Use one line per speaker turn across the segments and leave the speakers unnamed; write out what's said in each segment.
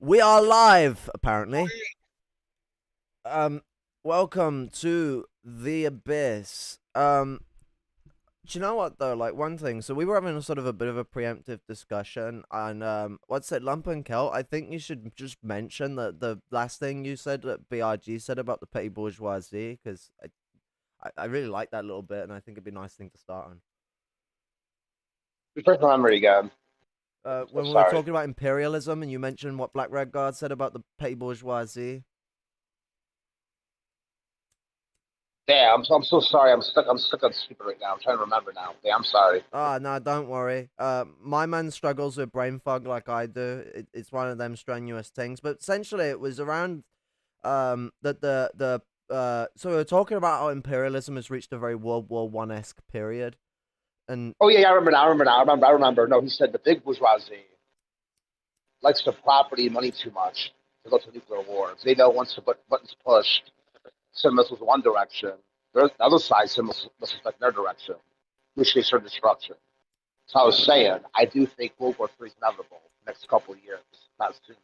We are live, apparently. Um, Welcome to the abyss. Do you know what though? Like one thing. So we were having a sort of a bit of a preemptive discussion, and what's it, Lumpen Celt? I think you should just mention that the last thing you said that BRG said about the petty bourgeoisie, because I really like that little bit, and I think it'd be a nice thing to start on.
Refresh my memory again. I'm
When we were
sorry.
talking about imperialism, and you mentioned what Black Red Guard said about the petty bourgeoisie.
Yeah, I'm so sorry. I'm stuck on stupid right now. I'm trying to remember now. Yeah, I'm sorry.
Ah, no, don't worry. My man struggles with brain fog like I do. It's one of them strenuous things. But essentially, it was around that so we were talking about how imperialism has reached a very World War I-esque period, and
Oh yeah, I remember now. I remember. No, he said the big bourgeoisie likes the property and money too much to go to nuclear wars. They know once the button's pushed, send missiles in one direction. The other side send missiles back their direction, which they start destruction. So I was saying, I do think World War III is inevitable next couple of years, not sooner.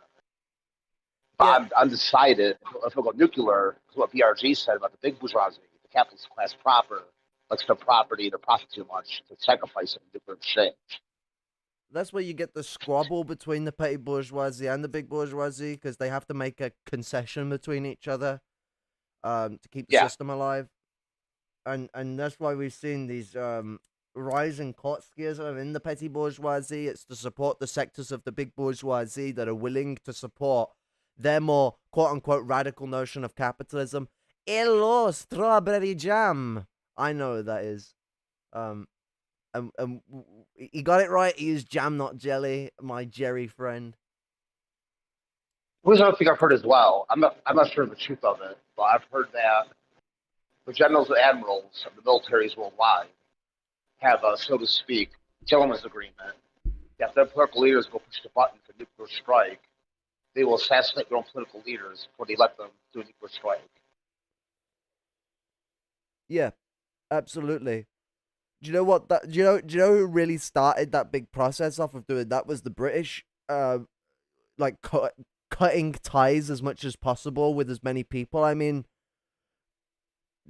But
yeah,
I'm undecided if we'll go nuclear, is what BRG said about the big bourgeoisie, the capitalist class proper, likes their property, their profit too much to sacrifice it in nuclear exchange.
that's where you get the squabble between the petty bourgeoisie and the big bourgeoisie because they have to make a concession between each other, to keep the
Yeah,
system alive. And that's why we've seen these rising Trotskyism in the petty bourgeoisie. It's to support the sectors of the big bourgeoisie that are willing to support their more quote unquote radical notion of capitalism. Hello, strawberry jam. I know what that is. Um, and he got it right. He used jam, not jelly. My Jerry friend.
here's another thing I've heard as well. I'm not sure of the truth of it, but I've heard that the generals and admirals of the militaries worldwide have, so to speak, gentlemen's agreement that if their political leaders go push the button for nuclear strike, they will assassinate their own political leaders before they let them do a nuclear strike.
Yeah, absolutely. Do you know what that? Do you know who really started that big process off of doing that was the British. Like cutting ties as much as possible with as many people. I mean,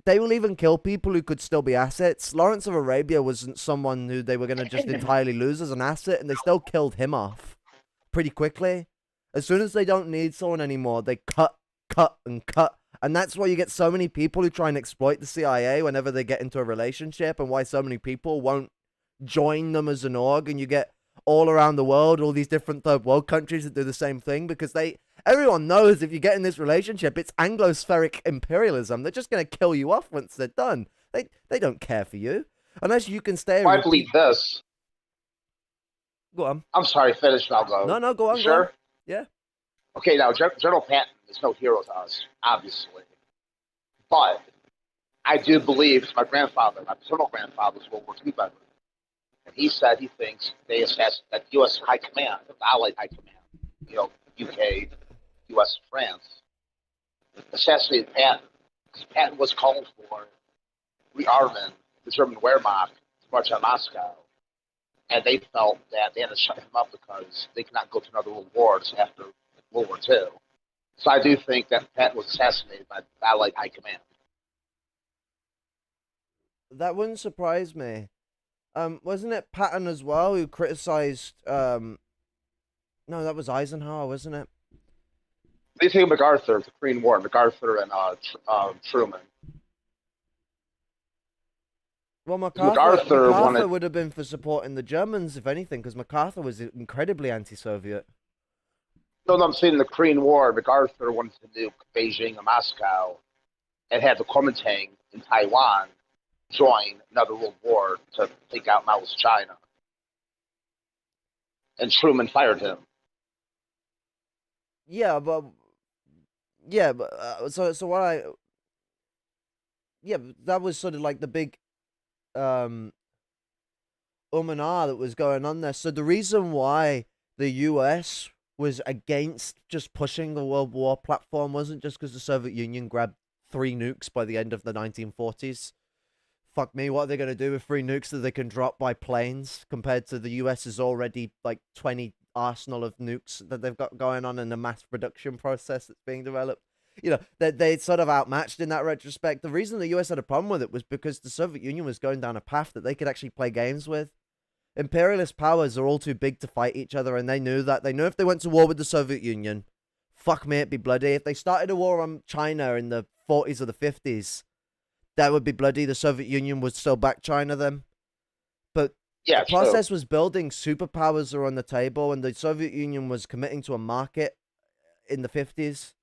they will even kill people who could still be assets. Lawrence of Arabia wasn't someone who they were going to just entirely lose as an asset, and they still killed him off pretty quickly. As soon as they don't need someone anymore, they cut, cut, and cut. And that's why you get so many people who try and exploit the CIA whenever they get into a relationship, and why so many people won't join them as an org, and you get all around the world all these different third world countries that do the same thing because everyone knows if you get in this relationship it's anglospheric imperialism. They're just going to kill you off once they're done. They don't care for you unless you can stay
Well, I
and
believe
keep.
this.
Go on.
I'm sorry, finish and I'll go.
No, go
You
on, go on.
sure?
Yeah.
Okay, now General Patton is no hero to us, obviously, but I do believe my grandfather, my paternal grandfather, was a World War II veteran, and he said he thinks they assassinated that U.S. High Command, the Allied High Command, UK, U.S., France, assassinated Patton because Patton was calling for rearming the German Wehrmacht to march on Moscow, and they felt that they had to shut him up because they could not go to another world wars after World War II. So I do think that Patton was assassinated by the Allied High Command.
That wouldn't surprise me. Wasn't it Patton as well who criticized no, that was Eisenhower, wasn't it?
They think of MacArthur, the Korean War, MacArthur and Truman.
Well, MacArthur
MacArthur
MacArthur
wanted.
would have been for supporting the Germans, if anything, because MacArthur was incredibly anti-Soviet.
No, I'm saying the Korean War. MacArthur wanted to nuke Beijing and Moscow, and had the Kuomintang in Taiwan join another world war to take out Mao's China. And Truman fired him.
Yeah, but so what I yeah, that was sort of like the big um and ah that was going on there. So the reason why the US was against just pushing the World War platform wasn't just because the Soviet Union grabbed 3 nukes by the end of the 1940s. Fuck me, what are they going to do with 3 nukes that they can drop by planes compared to the US is already like 20 arsenal of nukes that they've got going on, and the mass production process that's being developed. You know, they sort of outmatched in that retrospect. The reason the US had a problem with it was because the Soviet Union was going down a path that they could actually play games with. Imperialist powers are all too big to fight each other, and they knew that. They knew if they went to war with the Soviet Union, fuck me, it'd be bloody. If they started a war on China in the 40s or the 50s, that would be bloody. The Soviet Union would still back China then. But
Yeah,
the
true.
process was building. Superpowers are on the table, and the Soviet Union was committing to a market in the 50s.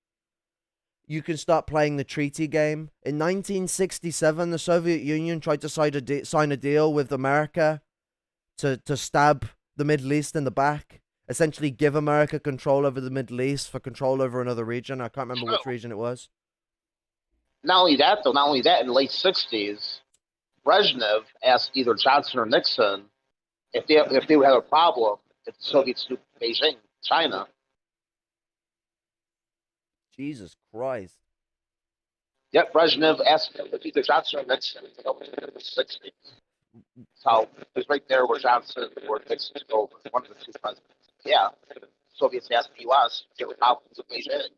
You can start playing the treaty game. In 1967, the Soviet Union tried to sign a deal with America to stab the Middle East in the back, essentially give America control over the Middle East for control over another region. I can't remember which region it was.
Not only that, though, not only that, in the late 60s, Brezhnev asked either Johnson or Nixon if they would have a problem if the Soviets do Beijing, China.
Jesus Christ.
Yep, Brezhnev asked either Johnson or Nixon in the 60s. So it was right there where Johnson or Nixon took over, one of the two presidents. Yeah, the Soviets asked the U.S. if they would problems with Beijing.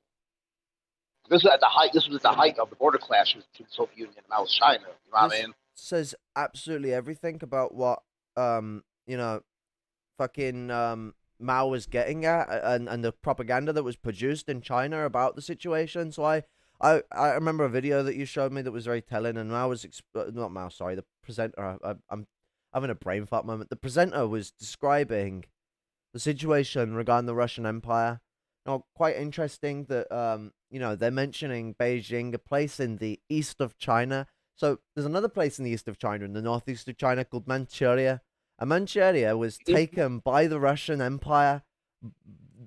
This was at the height. This was at the height of the border clashes between the Soviet Union and now it's China. You know what I mean?
Says absolutely everything about what you know, fucking Mao was getting at, and the propaganda that was produced in China about the situation. So I remember a video that you showed me that was very telling, and Mao was not Mao, sorry, the presenter. I'm having a brain fart moment. The presenter was describing the situation regarding the Russian Empire. Now, quite interesting that you know, they're mentioning Beijing, a place in the east of China. So there's another place in the east of China, in the northeast of China, called Manchuria. And Manchuria was taken by the Russian Empire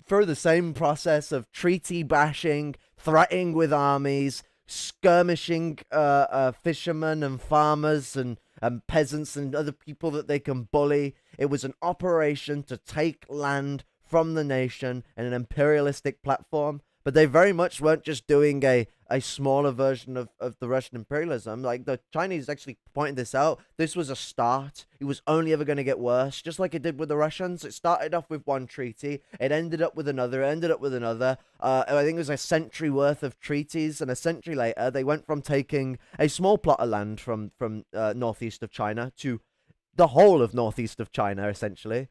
through the same process of treaty bashing, threatening with armies, skirmishing fishermen and farmers and peasants and other people that they can bully. It was an operation to take land from the nation in an imperialistic platform. But they very much weren't just doing a smaller version of the Russian imperialism. Like, the Chinese actually pointed this out. This was a start. It was only ever going to get worse, just like it did with the Russians. It started off with one treaty. It ended up with another. It ended up with another. I think it was a century worth of treaties. And a century later, they went from taking a small plot of land from northeast of China to the whole of northeast of China, essentially.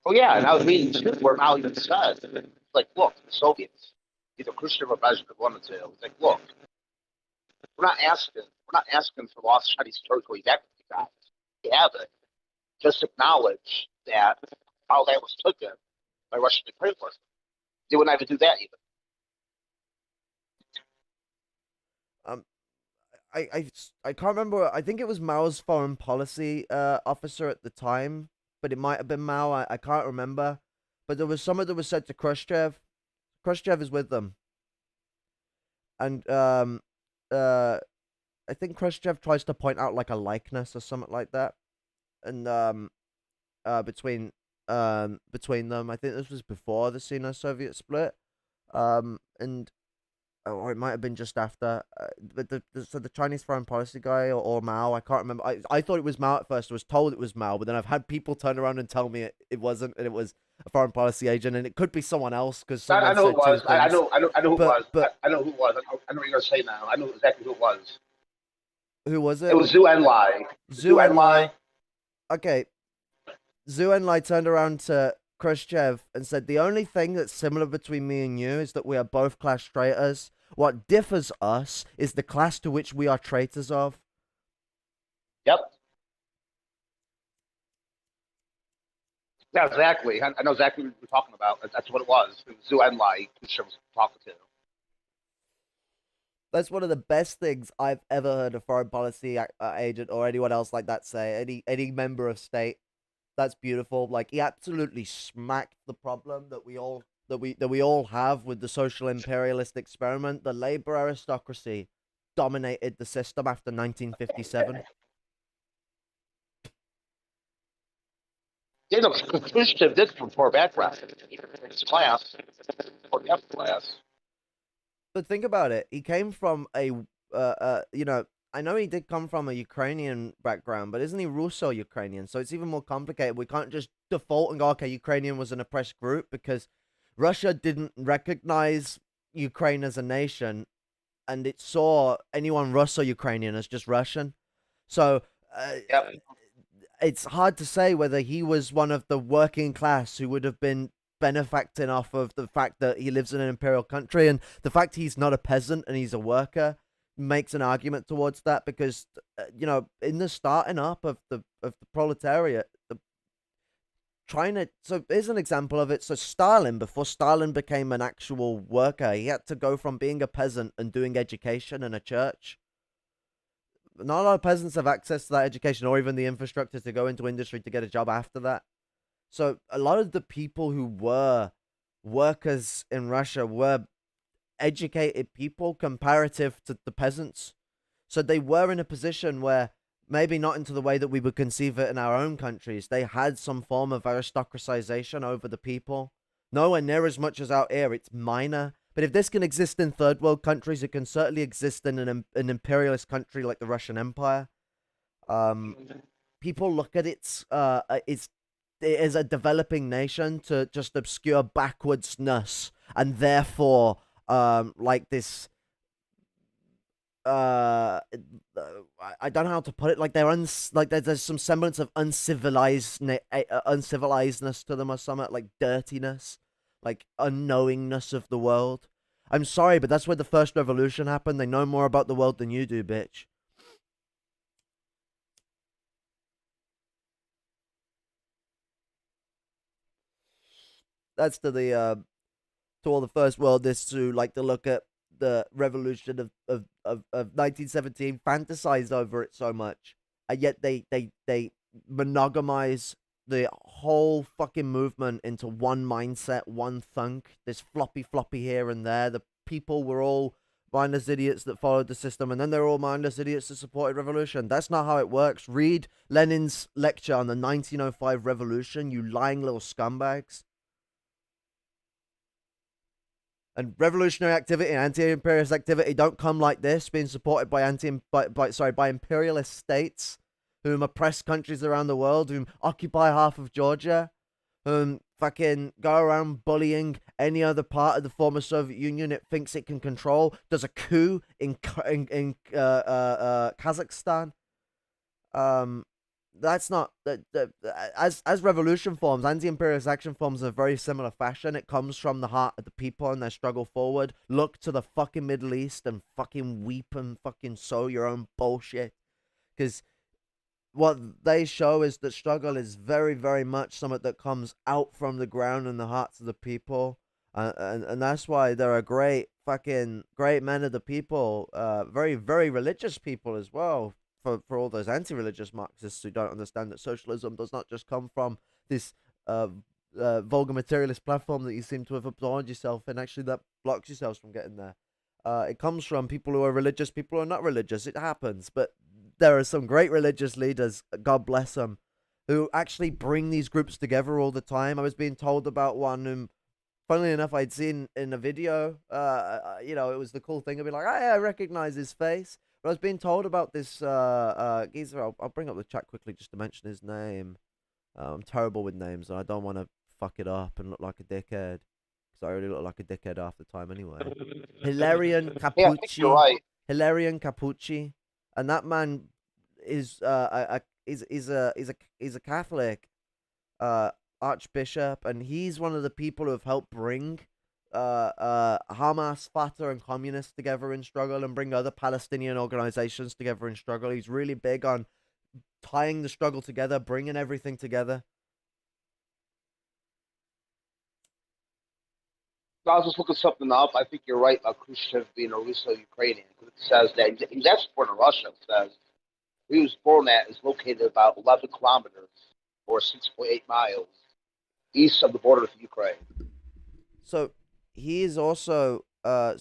Oh yeah, and I was reading too where Mao even said, like, look, the Soviets, either Khrushchev or Brezhnev, one or two. It's like, look, we're not asking for lost Chinese territory back from you guys. You have it. Just acknowledge that all that was taken by Russian imperialism. They wouldn't have to do that even.
I can't remember. I think it was Mao's foreign policy officer at the time, but it might have been Mao. I can't remember. But there was someone that was said to Khrushchev. Khrushchev is with them, and I think Khrushchev tries to point out like a likeness or something like that, and between them. I think this was before the Sino-Soviet split, and or it might have been just after. But the Chinese foreign policy guy or Mao, I can't remember. I thought it was Mao at first. I was told it was Mao, but then I've had people turn around and tell me it wasn't, and it was a foreign policy agent, and it could be someone else because
I know who it was. I know who it was.
But
I know who it was. I know what you're gonna say now. I know exactly who it was.
who was it?
It was Zhu Enlai.
Zhu Enlai. Okay, Zhu Enlai turned around to Khrushchev and said, "The only thing that's similar between me and you is that we are both class traitors. What differs us is the class to which we are traitors of."
Yep. Yeah, exactly. I know exactly what you're talking about. That's what it was. It was Zhu Enlai Khrushchev was talking to.
That's one of the best things I've ever heard a foreign policy agent or anyone else like that say. Any member of state. That's beautiful. Like, he absolutely smacked the problem that we all have with the social imperialist experiment. The labor aristocracy dominated the system after 1957.
You know, Khrushchev did from poor background. His class, or the F class.
But think about it. He came from a, you know, I know he did come from a Ukrainian background, but isn't he Russo-Ukrainian? So it's even more complicated. We can't just default and go, okay, Ukrainian was an oppressed group because Russia didn't recognize Ukraine as a nation, and it saw anyone Russo-Ukrainian as just Russian. So uh,
Yep.
it's hard to say whether he was one of the working class who would have been benefiting off of the fact that he lives in an imperial country, and the fact he's not a peasant and he's a worker makes an argument towards that, because in the starting up of the proletariat, so here's an example of it. So Stalin, before Stalin became an actual worker, he had to go from being a peasant and doing education in a church. Not a lot of peasants have access to that education or even the infrastructure to go into industry to get a job after that. So a lot of the people who were workers in Russia were educated people comparative to the peasants. So they were in a position where, maybe not into the way that we would conceive it in our own countries, they had some form of aristocratization over the people. Nowhere near as much as out here. It's minor. But if this can exist in third world countries, it can certainly exist in an imperialist country like the Russian Empire. People look at it as a developing nation to just obscure backwardsness, and therefore, like this. I don't know how to put it. Like there's some semblance of uncivilizedness to them, or something, like dirtiness, like unknowingness of the world. I'm sorry, but that's where the first revolution happened. They know more about the world than you do, bitch. That's to all the first worldists who like to look at the revolution of 1917, fantasize over it so much, and yet they monogamize the whole fucking movement into one mindset, one thunk. This floppy here and there. The people were all mindless idiots that followed the system, and then they're all mindless idiots that supported revolution. That's not how it works. Read Lenin's lecture on the 1905 revolution, you lying little scumbags. And revolutionary activity and anti-imperialist activity don't come like this, being supported by imperialist states, whom oppress countries around the world, whom occupy half of Georgia, whom fucking go around bullying any other part of the former Soviet Union it thinks it can control. Does a coup in Kazakhstan. That's not as revolution forms, anti-imperialist action forms in a very similar fashion. It comes from the heart of the people and their struggle forward. Look to the fucking Middle East and fucking weep and fucking sow your own bullshit, because what they show is that struggle is very, very much something that comes out from the ground and the hearts of the people, and that's why there are great men of the people, very, very religious people as well. For all those anti-religious Marxists who don't understand that socialism does not just come from this vulgar materialist platform that you seem to have absorbed yourself in, actually that blocks yourselves from getting there. It comes from people who are religious, people who are not religious. It happens, but there are some great religious leaders, God bless them, who actually bring these groups together all the time. I was being told about one whom, funnily enough, I'd seen in a video. It was the cool thing of being like, I recognize his face. But I was being told about this geezer. I'll bring up the chat quickly just to mention his name. I'm terrible with names, and I don't want to fuck it up and look like a dickhead, because I already look like a dickhead half the time anyway. Hilarion Capucci.
Yeah, I think you're right.
Hilarion Capucci, and that man is a Catholic archbishop, and he's one of the people who have helped bring Hamas, Fatah, and communists together in struggle, and bring other Palestinian organizations together in struggle. He's really big on tying the struggle together, bringing everything together.
I was just looking something up. I think you're right about Khrushchev being a Russo-Ukrainian. It says that he was actually born in Russia. It says where he was born at is located about 11 kilometers or 6.8 miles east of the border with Ukraine.
So he is also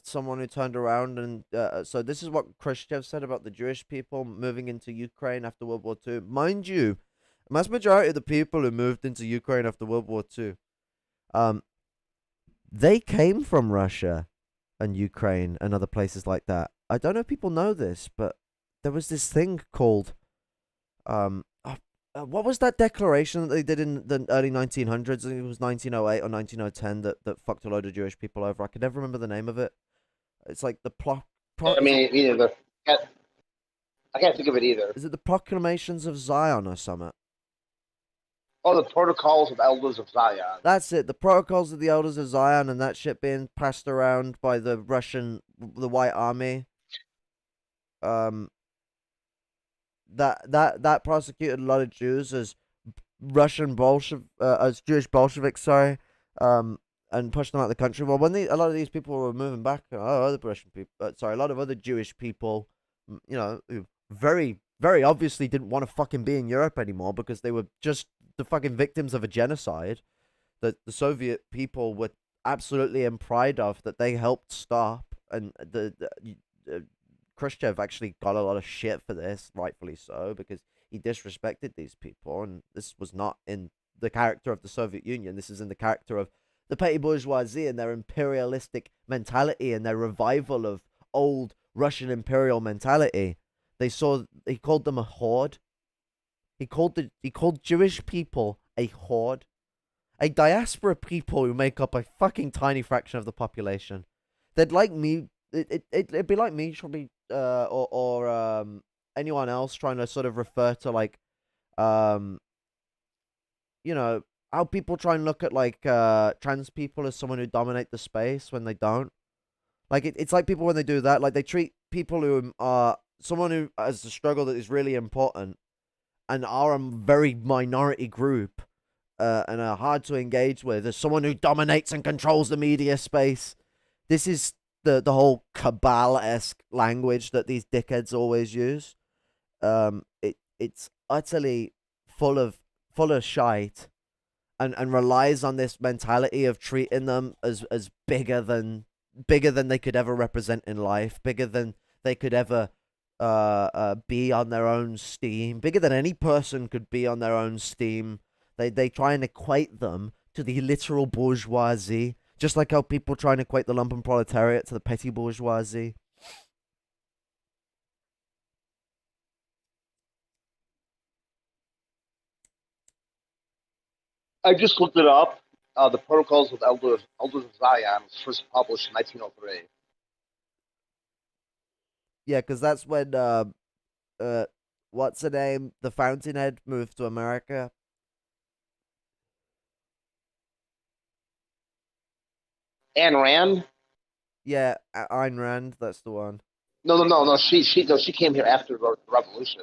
someone who turned around, and so this is what Khrushchev said about the Jewish people moving into Ukraine after World War II. Mind you, the mass majority of the people who moved into Ukraine after World War II, they came from Russia and Ukraine and other places like that. I don't know if people know this, but there was this thing called What was that declaration that they did in the early 1900s? I think it was 1908 or 1910 that fucked a load of Jewish people over. I can never remember the name of it. It's like the
I
is it
mean, either I can't think of it either.
the Proclamations of Zion or something?
Oh, the Protocols of Elders of Zion.
That's it. The Protocols of the Elders of Zion and that shit being passed around by the White Army. Um, that prosecuted a lot of Jews as as Jewish Bolsheviks, sorry, and pushed them out of the country. Well, when a lot of these people were moving back, other Russian people, sorry, a lot of other Jewish people, who very, very obviously didn't want to fucking be in Europe anymore because they were just the fucking victims of a genocide that the Soviet people were absolutely in pride of, that they helped stop, and Khrushchev actually got a lot of shit for this, rightfully so, because he disrespected these people, and this was not in the character of the Soviet Union. This is in the character of the petty bourgeoisie and their imperialistic mentality and their revival of old Russian imperial mentality. He called them a horde. He called Jewish people a horde, a diaspora people who make up a fucking tiny fraction of the population. They'd like me. It'd be like me probably or anyone else trying to sort of refer to like um how people try and look at like trans people as someone who dominate the space when they don't. Like it's like people when they do that, like they treat people who are someone who has a struggle that is really important and are a very minority group and are hard to engage with as someone who dominates and controls the media space. This is the whole cabal-esque language that these dickheads always use. It's utterly full of shite, and relies on this mentality of treating them as bigger than they could ever represent in life, bigger than they could ever be on their own steam, bigger than any person could be on their own steam. They try and equate them to the literal bourgeoisie, just like how people try and equate the lumpen proletariat to the petty bourgeoisie.
I just looked it up. The Protocols of Elders of Zion was first published in 1903.
Yeah, because that's when uh what's the name? The Fountainhead moved to America.
Ayn Rand?
Yeah, Ayn Rand, that's the one.
No. She came here after the revolution.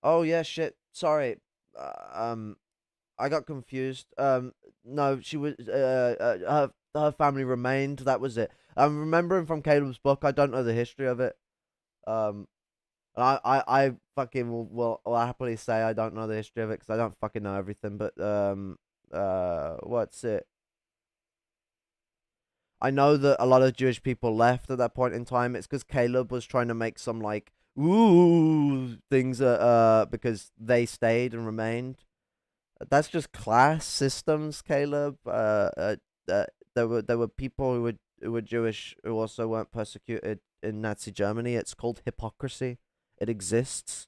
Oh yeah, shit. Sorry. I got confused. No, she was. Her family remained. That was it. I'm remembering from Caleb's book. I don't know the history of it. Um, I fucking will happily say I don't know the history of it because I don't fucking know everything. But what's it? I know that a lot of Jewish people left at that point in time. It's because Caleb was trying to make some like ooh things because they stayed and remained. That's just class systems, Caleb. There were people who were Jewish who also weren't persecuted in Nazi Germany. It's called hypocrisy. It exists.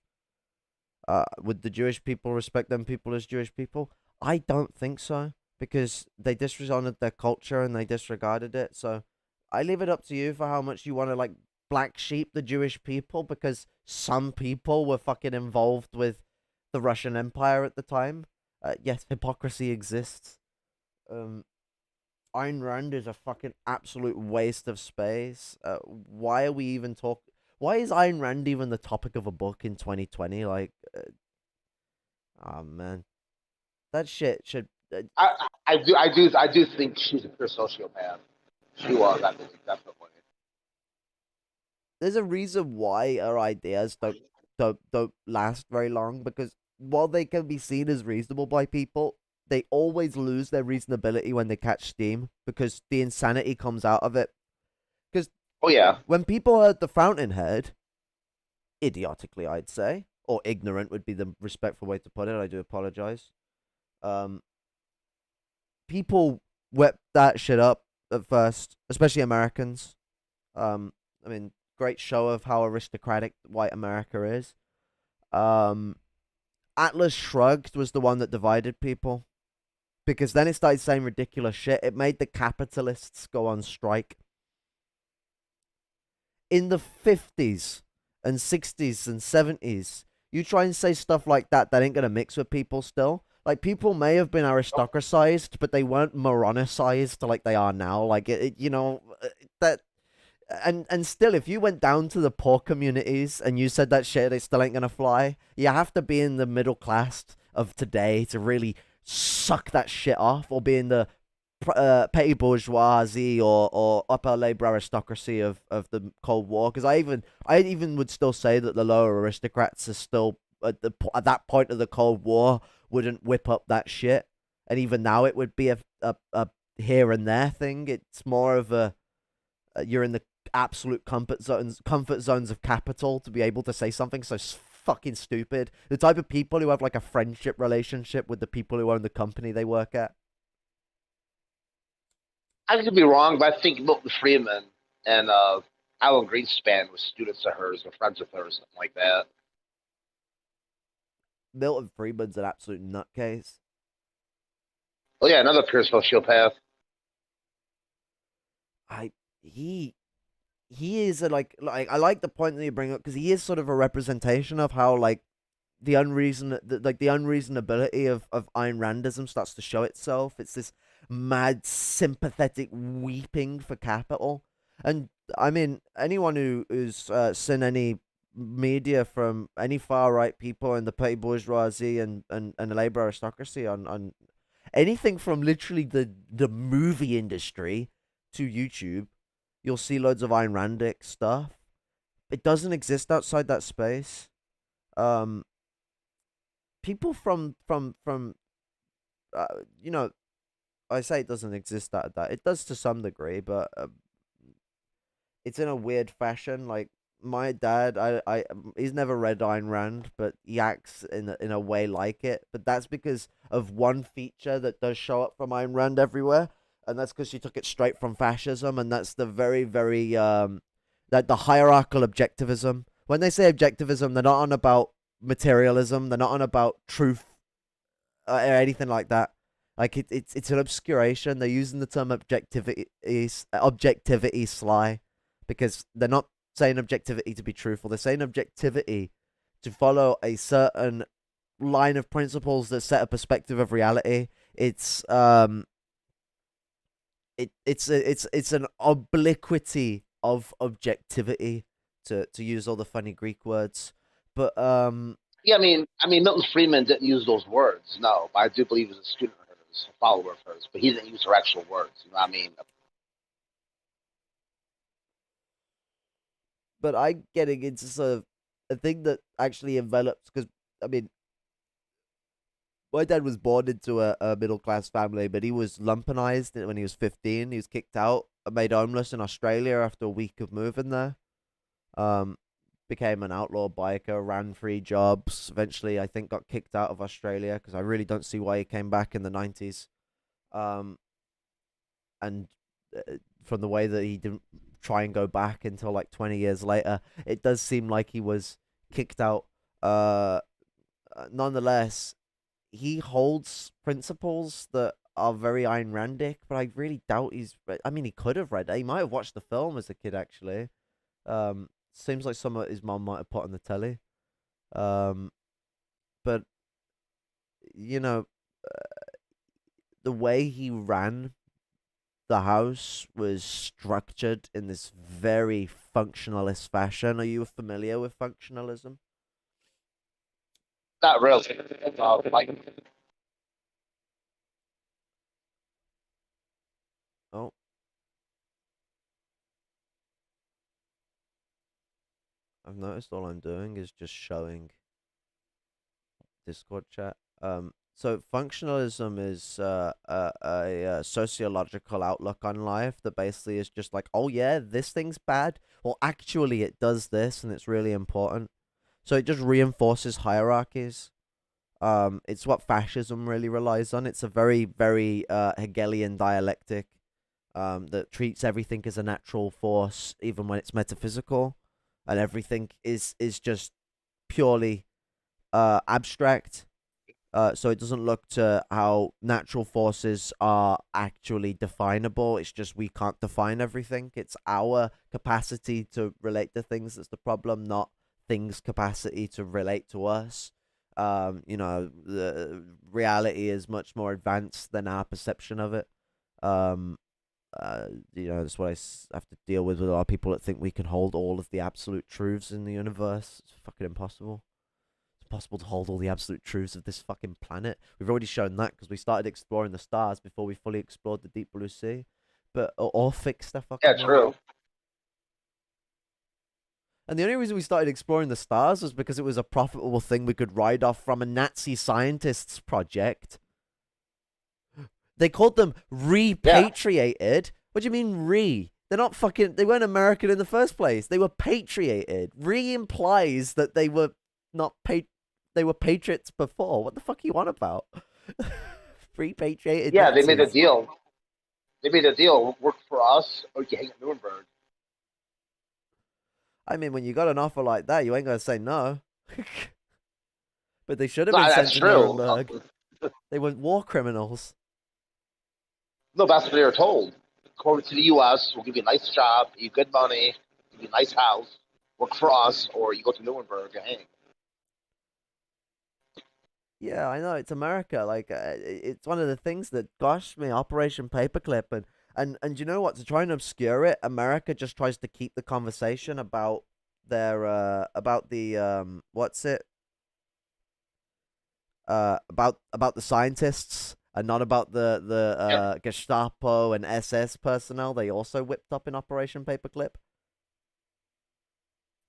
Would the Jewish people respect them people as Jewish people? I don't think so because they dishonored their culture and they disregarded it. So I leave it up to you for how much you want to like black sheep the Jewish people because some people were fucking involved with the Russian Empire at the time. Yes, hypocrisy exists. Um, Ayn Rand is a fucking absolute waste of space. Why are we even talk? Why is Ayn Rand even the topic of a book in 2020? Like, oh man, that shit should.
I do think she's a pure sociopath. She was, I believe, definitely.
There's a reason why our ideas don't last very long because while they can be seen as reasonable by people, they always lose their reasonability when they catch steam because the insanity comes out of it. Because
Oh yeah,
when people heard the Fountainhead, idiotically, I'd say, or ignorant would be the respectful way to put it. I do apologize. Um, People wept that shit up at first, especially Americans. I mean, great show of how aristocratic white America is. Um, Atlas Shrugged was the one that divided people because then it started saying ridiculous shit. It made the capitalists go on strike. In the 50s and 60s and 70s, you try and say stuff like that ain't going to mix with people still. Like, people may have been aristocratized, but they weren't moronicized like they are now. Like, that. And still, if you went down to the poor communities and you said that shit, it still ain't gonna fly. You have to be in the middle class of today to really suck that shit off, or be in the petty bourgeoisie or upper labor aristocracy of the Cold War. Because I even would still say that the lower aristocrats are still at that point of the Cold War wouldn't whip up that shit, and even now it would be a here and there thing. It's more of a you're in the absolute comfort zones of capital to be able to say something so fucking stupid. The type of people who have like a friendship relationship with the people who own the company they work at.
I could be wrong, but I think Milton Friedman and Alan Greenspan were students of hers or friends of hers, something like that.
Milton Friedman's an absolute nutcase.
Oh yeah, another pure sociopath.
I he he is a like I like the point that you bring up because he is sort of a representation of how like the unreasonability of Ayn Randism starts to show itself. It's this mad sympathetic weeping for capital, and I mean anyone who's seen any media from any far right people in the petty bourgeoisie and the labor aristocracy on anything from literally the movie industry to YouTube, you'll see loads of Ayn Randic stuff. It doesn't exist outside that space. Um, People from uh, you know, I say it doesn't exist out of that. It does to some degree, but it's in a weird fashion. Like my dad, he's never read Ayn Rand, but he acts in a way like it. But that's because of one feature that does show up from Ayn Rand everywhere, and that's because she took it straight from fascism, and that's the very very that the hierarchical objectivism. When they say objectivism, they're not on about materialism. They're not on about truth or anything like that. Like it's an obscuration. They're using the term objectivity sly because they're not saying objectivity to be truthful. They're saying objectivity to follow a certain line of principles that set a perspective of reality. It's an obliquity of objectivity to use all the funny Greek words. But
Yeah, I mean, Milton Friedman didn't use those words, no, but I do believe he was a student of hers, a follower of hers, but he didn't use her actual words. You know what I mean?
I getting into sort of a thing that actually envelops because I mean my dad was born into a middle class family, but he was lumpenized when he was 15. He was kicked out, made homeless in Australia after a week of moving there. Um, Became an outlaw biker, ran 3 jobs. Eventually, I think got kicked out of Australia because I really don't see why he came back in the 90s. Um, and from the way that he didn't try and go back until like 20 years later, it does seem like he was kicked out. Nonetheless, he holds principles that are very Ayn Randic, but I really doubt he's read. I mean, he could have read it. He might have watched the film as a kid, actually. Seems like some of his mom might have put on the telly. Um, but you know, the way he ran the house was structured in this very functionalist fashion. Are you familiar with functionalism?
Not really. Like,
Oh, I've noticed all I'm doing is just showing Discord chat. So functionalism is a sociological outlook on life that basically is just like, oh yeah, this thing's bad. Well, actually, it does this, and it's really important. So it just reinforces hierarchies. It's what fascism really relies on. It's a very, very Hegelian dialectic that treats everything as a natural force, even when it's metaphysical, and everything is just purely abstract. So it doesn't look to how natural forces are actually definable. It's just we can't define everything. It's our capacity to relate to things that's the problem, not things' capacity to relate to us. The reality is much more advanced than our perception of it. Um, that's what have to deal with a lot of people that think we can hold all of the absolute truths in the universe. It's fucking impossible. It's impossible to hold all the absolute truths of this fucking planet. We've already shown that because we started exploring the stars before we fully explored the deep blue sea. But or fix their
Yeah,
fucking world.
true.
And the only reason we started exploring the stars was because it was a profitable thing we could ride off from a Nazi scientist's project. They called them
Yeah,
repatriated. What do you mean re? They're not fucking. They weren't American in the first place. They were patriated. Re implies that they were not They were patriots before. What the fuck are you on about? Repatriated
yeah. They made a
Nazis.
deal. They made a deal. Work for us, or you hang at Nuremberg.
I mean, when you got an offer like that, you ain't gonna say no. But they should have
No,
been
that's
sent to
true.
Nuremberg. They weren't war criminals.
No, that's what they were told. According to the U.S., we'll give you a nice job, give you good money, give you a nice house, work for us, or you go to Nuremberg and hang.
Yeah, I know it's America. Like, it's one of the things that, gosh, me, Operation Paperclip, and you know what? To try and obscure it, America just tries to keep the conversation about about the what's it about the scientists and not about the
Yep.
Gestapo and SS personnel they also whipped up in Operation Paperclip.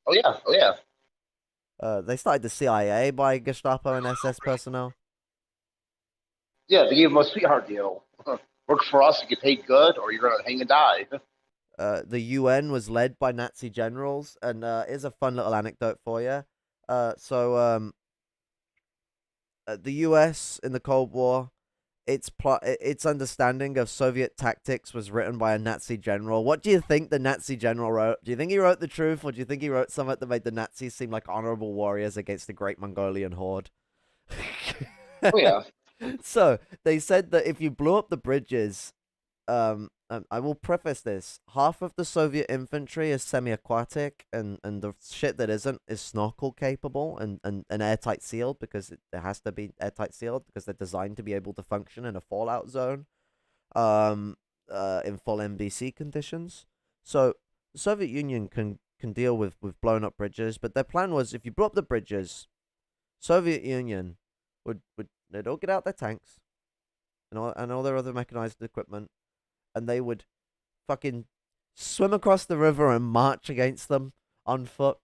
Oh yeah, oh yeah,
They started the CIA by Gestapo and SS personnel.
yeah. They gave them a sweetheart deal. Work for us, you get paid good, or you're gonna hang and die.
The UN was led by Nazi generals, and here's a fun little anecdote for you. The US in the Cold War, its understanding of Soviet tactics was written by a Nazi general. What do you think the Nazi general wrote? Do you think he wrote the truth, or do you think he wrote something that made the Nazis seem like honorable warriors against the great Mongolian horde?
Oh yeah,
So they said that if you blew up the bridges, I will preface this: half of the Soviet infantry is semi-aquatic, and the shit that isn't is snorkel capable and airtight sealed because it has to be airtight sealed because they're designed to be able to function in a fallout zone, in full MBC conditions. So the Soviet Union can deal with blowing up bridges, but their plan was if you blow up the bridges, Soviet Union would they'd all get out their tanks and all their other mechanized equipment, and they would fucking swim across the river and march against them on foot.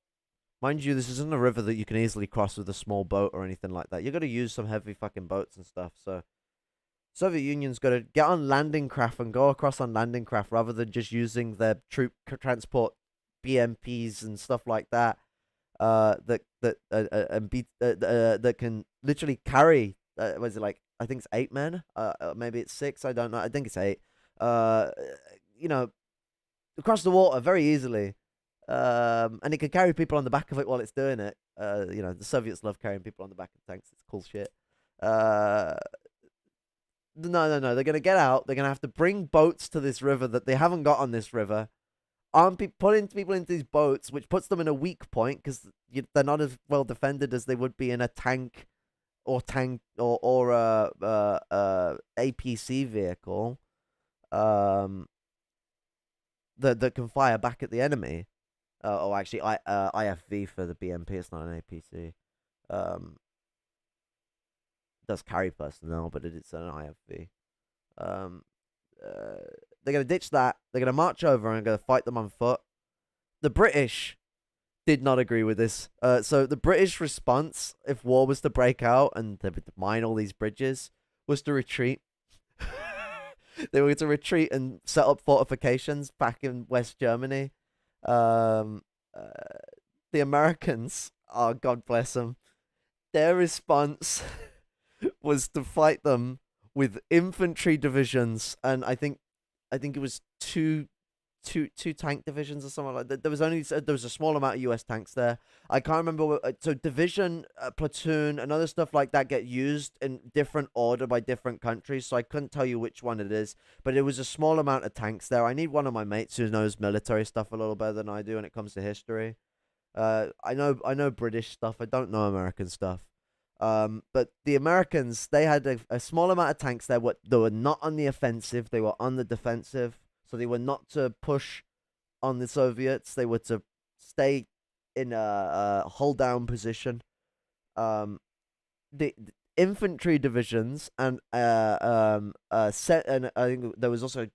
Mind you, this isn't a river that you can easily cross with a small boat or anything like that. You're gonna use some heavy fucking boats and stuff. So Soviet Union's got to get on landing craft and go across on landing craft rather than just using their troop transport BMPs and stuff like that. That can literally carry. Was it like I think it's 8 men? Maybe it's 6. I don't know. I think it's 8. Uh, you know, across the water very easily. And it can carry people on the back of it while it's doing it. The Soviets love carrying people on the back of tanks. It's cool shit. No. They're gonna get out. They're gonna have to bring boats to this river that they haven't got on this river. Putting people into these boats, which puts them in a weak point because they're not as well defended as they would be in a tank or APC vehicle. That can fire back at the enemy. Actually, IFV for the BMP. It's not an APC. It does carry personnel, but it's an IFV. Um, they're gonna ditch that. They're gonna march over and gonna fight them on foot. The British did not agree with this. So the British response, if war was to break out and they would mine all these bridges, was to retreat. They were to retreat and set up fortifications back in West Germany. Um, the Americans, oh God bless them, their response was to fight them with infantry divisions, and I think it was two tank divisions or something like that. There was a small amount of U.S. tanks there. I can't remember. So division, platoon, and other stuff like that get used in different order by different countries. So I couldn't tell you which one it is, but it was a small amount of tanks there. I need one of my mates who knows military stuff a little better than I do when it comes to history. I know British stuff. I don't know American stuff. But the Americans, they had a small amount of tanks there. They were not on the offensive. They were on the defensive. So they were not to push on the Soviets. They were to stay in a hold down position. The infantry divisions and set and I think there was also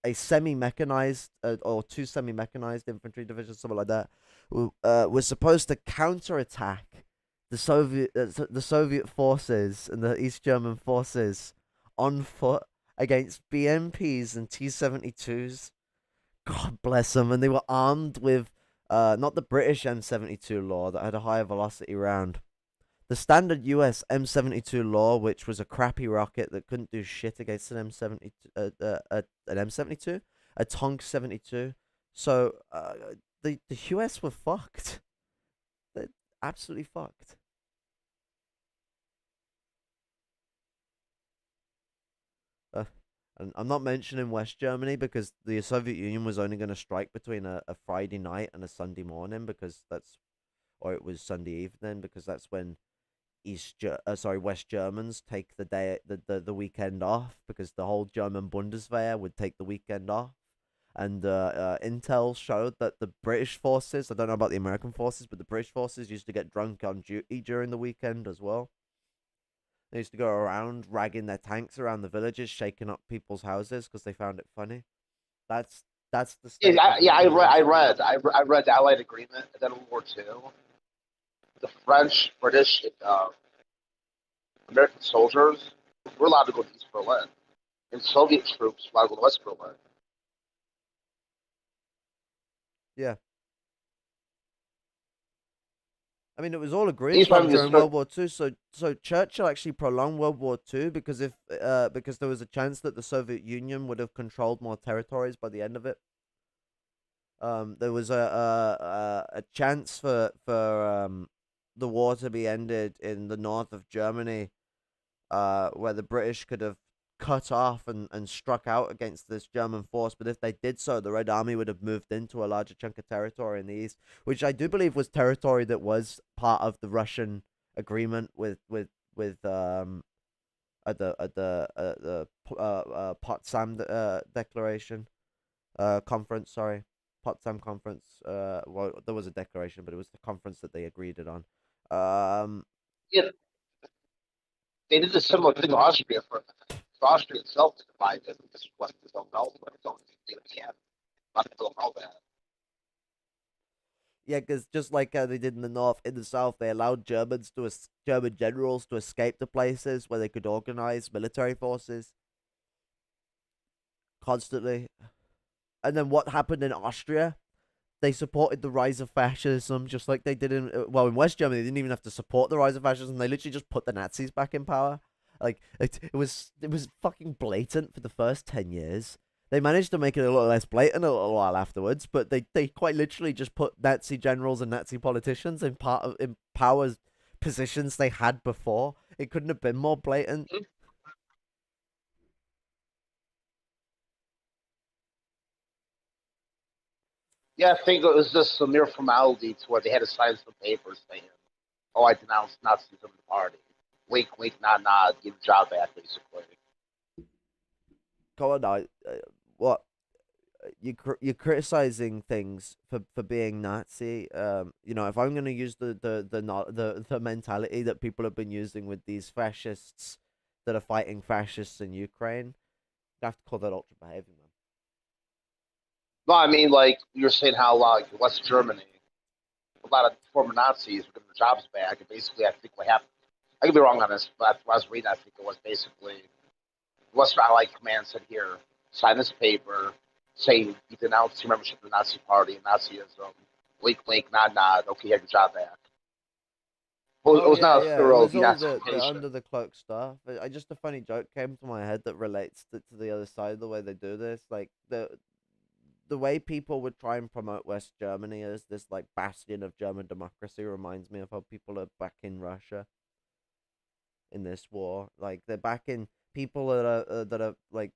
a semi-mechanized or two semi-mechanized infantry divisions, something like that, was supposed to counterattack the Soviet forces and the East German forces on foot against BMPs and T-72s. God bless them, and they were armed with not the British M72 law that had a higher velocity round. The standard US M72 law, which was a crappy rocket that couldn't do shit against an M72, a Tonk 72. So the US were fucked. They're absolutely fucked. And I'm not mentioning West Germany because the Soviet Union was only going to strike between a Friday night and a Sunday morning or it was Sunday evening because that's when West Germans take the weekend off because the whole German Bundeswehr would take the weekend off. And intel showed that the British forces, I don't know about the American forces, but the British forces used to get drunk on duty during the weekend as well. They used to go around ragging their tanks around the villages, shaking up people's houses because they found it funny. That's that's the state
Yeah,
of
yeah. I read.
the
I
US.
read. I read the Allied Agreement and then World War II. The French, British, and American soldiers were allowed to go to East Berlin, and Soviet troops were allowed to go to West Berlin.
Yeah. I mean, it was all agreed
East
upon
Berlin is
during World War Two. So Churchill actually prolonged World War Two because there was a chance that the Soviet Union would have controlled more territories by the end of it. There was a chance for the war to be ended in the north of Germany, where the British could have cut off and struck out against this German force. But if they did so, the Red Army would have moved into a larger chunk of territory in the east, which I do believe was territory that was part of the Russian agreement with at the Potsdam Declaration conference. Sorry, Potsdam conference. Well, there was a declaration, but it was the conference that they agreed it on.
yeah, they did a similar thing to Austria for a minute. So Austria itself is divided. This West don't know, but don't think they can. A lot of people don't know that.
Yeah, because just like they did in the north, in the south, they allowed German generals to escape to places where they could organize military forces constantly. And then what happened in Austria? They supported the rise of fascism, just like they did in West Germany. They didn't even have to support the rise of fascism. They literally just put the Nazis back in power. Like it was fucking blatant for the first 10 years. They managed to make it a little less blatant a little while afterwards, but they quite literally just put Nazi generals and Nazi politicians in power positions they had before. It couldn't have been more blatant.
Yeah, I think it was just a mere formality to where they had to sign some papers saying, "Oh, I denounce Nazism in the party." Wink, wink, nod, nod. Get your job back, basically.
Come on now, what you're criticizing things for being Nazi. If I'm gonna use the mentality that people have been using with these fascists that are fighting fascists in Ukraine, you have to call that ultra behavior, man.
No, I mean, like you're saying how West Germany, a lot of former Nazis were getting their jobs back, and basically, I think what happened. I could be wrong on this, but when I was reading, I think it was basically Western Allied Command said, "Here, sign this paper saying you denounce your membership of the Nazi Party and Nazism." Wink, wink, nod, nod. Okay, you have your job back. It
Oh
was
yeah,
not a
yeah. It
thorough
was all the
denazification.
under the cloak stuff. I just a funny joke came to my head that relates to the other side of the way they do this. Like the way people would try and promote West Germany as this like bastion of German democracy reminds me of how people are back in Russia in this war. Like they're backing people that are like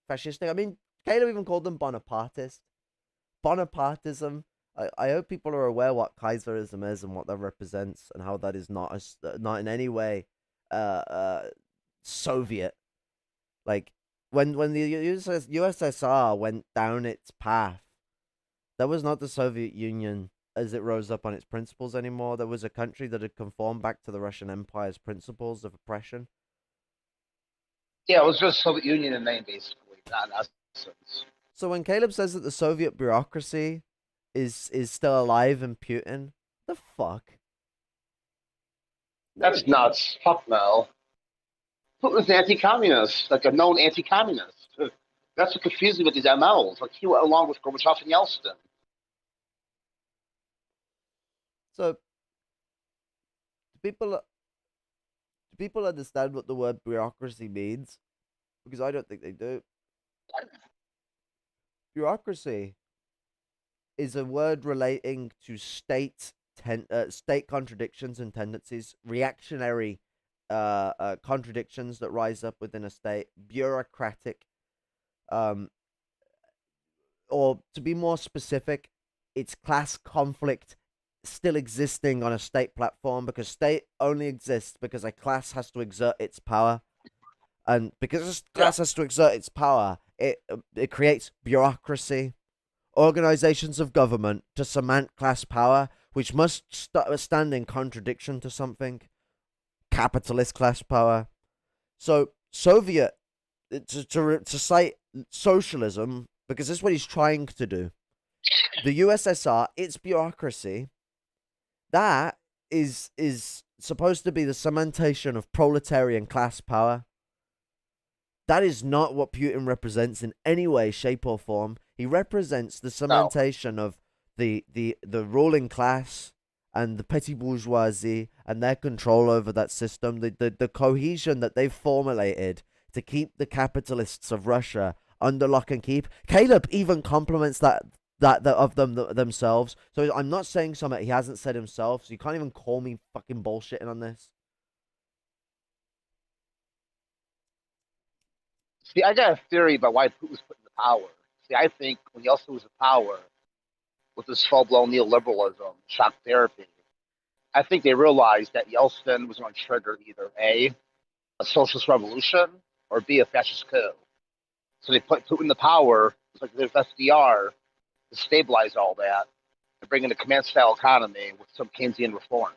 fascistic. I mean, Caleb even called them Bonapartist. Bonapartism. I hope people are aware what Kaiserism is and what that represents and how that is not in any way Soviet. Like when the USSR went down its path, that was not the Soviet Union as it rose up on its principles anymore. There was a country that had conformed back to the Russian Empire's principles of oppression.
Yeah, it was just Soviet Union in name, basically, not in essence.
So when Caleb says that the Soviet bureaucracy is still alive in Putin, the fuck? No,
That's nuts. Fuck no. Putin's an anti-communist, like a known anti-communist. That's what confused me with these MLs. Like he went along with Gorbachev and Yeltsin.
So do people understand what the word bureaucracy means? Because I don't think they do. Bureaucracy is a word relating to state contradictions and tendencies, reactionary contradictions that rise up within a state, bureaucratic, um, or to be more specific, it's class conflict still existing on a state platform because state only exists because a class has to exert its power. And because this class has to exert its power, it creates bureaucracy, organizations of government to cement class power, which must stand in contradiction to something, capitalist class power. So Soviet, to cite socialism, because this is what he's trying to do. The USSR, its bureaucracy, that is supposed to be the cementation of proletarian class power. That is not what Putin represents in any way, shape, or form. He represents the cementation of the ruling class and the petty bourgeoisie and their control over that system, the cohesion that they've formulated to keep the capitalists of Russia under lock and keep. Caleb even compliments that of themselves. So I'm not saying something he hasn't said himself, so you can't even call me fucking bullshitting on this.
See, I got a theory about why Putin was put into power. See, I think when Yeltsin was in power with this full-blown neoliberalism, shock therapy, I think they realized that Yeltsin was going to trigger either a socialist revolution, or B, a fascist coup. So they put Putin into power, it's like there's FDR, to stabilize all that and bring in a command-style economy with some Keynesian reforms.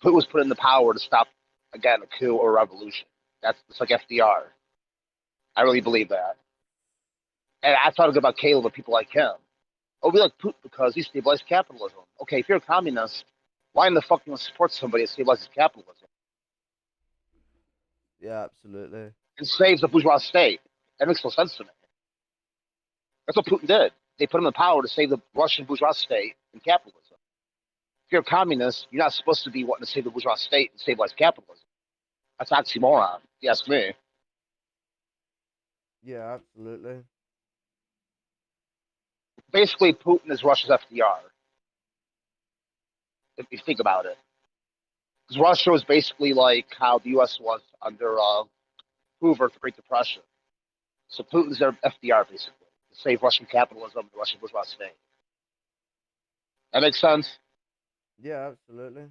Putin was put into power to stop, again, a coup or a revolution. It's like FDR. I really believe that. And I thought about Caleb and people like him. Oh, we like Putin because he stabilized capitalism. Okay, if you're a communist, why in the fuck do you want to support somebody that stabilizes capitalism?
Yeah, absolutely.
And saves the bourgeois state. That makes no sense to me. That's what Putin did. They put him in power to save the Russian bourgeois state and capitalism. If you're a communist, you're not supposed to be wanting to save the bourgeois state and stabilize capitalism. That's oxymoron, if you ask me.
Yeah, absolutely.
Basically, Putin is Russia's FDR, if you think about it. Because Russia was basically like how the U.S. was under Hoover the Great Depression. So Putin's their FDR, basically, to save Russian capitalism, the Russian bourgeois state. That makes sense?
Yeah, absolutely.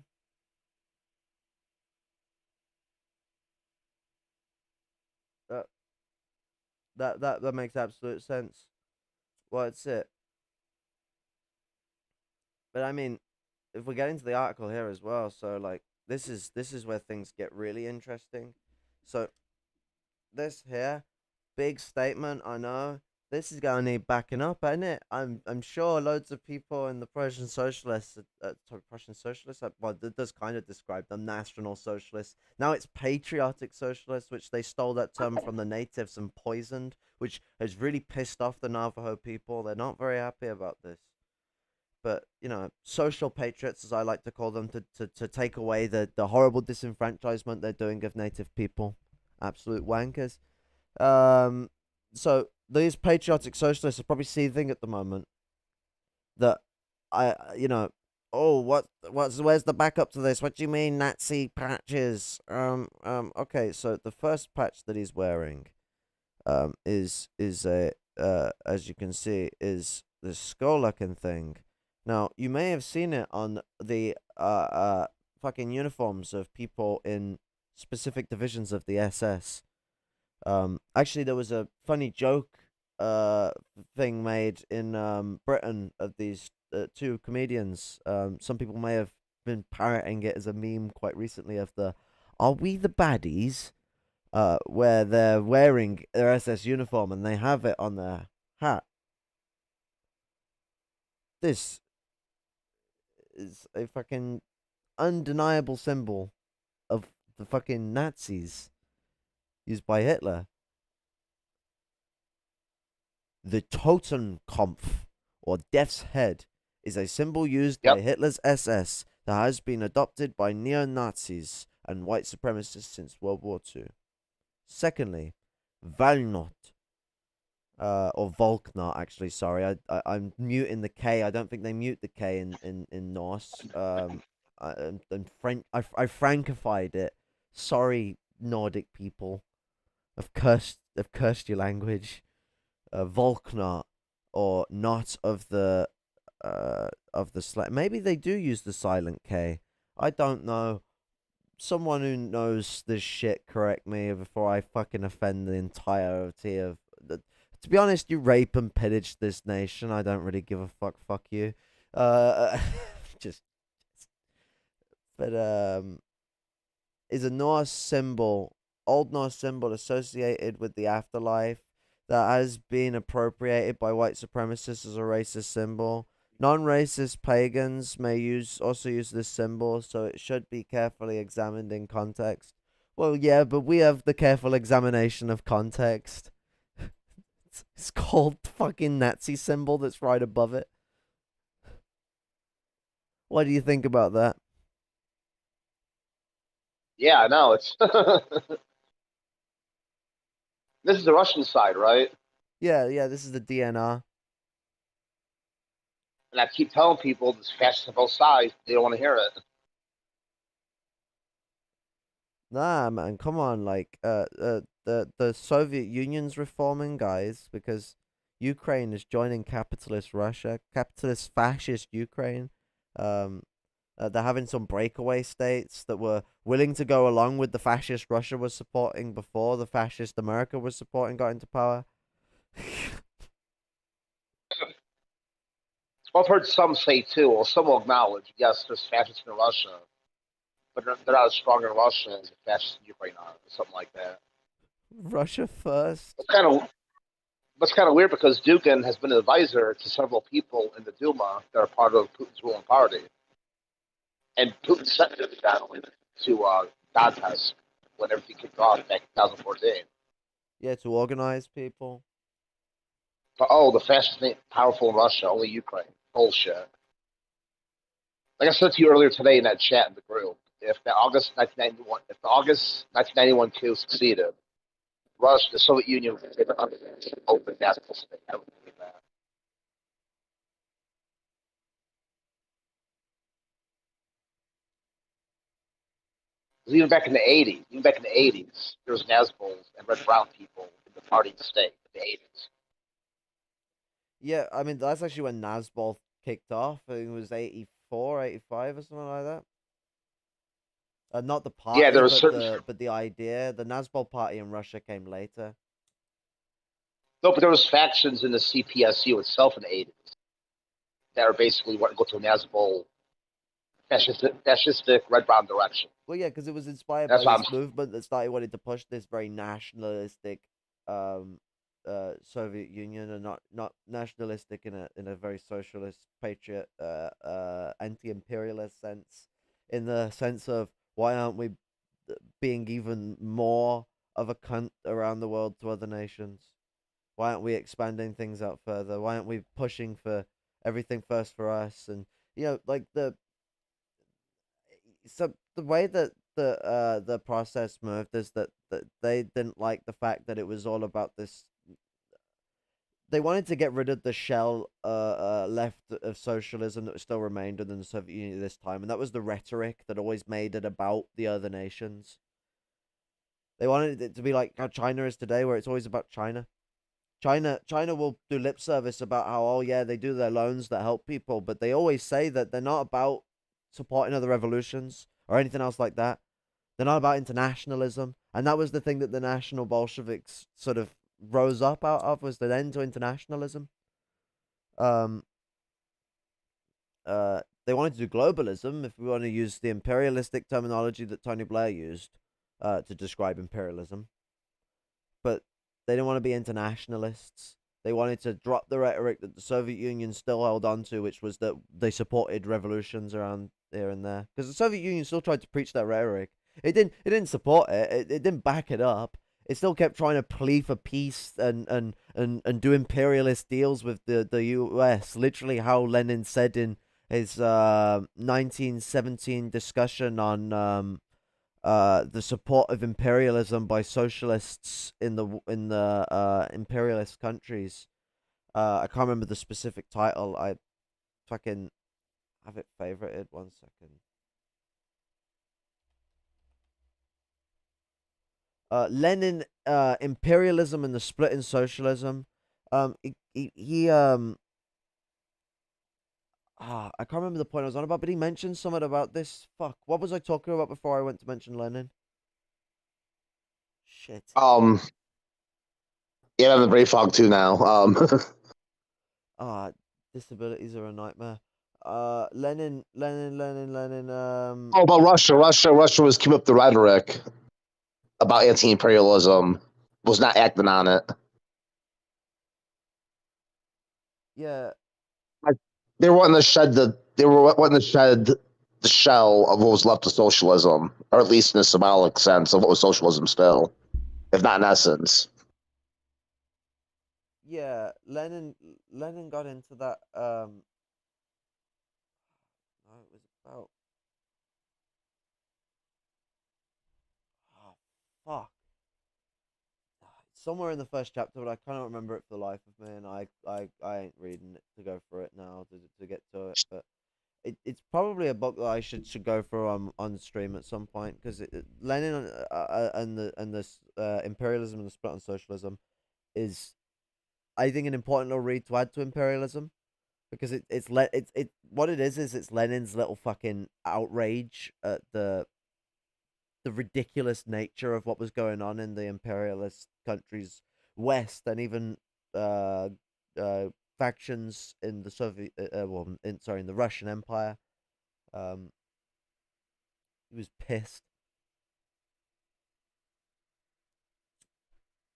That that makes absolute sense. Well, it's it. But I mean, if we get into the article here as well, so like this is where things get really interesting. So this here, big statement. I know this is gonna need backing up, isn't it? I'm sure loads of people in the Prussian socialists, Prussian socialists, well, that does kind of describe them, national socialists. Now it's patriotic socialists, which they stole that term from the natives and poisoned, which has really pissed off the Navajo people. They're not very happy about this. But social patriots, as I like to call them, to take away the horrible disenfranchisement they're doing of native people, absolute wankers. So these patriotic socialists are probably seething at the moment that oh, where's the backup to this? What do you mean Nazi patches? Okay, so the first patch that he's wearing is a as you can see, is the skull looking thing. Now, you may have seen it on the fucking uniforms of people in specific divisions of the SS. Actually, there was a funny joke thing made in Britain of these two comedians. Some people may have been parroting it as a meme quite recently of the "Are we the baddies?" Where they're wearing their SS uniform and they have it on their hat. This is a fucking undeniable symbol of the fucking Nazis used by Hitler. The Totenkopf, or Death's Head, is a symbol used by
Yep.
Hitler's SS that has been adopted by neo-Nazis and white supremacists since World War II. Secondly, Valnot, or Volknot, actually, sorry. I'm muting the K. I don't think they mute the K in Norse. I Frankified it. Sorry, Nordic people. I've cursed your language. Volknot, or not of the maybe they do use the silent K. I don't know. Someone who knows this shit, correct me before I fucking offend the entirety of the. To be honest, you rape and pillage this nation. I don't really give a fuck. Fuck you. Uh, just, but is a Norse symbol, Old Norse symbol associated with the afterlife that has been appropriated by white supremacists as a racist symbol. Non-racist pagans may also use this symbol, so it should be carefully examined in context. Well, yeah, but we have the careful examination of context. It's called fucking Nazi symbol that's right above it. What do you think about that?
Yeah, I know. It's this is the Russian side, right?
Yeah, this is the DNR.
And I keep telling people this fascist on both sides. They don't want to hear it.
Nah, man, come on, like, the Soviet Union's reforming, guys, because Ukraine is joining capitalist Russia, capitalist fascist Ukraine. Um, they're having some breakaway states that were willing to go along with the fascist Russia was supporting before the fascist America was supporting got into power.
Well, I've heard some say too, or some will acknowledge, yes, there's fascists in Russia, but they're not as strong in Russia as the fascists in Ukraine are, or something like that.
Russia first.
It's kind of That's kind of weird because Dugin has been an advisor to several people in the Duma that are part of Putin's ruling party, and Putin sent him down to Donetsk when everything kicked off back in 2014.
Yeah, to organize people.
But oh, the fascist ain't powerful in Russia, only Ukraine. Bullshit. Like I said to you earlier today in that chat in the group, if the August 1991 coup succeeded, Russia, the Soviet Union would take an open national state. I don't believe that. Even back in the 80s, there was Nazbols and Red Brown people in the party state in the 80s.
Yeah, I mean, that's actually when Nazbol kicked off. I think it was 84, 85, or something like that. Not the
Yeah,
party,
there was
but
certain
the idea. The Nazbol party in Russia came later.
no, but there was factions in the CPSU itself in the 80s that are basically what go to a Nazbol fascistic Red Brown direction.
Well, yeah, because it was inspired by
That's why I'm
this movement that started wanting to push this very nationalistic, um, Soviet Union, and not nationalistic in a very socialist, patriot, anti-imperialist sense, in the sense of why aren't we being even more of a cunt around the world to other nations? Why aren't we expanding things out further? Why aren't we pushing for everything first for us? And like the way that the process moved is that they didn't like the fact that it was all about this they wanted to get rid of the shell left of socialism that still remained within the Soviet Union at this time, and that was the rhetoric that always made it about the other nations. They wanted it to be like how China is today, where it's always about China. China will do lip service about how, oh yeah, they do their loans that help people, but they always say that they're not about supporting other revolutions or anything else like that. They're not about internationalism, and that was the thing that the National Bolsheviks sort of rose up out of, was the end to internationalism. Um, they wanted to do globalism, if we want to use the imperialistic terminology that Tony Blair used to describe imperialism, but they didn't want to be internationalists. They wanted to drop the rhetoric that the Soviet Union still held on to, which was that they supported revolutions around here and there. Because the Soviet Union still tried to preach that rhetoric. It didn't support it. It didn't back it up. It still kept trying to plea for peace and do imperialist deals with the US. Literally how Lenin said in his 1917 discussion on the support of imperialism by socialists in the imperialist countries. I can't remember the specific title. I fucking have it favorited. 1 second. Lenin, imperialism and the split in socialism. He I can't remember the point I was on about, but he mentioned something about this. Fuck, what was I talking about before I went to mention Lenin? Shit.
Um, yeah, I'm the brain fog too now.
Ah, disabilities are a nightmare. Lenin.
Oh, about Russia. Russia was keeping up the rhetoric about anti-imperialism, was not acting on it.
Yeah,
Like, they were wanting to shed the shell of what was left of socialism, or at least in a symbolic sense of what was socialism still, if not in essence.
yeah. Lenin got into that. No, it was about. Oh, fuck. Somewhere in the first chapter, but I cannot remember it for the life of me, and I ain't reading it to go through it now to get to it. But it's probably a book that I should go through on stream at some point, because Lenin and this imperialism and the split on socialism is, I think, an important little read to add to imperialism, because it's what it is it's Lenin's little fucking outrage at the ridiculous nature of what was going on in the imperialist countries west, and even uh uh factions in the Soviet well, in the Russian Empire. um he was pissed.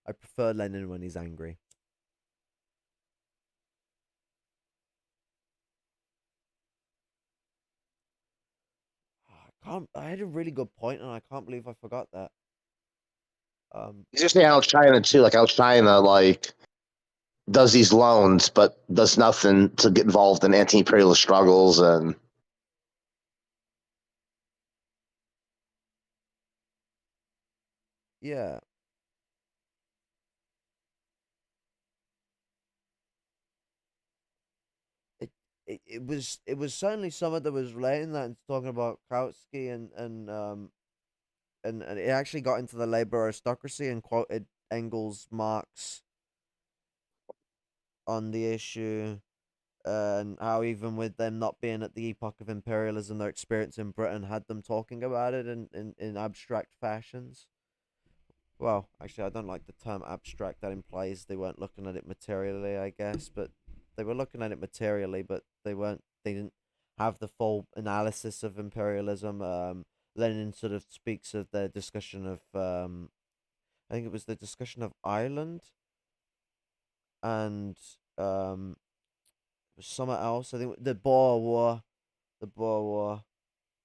I prefer Lenin when he's angry. I had a really good point and I can't believe I forgot that.
It's just how China too, like how China does these loans, but does nothing to get involved in anti-imperialist struggles, and
Yeah, it it was certainly someone that was relating that and talking about Kautsky and it actually got into the labor aristocracy and quoted Engels, Marx on the issue, and how even with them not being at the epoch of imperialism, their experience in Britain had them talking about it in abstract fashions. Well, actually, I don't like the term abstract. That implies they weren't looking at it materially, I guess, but they were looking at it materially, but they weren't. They didn't have the full analysis of imperialism. Lenin sort of speaks of the discussion of I think it was the discussion of Ireland and um somewhere else. I think the Boer War. The Boer War.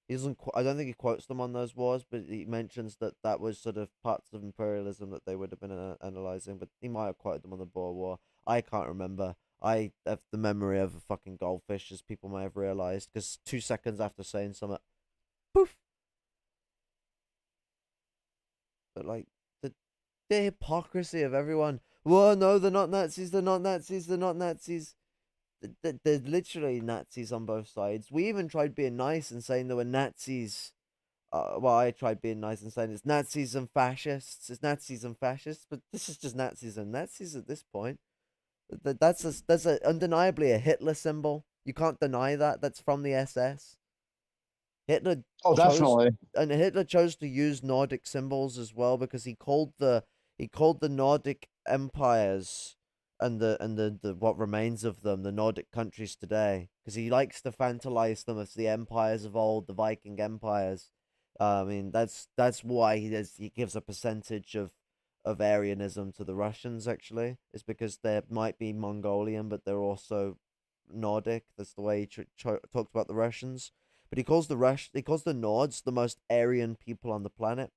He doesn't. I don't think he quotes them on those wars, but he mentions that that was sort of parts of imperialism that they would have been analyzing. But he might have quoted them on the Boer War. I can't remember. I have the memory of a fucking goldfish, as people may have realized, because 2 seconds after saying something, poof. But like the hypocrisy of everyone. Well, no, they're not Nazis. They're not Nazis. They're not Nazis. They're literally Nazis on both sides. We even tried being nice and saying there were Nazis. Well, I tried being nice and saying it's Nazis and fascists. It's Nazis and fascists, but this is just Nazis and Nazis at this point. That's undeniably a Hitler symbol. You can't deny that. That's from the SS. Hitler
Oh,
chose
definitely.
and Hitler chose to use Nordic symbols as well because he called the Nordic empires and the what remains of them, the Nordic countries today, because he likes to fantasize them as the empires of old, the Viking empires. I mean, that's why he gives a percentage of Aryanism to the Russians. Actually, is because they might be Mongolian, but they're also Nordic. That's the way he talked about the Russians. But he calls the Nords the most Aryan people on the planet,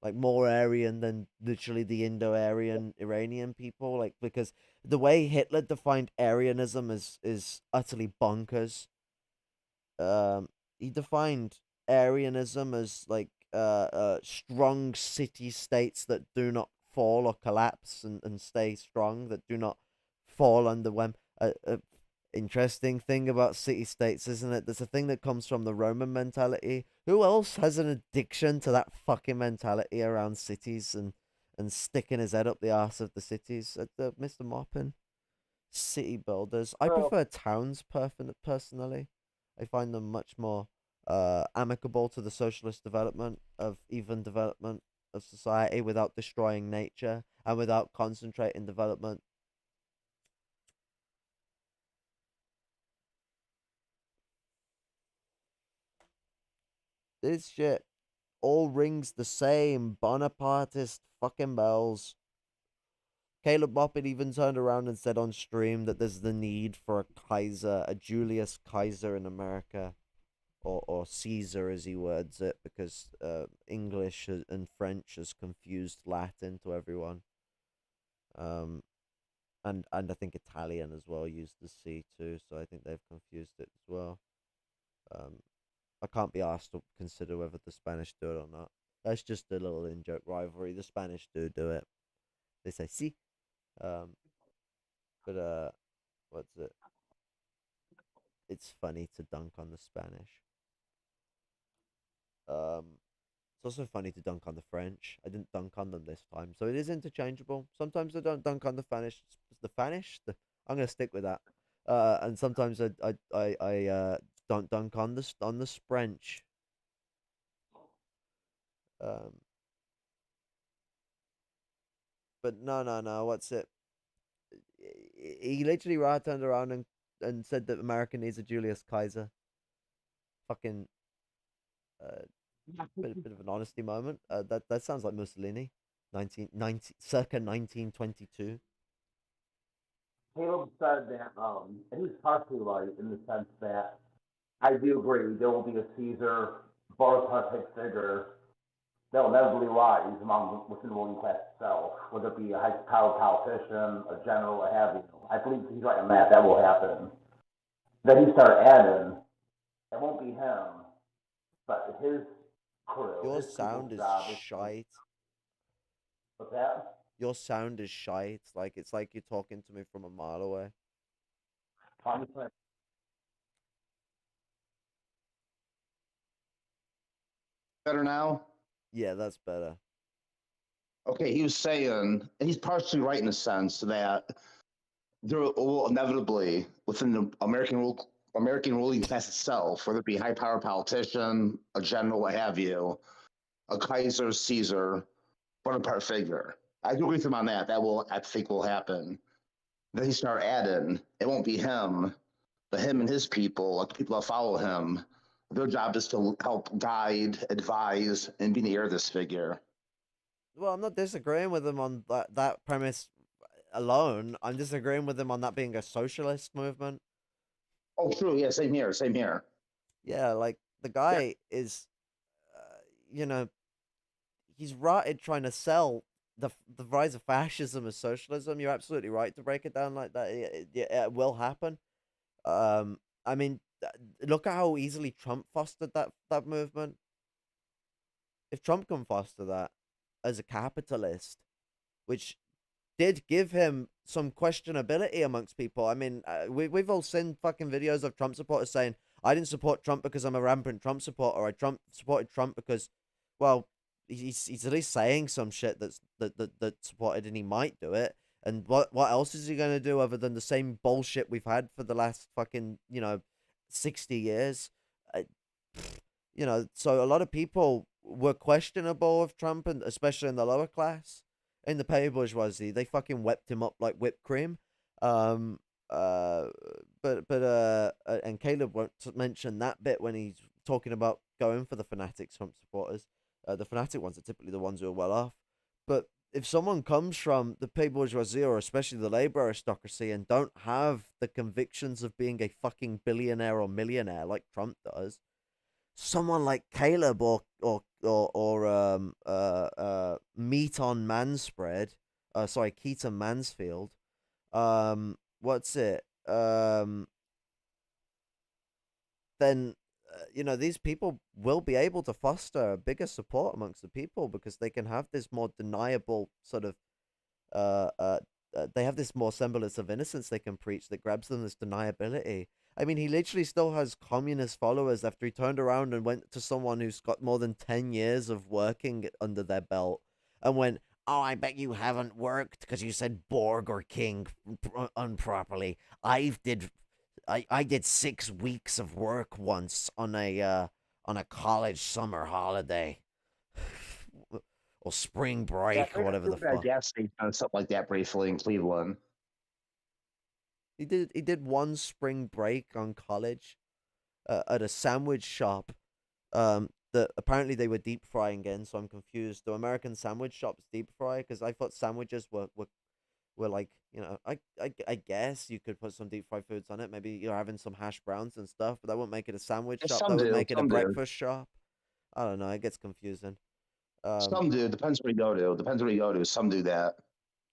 like more Aryan than literally the Indo-Aryan Iranian people. Like because the way Hitler defined Aryanism is utterly bonkers. He defined Aryanism as like strong city states that do not fall or collapse and stay strong, that do not fall under when interesting thing about city states, isn't it? There's a thing that comes from the Roman mentality. Who else has an addiction to that fucking mentality around cities and sticking his head up the arse of the cities? Mr. Moppin, city builders. I
Well,
prefer towns personally. I find them much more amicable to the socialist development of even development of society without destroying nature and without concentrating development. This shit all rings the same Bonapartist fucking bells. Caleb Moppet even turned around and said on stream that there's the need for a Kaiser, a Julius Kaiser in America, or Caesar as he words it, because English and French has confused Latin to everyone. Um, and I think Italian as well used the C too, so I think they've confused it as well. Um, I can't be asked to consider whether the Spanish do it or not. That's just a little in joke rivalry. The Spanish do it. They say "si," um, but what's it? It's funny to dunk on the Spanish. It's also funny to dunk on the French. I didn't dunk on them this time, so it is interchangeable. Sometimes I don't dunk on the Spanish. The Spanish. I'm gonna stick with that. And sometimes I don't dunk on the French. Um, but no. What's it? He literally turned around and said that America needs a Julius Kaiser. Fucking uh, bit of an honesty moment. That sounds like Mussolini, 1990, circa 1922.
Caleb said that, and he's partially right in the sense that I do agree there will be a Caesar Bonaparte type figure that will inevitably rise among within the ruling class itself, whether it be a high-powered politician, a general, what have you. I believe he's right on that. That will happen. Then he started adding, it won't be him, but his crew,
Your
his
sound
people's
is
job is to.
shite.
What's that?
Your sound is shite. It's like you're talking to me from a mile away.
Better now?
Yeah, that's better.
Okay, he was saying, and he's partially right in the sense that there will inevitably, within the American ruling class itself, whether it be a high power politician, a general, what have you, a Kaiser, Caesar, Bonaparte figure. I do agree with him on that. That will, I think, will happen. Then he start adding, it won't be him, but him and his people, like the people that follow him, their job is to help guide, advise, and be near this figure.
Well, I'm not disagreeing with him on that premise alone. I'm disagreeing with him on that being a socialist movement.
Oh, true. Yeah, same here. Same here.
Yeah, like the
Yeah.
guy is, you know, he's right trying to sell the rise of fascism as socialism. You're absolutely right to break it down like that. It will happen. I mean, look at how easily Trump fostered that movement. If Trump can foster that as a capitalist, which did give him some questionability amongst people. I mean, we've all seen fucking videos of Trump supporters saying, "I didn't support Trump because I'm a rampant Trump supporter," or "I supported Trump because, well, he's at least saying some shit that supported, and he might do it. And what else is he gonna do other than the same bullshit we've had for the last fucking 60 years? Uh, so a lot of people were questionable of Trump, and especially in the lower class, in the petty bourgeoisie, they fucking wept him up like whipped cream. Um, uh, and Caleb won't mention that bit when he's talking about going for the fanatic Trump supporters. The fanatic ones are typically the ones who are well off. But if someone comes from the petty bourgeoisie or especially the labor aristocracy and don't have the convictions of being a fucking billionaire or millionaire like Trump does, someone like Caleb or Meat on Manspread, sorry, Keaton Mansfield, what's it? Then these people will be able to foster a bigger support amongst the people because they can have this more deniable sort of uh, uh, they have this more semblance of innocence they can preach that grabs them this deniability. I mean, he literally still has communist followers after he turned around and went to someone who's got more than 10 years of working under their belt and went, "Oh, I bet you haven't worked because you said Borg or King improperly. I did 6 weeks of work once on a college summer holiday." Or spring
Yeah,
break or whatever the
that
fuck.
gas station or something like that briefly in Cleveland.
He did one spring break on college at a sandwich shop. That apparently they were deep frying in, so I'm confused. Do American sandwich shops deep fry? Because I thought sandwiches were like, I guess you could put some deep fried foods on it. Maybe you're having some hash browns and stuff, but that wouldn't make it a sandwich
Yeah,
shop.
some
That would
do,
make it a
some do,
breakfast shop. I don't know. It gets confusing. Um,
some do. Depends where you go to. Depends where you go to. Some do that.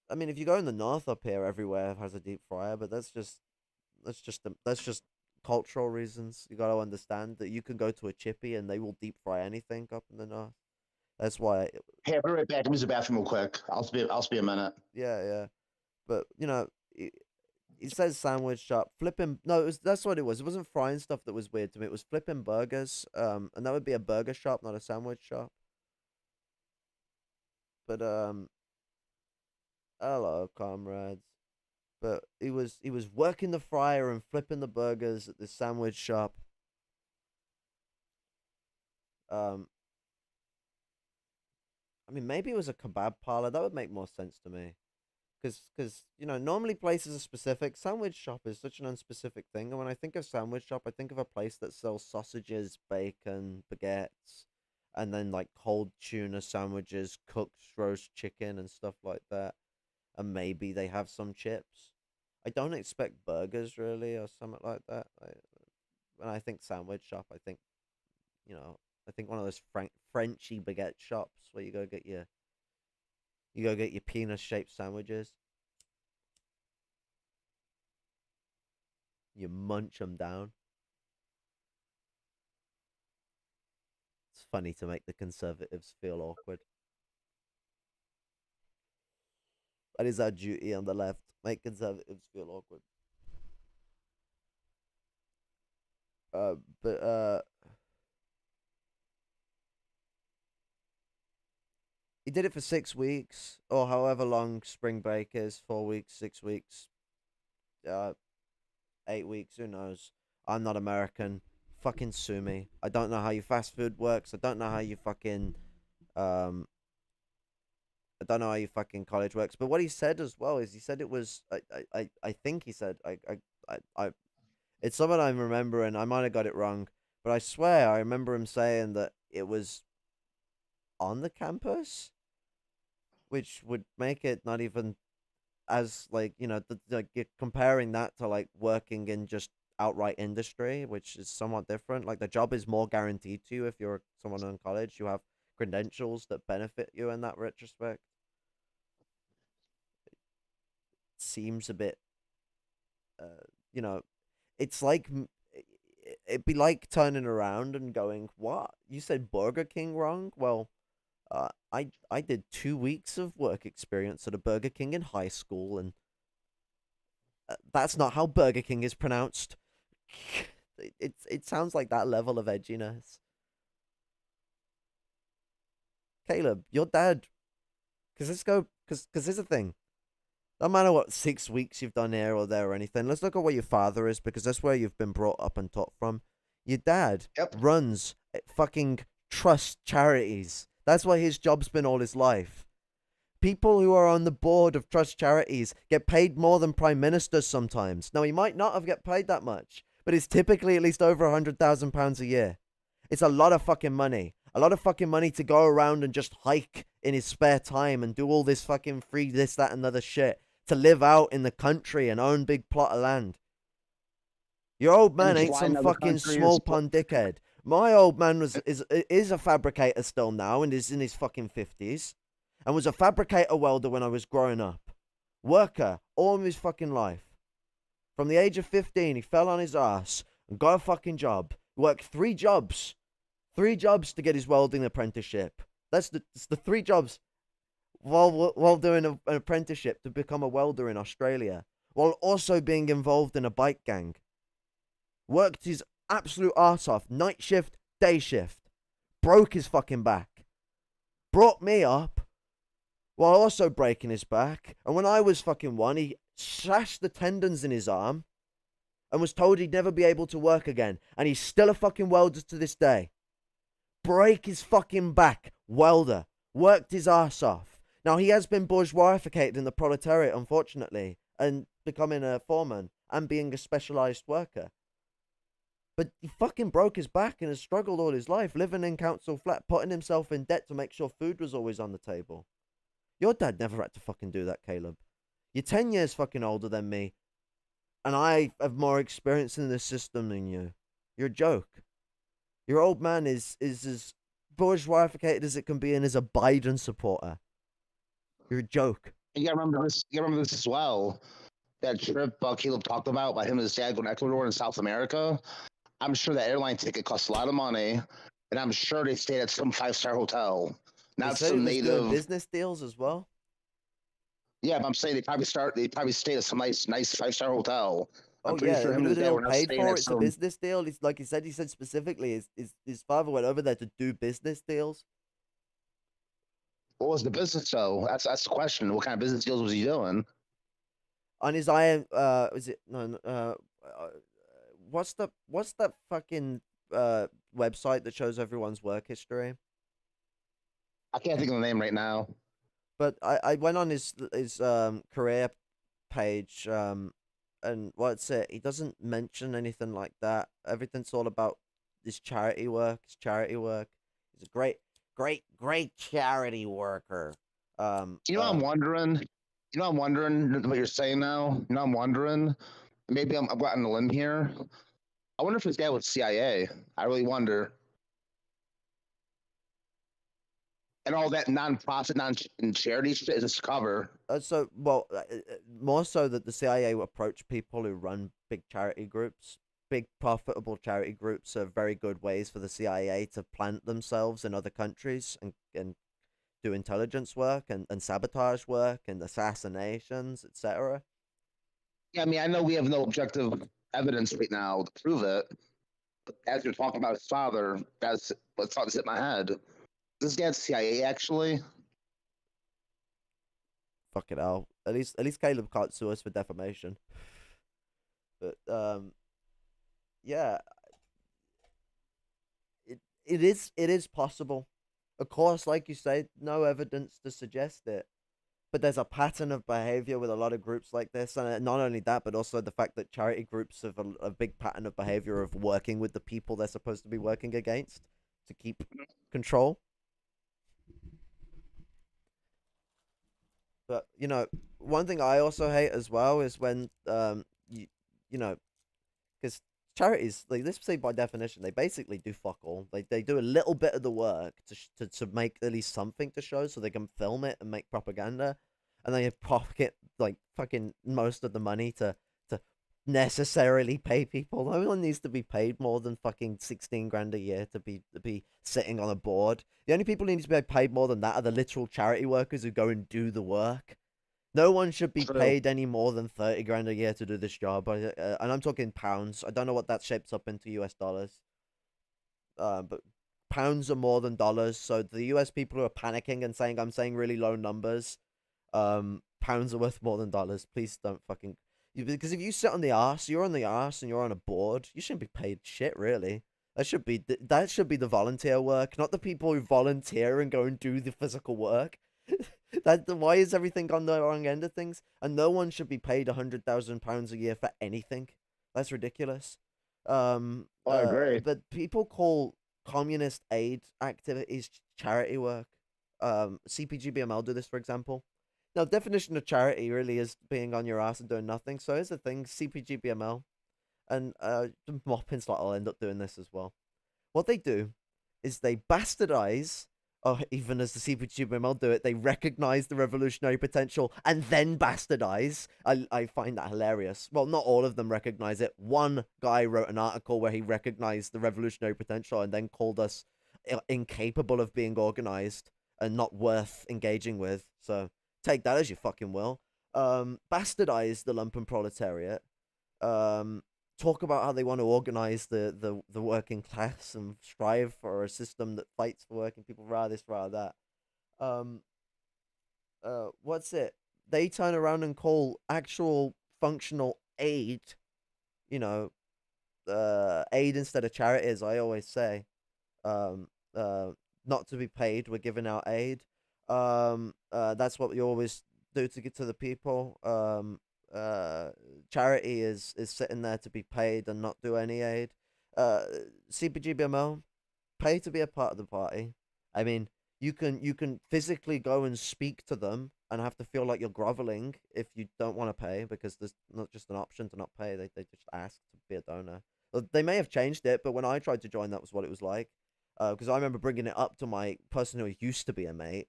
I mean, if you go in the north up here, everywhere has a deep fryer, but that's just cultural reasons. You got to understand that you can go to a chippy and they will deep fry anything up in the north. That's why,
Hey, I'll be right back. I'm use the bathroom real quick. I'll be a minute.
yeah, yeah. But it says sandwich shop flipping. No, that's what it was. It wasn't frying stuff that was weird to me. It was flipping burgers. And that would be a burger shop, not a sandwich shop. But hello, comrades. But he was working the fryer and flipping the burgers at this sandwich shop. Um, I mean, maybe it was a kebab parlor. That would make more sense to me. Because normally places are specific. Sandwich shop is such an unspecific thing. And when I think of sandwich shop, I think of a place that sells sausages, bacon, baguettes, and then like cold tuna sandwiches, cooked roast chicken, and stuff like that. And maybe they have some chips. I don't expect burgers really or something like that. When I think sandwich shop, I think one of those Frenchy baguette shops where you go get your penis shaped sandwiches. You munch them down. It's funny to make the conservatives feel awkward. That is our duty on the left. Make conservatives feel awkward. But he did it for 6 weeks or however long spring break is. 4 weeks, 6 weeks, 8 weeks. Who knows? I'm not American. Fucking sue me. I don't know how your fast food works. I don't know how you fucking um. I don't know how your fucking college works. But what he said as well is he said it was. I think he said I it's something I'm remembering. I might have got it wrong, but I swear I remember him saying that it was on the campus, which would make it not even as like like you're comparing that to like working in just outright industry, which is somewhat different. Like the job is more guaranteed to you if you're someone in college. You have credentials that benefit you in that retrospect. Seems a bit, you know, it's like it'd be like turning around and going, "What? You said Burger King wrong? Well, I did 2 weeks of work experience at a Burger King in high school, and that's not how Burger King is pronounced. It sounds like that level of edginess. Caleb, your dad, because here's the thing. No matter what 6 weeks you've done here or there or anything, let's look at where your father is, because that's where you've been brought up and taught from. Your dad
Yep.
runs fucking trust charities. That's why his job's been all his life. People who are on the board of trust charities get paid more than prime ministers sometimes. Now, he might not have get paid that much, but it's typically at least over £100,000 a year. It's a lot of fucking money. A lot of fucking money to go around and just hike in his spare time and do all this fucking free this, that, and other shit. To live out in the country and own big plot of land. Your old man ain't some fucking small pond dickhead. My old man is a fabricator still now and is in his fucking 50s. And was a fabricator welder when I was growing up. Worker all of his fucking life. From the age of 15, he fell on his ass and got a fucking job. Worked 3 jobs. 3 jobs to get his welding apprenticeship. That's the 3 jobs while doing an apprenticeship to become a welder in Australia. While also being involved in a bike gang. Worked his absolute arse off. Night shift, day shift. Broke his fucking back. Brought me up while also breaking his back. And when I was fucking 1, he slashed the tendons in his arm and was told he'd never be able to work again. And he's still a fucking welder to this day. Break his fucking back. Welder. Worked his arse off. Now, he has been bourgeoisified in the proletariat, unfortunately, and becoming a foreman and being a specialised worker. But he fucking broke his back and has struggled all his life, living in council flat, putting himself in debt to make sure food was always on the table. Your dad never had to fucking do that, Caleb. You're 10 years fucking older than me, and I have more experience in this system than you. You're a joke. Your old man is as bourgeoisified as it can be and is a Biden supporter. You're a joke.
You gotta remember this. You gotta remember this as well. That trip Caleb talked about him and his dad going to Ecuador and South America. I'm sure that airline ticket costs a lot of money, and I'm sure they stayed at some 5-star hotel, not some native
business deals as well.
Yeah, but I'm saying they probably stayed at some nice 5-star hotel.
Oh
pretty
yeah,
sure
I
him
mean,
and his dad
they
were not
paid
staying
for
at
it. It's a
some.
business deal. It's like he said specifically, his father went over there to do business deals.
What was the business though? That's the question. What kind of business deals was he doing?
On his IM, is it no? What's that fucking website that shows everyone's work history?
I can't think of the name right now.
But I went on his career page and what's it? He doesn't mention anything like that. Everything's all about his charity work. He's a great charity worker.
I'm wondering. I'm wondering what you're saying now. I'm wondering. Maybe I'm going on a limb here. I wonder if his dad was CIA. I really wonder. And all that non-profit, non-charity shit is just cover.
More so that the CIA will approach people who run big charity groups. Big profitable charity groups are very good ways for the CIA to plant themselves in other countries and do intelligence work and sabotage work and assassinations, etc.
Yeah, I mean, I know we have no objective evidence right now to prove it, but as you're talking about his father, that's what thoughts hit my head. This dad's CIA, actually.
Fuck it out. At least Caleb can't sue us for defamation. But yeah, it is possible. Of course, like you say, no evidence to suggest it. But there's a pattern of behavior with a lot of groups like this, and not only that, but also the fact that charity groups have a big pattern of behavior of working with the people they're supposed to be working against to keep control. But one thing I also hate as well is when because charities, like, let's say by definition, they basically do fuck all. They do a little bit of the work to make at least something to show, so they can film it and make propaganda, and they pocket like fucking most of the money to necessarily pay people. No one needs to be paid more than fucking 16 grand a year to be sitting on a board. The only people who need to be paid more than that are the literal charity workers who go and do the work. No one should be
True.
paid any more than 30 grand a year to do this job. And I'm talking pounds. I don't know what that shapes up into US dollars. But pounds are more than dollars. So the US people who are panicking and saying I'm saying really low numbers, pounds are worth more than dollars. Please don't fucking, because if you sit on the arse, you're on the arse and you're on a board, you shouldn't be paid shit, really. That should be the volunteer work, not the people who volunteer and go and do the physical work. Why is everything on the wrong end of things? And no one should be paid £100,000 a year for anything. That's ridiculous.
I agree.
But people call communist aid activities charity work. CPGBML do this, for example. Now, definition of charity really is being on your ass and doing nothing. So here's the thing: CPGBML and the Moppin slot will end up doing this as well. What they do is they bastardize, or even as the CPGBML do it, they recognize the revolutionary potential and then bastardize. I find that hilarious. Well, not all of them recognize it. One guy wrote an article where he recognized the revolutionary potential and then called us incapable of being organized and not worth engaging with. So take that as you fucking will. Bastardize the lumpen proletariat. Talk about how they want to organize the working class and strive for a system that fights for working people, rather this, rather that. What's it? They turn around and call actual functional aid, you know, aid instead of charity, as I always say. Not to be paid, we're giving out aid. That's what we always do to get to the people. Charity is sitting there to be paid and not do any aid. CPGBML, pay to be a part of the party. I mean, you can physically go and speak to them and have to feel like you're groveling if you don't want to pay, because there's not just an option to not pay. They just ask to be a donor. They may have changed it, but when I tried to join, that was what it was like. Because I remember bringing it up to my person who used to be a mate.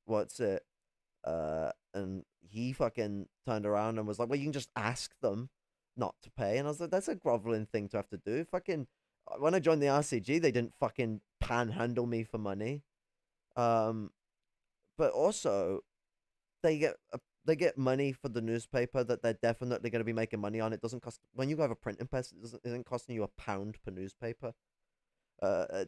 What's it? And he fucking turned around and was like, well, you can just ask them not to pay. And I was like, that's a groveling thing to have to do. Fucking, when I joined the RCG, they didn't fucking panhandle me for money. But also, they get money for the newspaper that they're definitely going to be making money on. It doesn't cost, when you have a printing press, it isn't costing you £1 per newspaper. I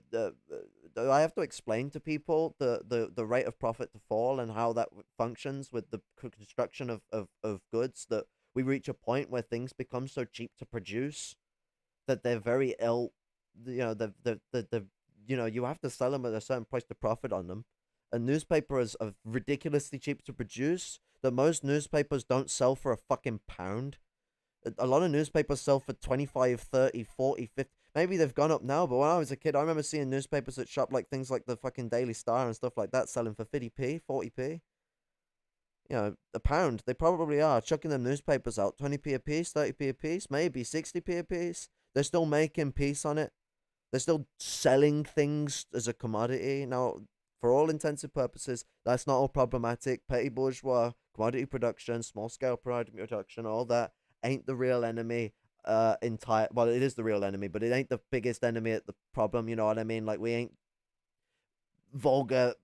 have to explain to people the rate of profit to fall and how that functions with the construction of goods, that we reach a point where things become so cheap to produce that they're very ill. You know, you have to sell them at a certain price to profit on them. And newspapers are ridiculously cheap to produce, that most newspapers don't sell for a fucking pound. A lot of newspapers sell for 25, 30, 40, 50. Maybe they've gone up now, but when I was a kid, I remember seeing newspapers at shop, like things like the fucking Daily Star and stuff like that, selling for 50p, 40p. You know, a pound. They probably are chucking them newspapers out, 20p a piece, 30p a piece, maybe 60p a piece. They're still making peace on it. They're still selling things as a commodity. Now, for all intensive purposes, that's not all problematic. Petty bourgeois, commodity production, small scale production, all that ain't the real enemy. Well, it is the real enemy, but it ain't the biggest enemy at the problem. You know what I mean? Like, we ain't vulgar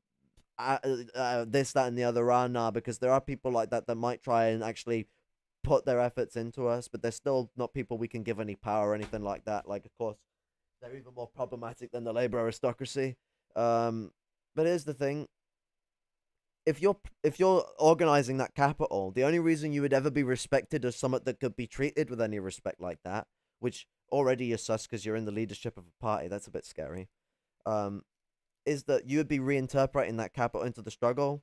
this, that, and the other nah, because there are people like that might try and actually put their efforts into us, but they're still not people we can give any power or anything like that. Like, of course, they're even more problematic than the labor aristocracy. But here's the thing: if you're organizing that capital, the only reason you would ever be respected as someone that could be treated with any respect like that, which already is sus because you're in the leadership of a party, that's a bit scary, is that you would be reinterpreting that capital into the struggle.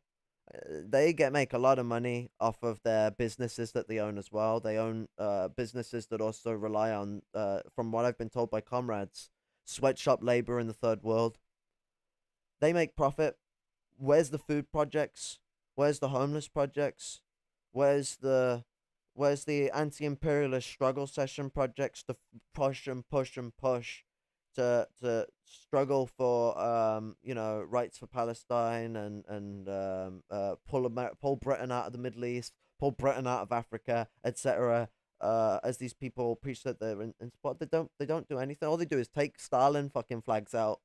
They make a lot of money off of their businesses that they own as well. They own businesses that also rely on, from what I've been told by comrades, sweatshop labor in the third world. They make profit. Where's the food projects? Where's the homeless projects? Where's the anti-imperialist struggle session projects to push and push and push to struggle for rights for Palestine and pull Britain out of the Middle East, pull Britain out of Africa, etc. as these people preach that they're in support. They don't do anything. All they do is take Stalin fucking flags out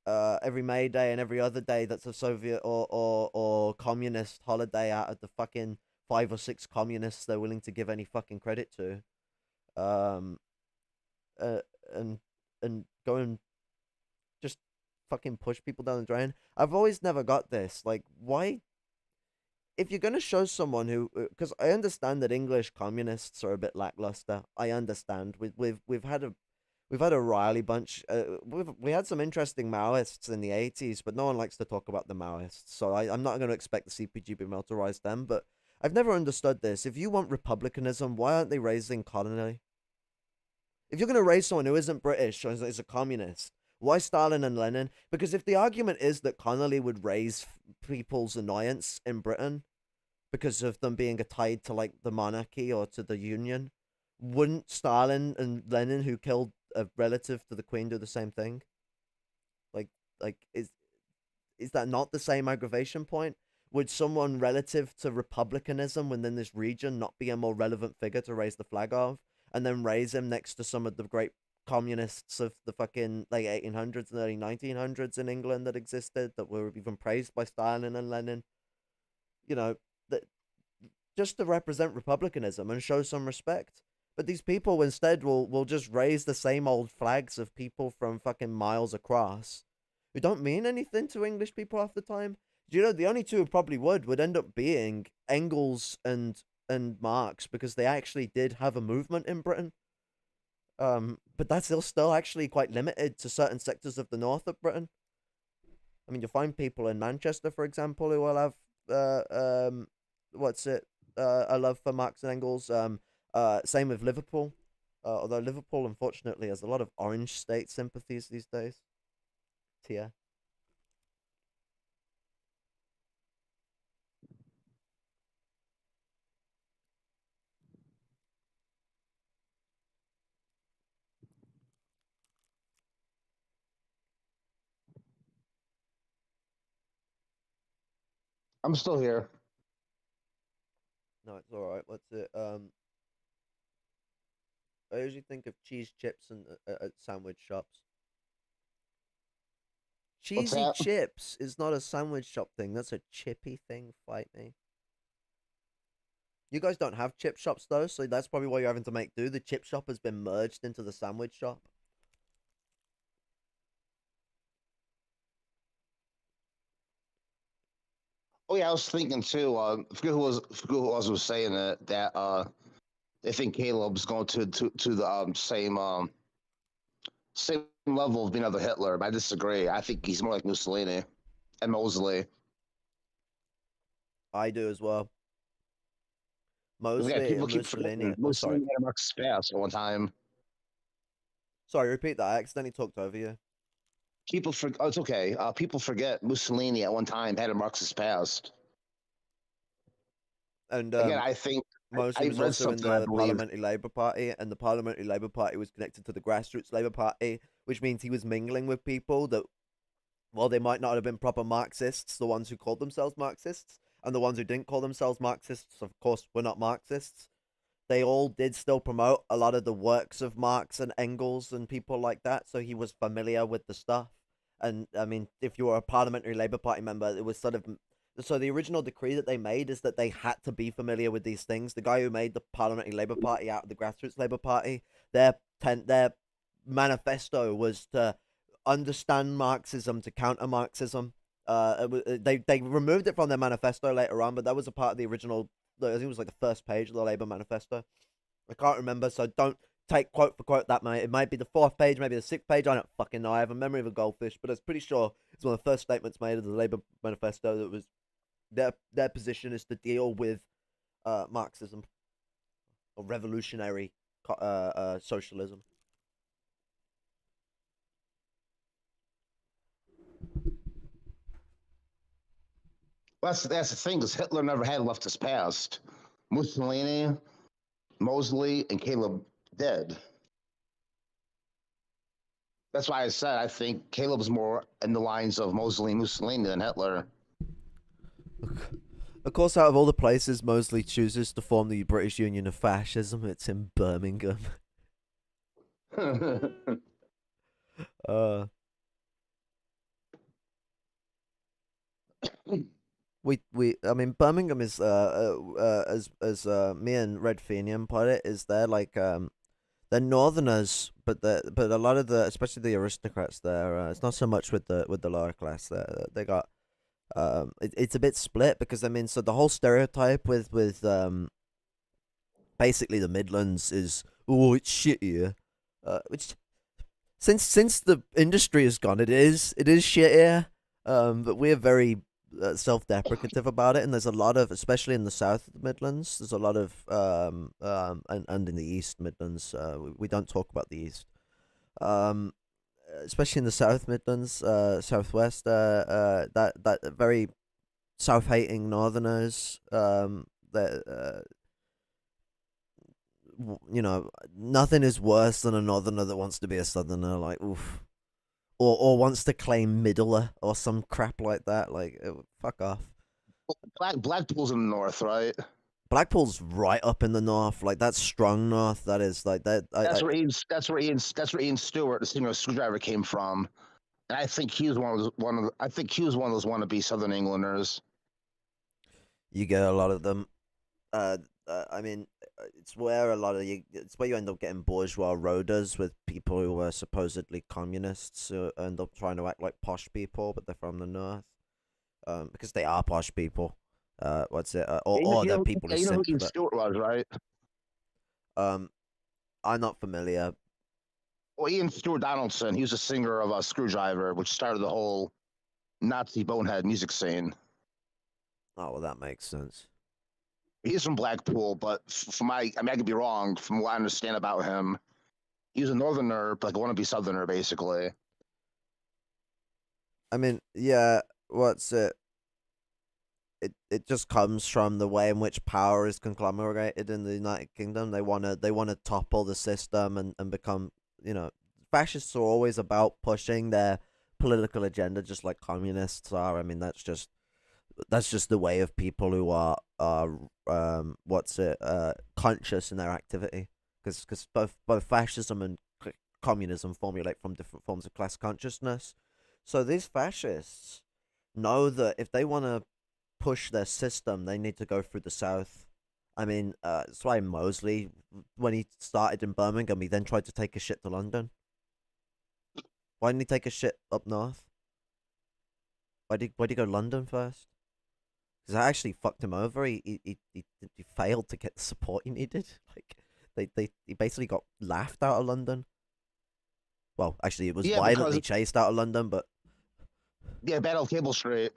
every May Day and every other day that's a Soviet or communist holiday out of the fucking 5 or 6 communists they're willing to give any fucking credit to. Um, uh, and go and just fucking push people down the drain. I've always never got this. Like, why? If you're gonna show someone who, because I understand that English communists are a bit lackluster. I understand. We've had a Riley bunch. We had some interesting Maoists in the 80s, but no one likes to talk about the Maoists. So I'm not going to expect the CPG to militarize them. But I've never understood this. If you want republicanism, why aren't they raising Connolly? If you're going to raise someone who isn't British or is a communist, why Stalin and Lenin? Because if the argument is that Connolly would raise people's annoyance in Britain because of them being tied to like the monarchy or to the Union, wouldn't Stalin and Lenin, who killed a relative to the Queen, do the same thing? Like is that not the same aggravation point? Would someone relative to republicanism within this region not be a more relevant figure to raise the flag of, and then raise him next to some of the great communists of the fucking late 1800s and early 1900s in England that existed, that were even praised by Stalin and Lenin? You know, that just to represent republicanism and show some respect. But these people instead will just raise the same old flags of people from fucking miles across who don't mean anything to English people half the time. Do you know the only two who probably would end up being Engels and Marx, because they actually did have a movement in Britain. But that's still actually quite limited to certain sectors of the north of Britain. I mean, you'll find people in Manchester, for example, who will have a love for Marx and Engels. Same with Liverpool. Although Liverpool, unfortunately, has a lot of Orange State sympathies these days. Tia.
I'm still here.
No, it's all right. What's it? I usually think of cheese chips and at sandwich shops.
What's
Cheesy
that?
chips is not a sandwich shop thing. That's a chippy thing. Fight me. You guys don't have chip shops though, so that's probably why you're having to make do. The chip shop has been merged into the sandwich shop.
Oh yeah, I was thinking too. I forget who was saying that they think Caleb's going to the same level of being another Hitler. But I disagree. I think he's more like Mussolini and Mosley.
I do as well.
Yeah,
Mosley
people
and
keep
Mussolini.
forgetting
Oh, sorry.
Mussolini had a Marxist past at one time.
Sorry, repeat that. I accidentally talked over you.
Oh, it's okay. People forget Mussolini at one time had a Marxist past.
And
Again, I think
Mosley
I
was
read
also in
something. I
the
believe
Parliamentary Labour Party, and the Parliamentary Labour Party was connected to the Grassroots Labour Party, which means he was mingling with people that, while they might not have been proper Marxists, the ones who called themselves Marxists, and the ones who didn't call themselves Marxists, of course, were not Marxists. They all did still promote a lot of the works of Marx and Engels and people like that, so he was familiar with the stuff. And I mean, if you were a Parliamentary Labour Party member, it was sort of, so the original decree that they made is that they had to be familiar with these things. The guy who made the Parliamentary Labour Party out of the Grassroots Labour Party, their manifesto was to understand Marxism, to counter Marxism. They removed it from their manifesto later on, but that was a part of the original. I think it was like the first page of the Labour manifesto. I can't remember, so don't take quote for quote that, mate. It might be the 4th page, maybe the 6th page. I don't fucking know. I have a memory of a goldfish, but I was pretty sure it's one of the first statements made of the Labour manifesto that was their position is to deal with Marxism or revolutionary socialism.
that's the thing, because Hitler never had a leftist past. Mussolini, Mosley, and Caleb did. That's why I said I think Caleb's more in the lines of Mosley and Mussolini than Hitler.
Of course, out of all the places Mosley chooses to form the British Union of Fascism, it's in Birmingham. Uh, I mean, Birmingham is as me and Red Fenian put it, is they're like they're Northerners, but a lot of the, especially the aristocrats there, it's not so much with the lower class. They got it's a bit split because I mean, so the whole stereotype with basically the Midlands is, oh, it's shit here, which since the industry is gone, it is shit here. But we're very self-deprecative about it, and there's a lot of, especially in the South Midlands, there's a lot of and in the East Midlands, we don't talk about the East, especially in the South Midlands, Southwest, that very South-hating Northerners, that you know, nothing is worse than a Northerner that wants to be a Southerner, like, oof. Or wants to claim Middler or some crap like that. Like, fuck off.
Blackpool's in the north, right?
Blackpool's right up in the north. Like, that's strong north. That is like that.
That's where Ian Stewart, the singer of Screwdriver, came from. And I think he was I think he was one of those wannabe Southern Englanders.
You get a lot of them. I mean, it's where it's where you end up getting bourgeois roaders with people who are supposedly communists who end up trying to act like posh people, but they're from the north. Because they are posh people. What's it? Or they're people who
you know who
simp
Ian
for
Stewart was, right?
I'm not familiar.
Well, Ian Stewart Donaldson, he was a singer of a Screwdriver, which started the whole Nazi bonehead music scene.
Oh, well, that makes sense.
He's from Blackpool, but from I mean, I could be wrong. From what I understand about him, he was a Northerner, but like a wannabe Southerner, basically.
I mean, yeah, what's it? It just comes from the way in which power is conglomerated in the United Kingdom. They wanna topple the system and become, you know, fascists are always about pushing their political agenda, just like communists are. I mean, that's just the way of people who are conscious in their activity, because both fascism and communism formulate from different forms of class consciousness. So these fascists know that if they want to push their system, they need to go through the South. I mean, that's why Mosley, when he started in Birmingham, he then tried to take a shit to London. Why didn't he take a shit up north? Why did he go London first? Because I actually fucked him over. He failed to get the support he needed. Like he basically got laughed out of London. Well, actually, it was violently chased out of London, but
Battle of Cable Street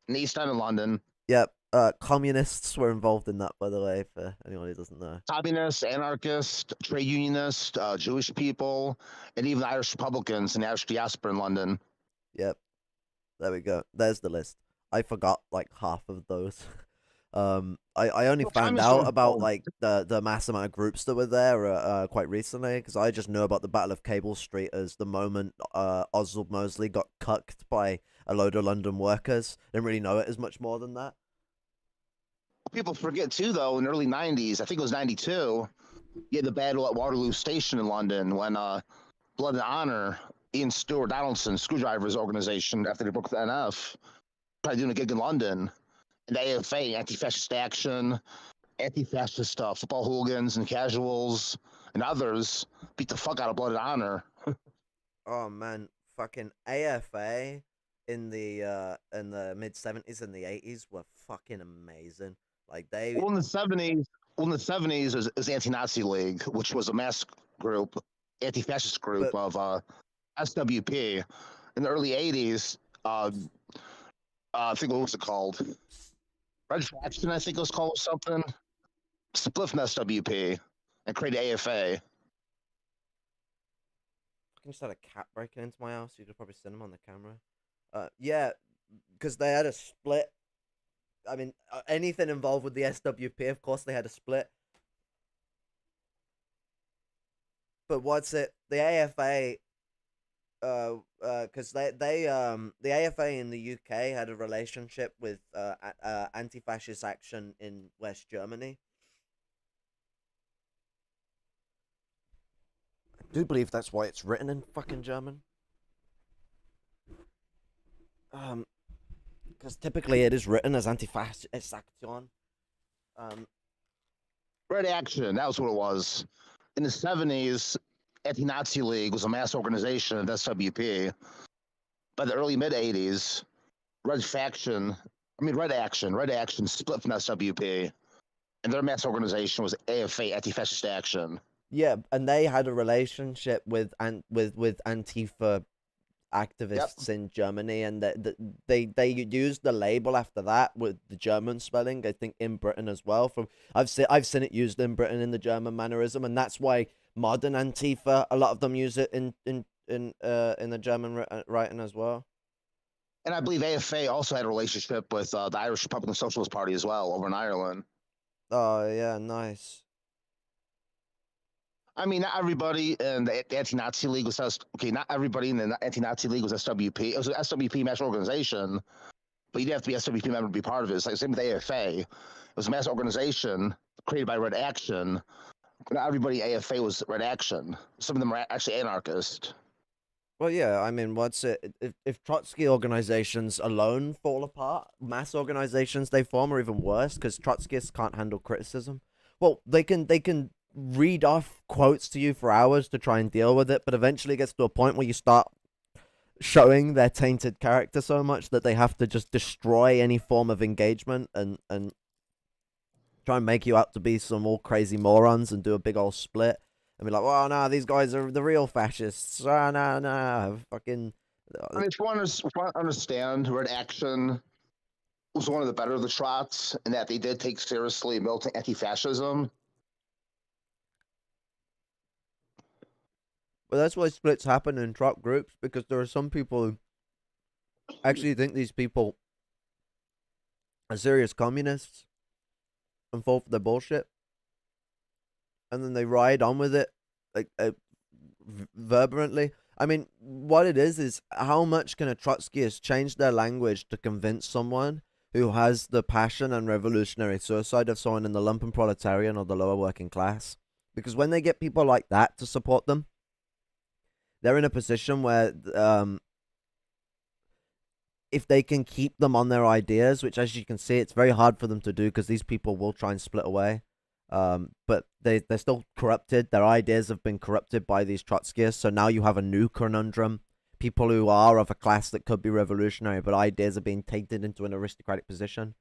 in the East End of London.
Yep. Communists were involved in that, by the way, for anyone who doesn't know.
Communists, anarchists, trade unionists, Jewish people, and even Irish Republicans and Irish diaspora in London.
Yep. There we go. There's the list. I forgot like half of those. I only found out about like the mass amount of groups that were there quite recently, because I just knew about the Battle of Cable Street as the moment Oswald Mosley got cucked by a load of London workers. Didn't really know it as much more than that.
People forget too, though, in the early '90s, I think it was '92, you had the battle at Waterloo Station in London when Blood and Honor, Ian Stewart Donaldson, Screwdriver's organization, after they broke the NF, tried doing a gig in London. And the AFA, Anti-Fascist Action, anti-fascist football hooligans and casuals and others beat the fuck out of Blood and Honor.
Oh man, fucking AFA in the mid '70s and the '80s were fucking amazing. Like they.
Well, in the '70s, was Anti-Nazi League, which was a mass group, anti-fascist group of SWP. In the early '80s, I think what was it called? Red Faction, I think it was called, something. Split from SWP and created AFA.
I just had a cat breaking into my house. You could probably send him on the camera. Yeah, because they had a split. I mean, anything involved with the SWP, of course, they had a split. But what's it? The AFA because the AFA in the UK had a relationship with anti-fascist action in West Germany. I do believe that's why it's written in fucking German. Because typically it is written as anti-fascist action.
Red Action, that was what it was. In the 70s, Anti-Nazi League was a mass organization of SWP. By the early mid-80s, Red Action split from SWP, and their mass organization was AFA, Anti-Fascist Action.
Yeah, and they had a relationship with Antifa activists in Germany, and they used the label after that with the German spelling. I think in Britain as well. I've seen it used in Britain in the German mannerism, and that's why modern Antifa, a lot of them use it in the German writing as well.
And I believe AFA also had a relationship with the Irish Republican Socialist Party as well over in Ireland.
Oh yeah, nice.
I mean, not everybody in the Anti-Nazi League was not everybody in the Anti-Nazi League was SWP. It was an SWP mass organization, but you'd have to be a SWP member to be part of it. It's like same with AFA. It was a mass organization created by Red Action. Not everybody AFA was Red Action. Some of them were actually anarchist.
Well, yeah, I mean, what's it? If Trotsky organizations alone fall apart, mass organizations they form are even worse because Trotskyists can't handle criticism. Well, they can read off quotes to you for hours to try and deal with it, but eventually it gets to a point where you start showing their tainted character so much that they have to just destroy any form of engagement and try and make you out to be some all crazy morons and do a big old split and be like, well, no, these guys are the real fascists. No, fucking.
I mean, if you want to understand, Red Action was one of the better of the Trots in that they did take seriously militant anti-fascism.
Well, that's why splits happen in Trot groups, because there are some people who actually think these people are serious communists and fall for their bullshit, and then they ride on with it, like vibrantly. I mean, what it is how much can a Trotskyist change their language to convince someone who has the passion and revolutionary suicide of someone in the lumpen proletarian or the lower working class? Because when they get people like that to support them, they're in a position where if they can keep them on their ideas, which as you can see, it's very hard for them to do because these people will try and split away. But they're still corrupted. Their ideas have been corrupted by these Trotskyists. So now you have a new conundrum. People who are of a class that could be revolutionary, but ideas are being tainted into an aristocratic position.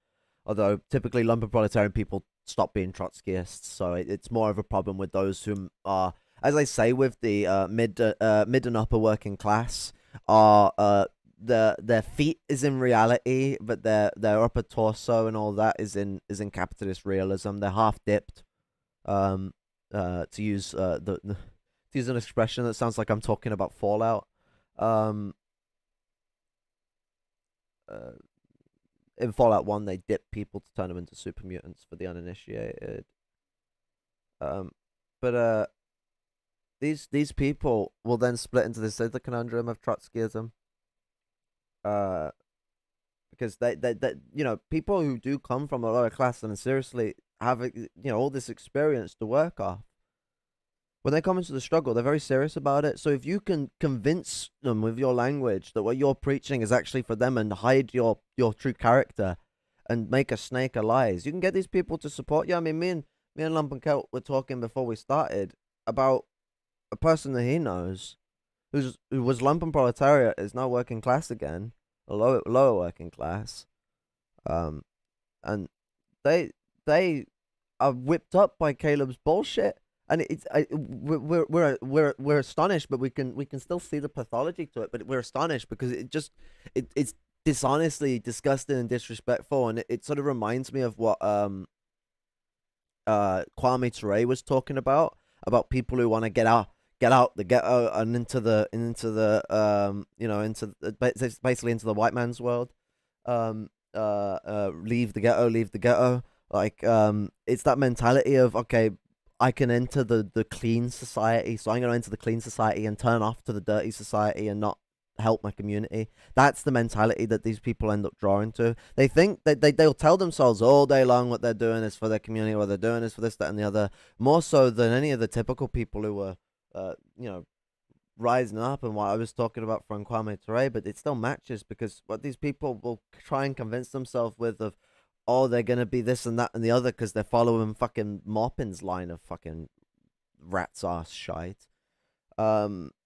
Although typically lumpen proletarian people stop being Trotskyists. So it's more of a problem with those who are, as I say, with the mid and upper working class, are their feet is in reality, but their upper torso and all that is in capitalist realism. They're half dipped. To use to use an expression that sounds like I'm talking about Fallout. In Fallout 1, they dip people to turn them into super mutants for the uninitiated. But these people will then split into this other conundrum of Trotskyism. Because they people who do come from a lower class and seriously have all this experience to work off, when they come into the struggle, they're very serious about it. So if you can convince them with your language that what you're preaching is actually for them and hide your true character and make a snake of lies, you can get these people to support you. I mean, me and Lumpen Kelt were talking before we started about a person that he knows who was lumpen proletariat, is now working class again, a lower working class, and they are whipped up by Caleb's bullshit. And we're astonished, but we can still see the pathology to it. But we're astonished because it's dishonestly disgusting and disrespectful, and it sort of reminds me of what Kwame Ture was talking about people who want to get out the ghetto and into the basically into the white man's world. Leave the ghetto. Like it's that mentality of, okay, I can enter the clean society, so I'm going to enter the clean society and turn off to the dirty society and not help my community. That's the mentality that these people end up drawing to. They think that they'll tell themselves all day long what they're doing is for their community, what they're doing is for this, that, and the other, more so than any of the typical people who were, rising up and what I was talking about from Kwame Ture, but it still matches because what these people will try and convince themselves with of, oh, they're gonna be this and that and the other because they're following fucking Maupin's line of fucking rat's ass shite.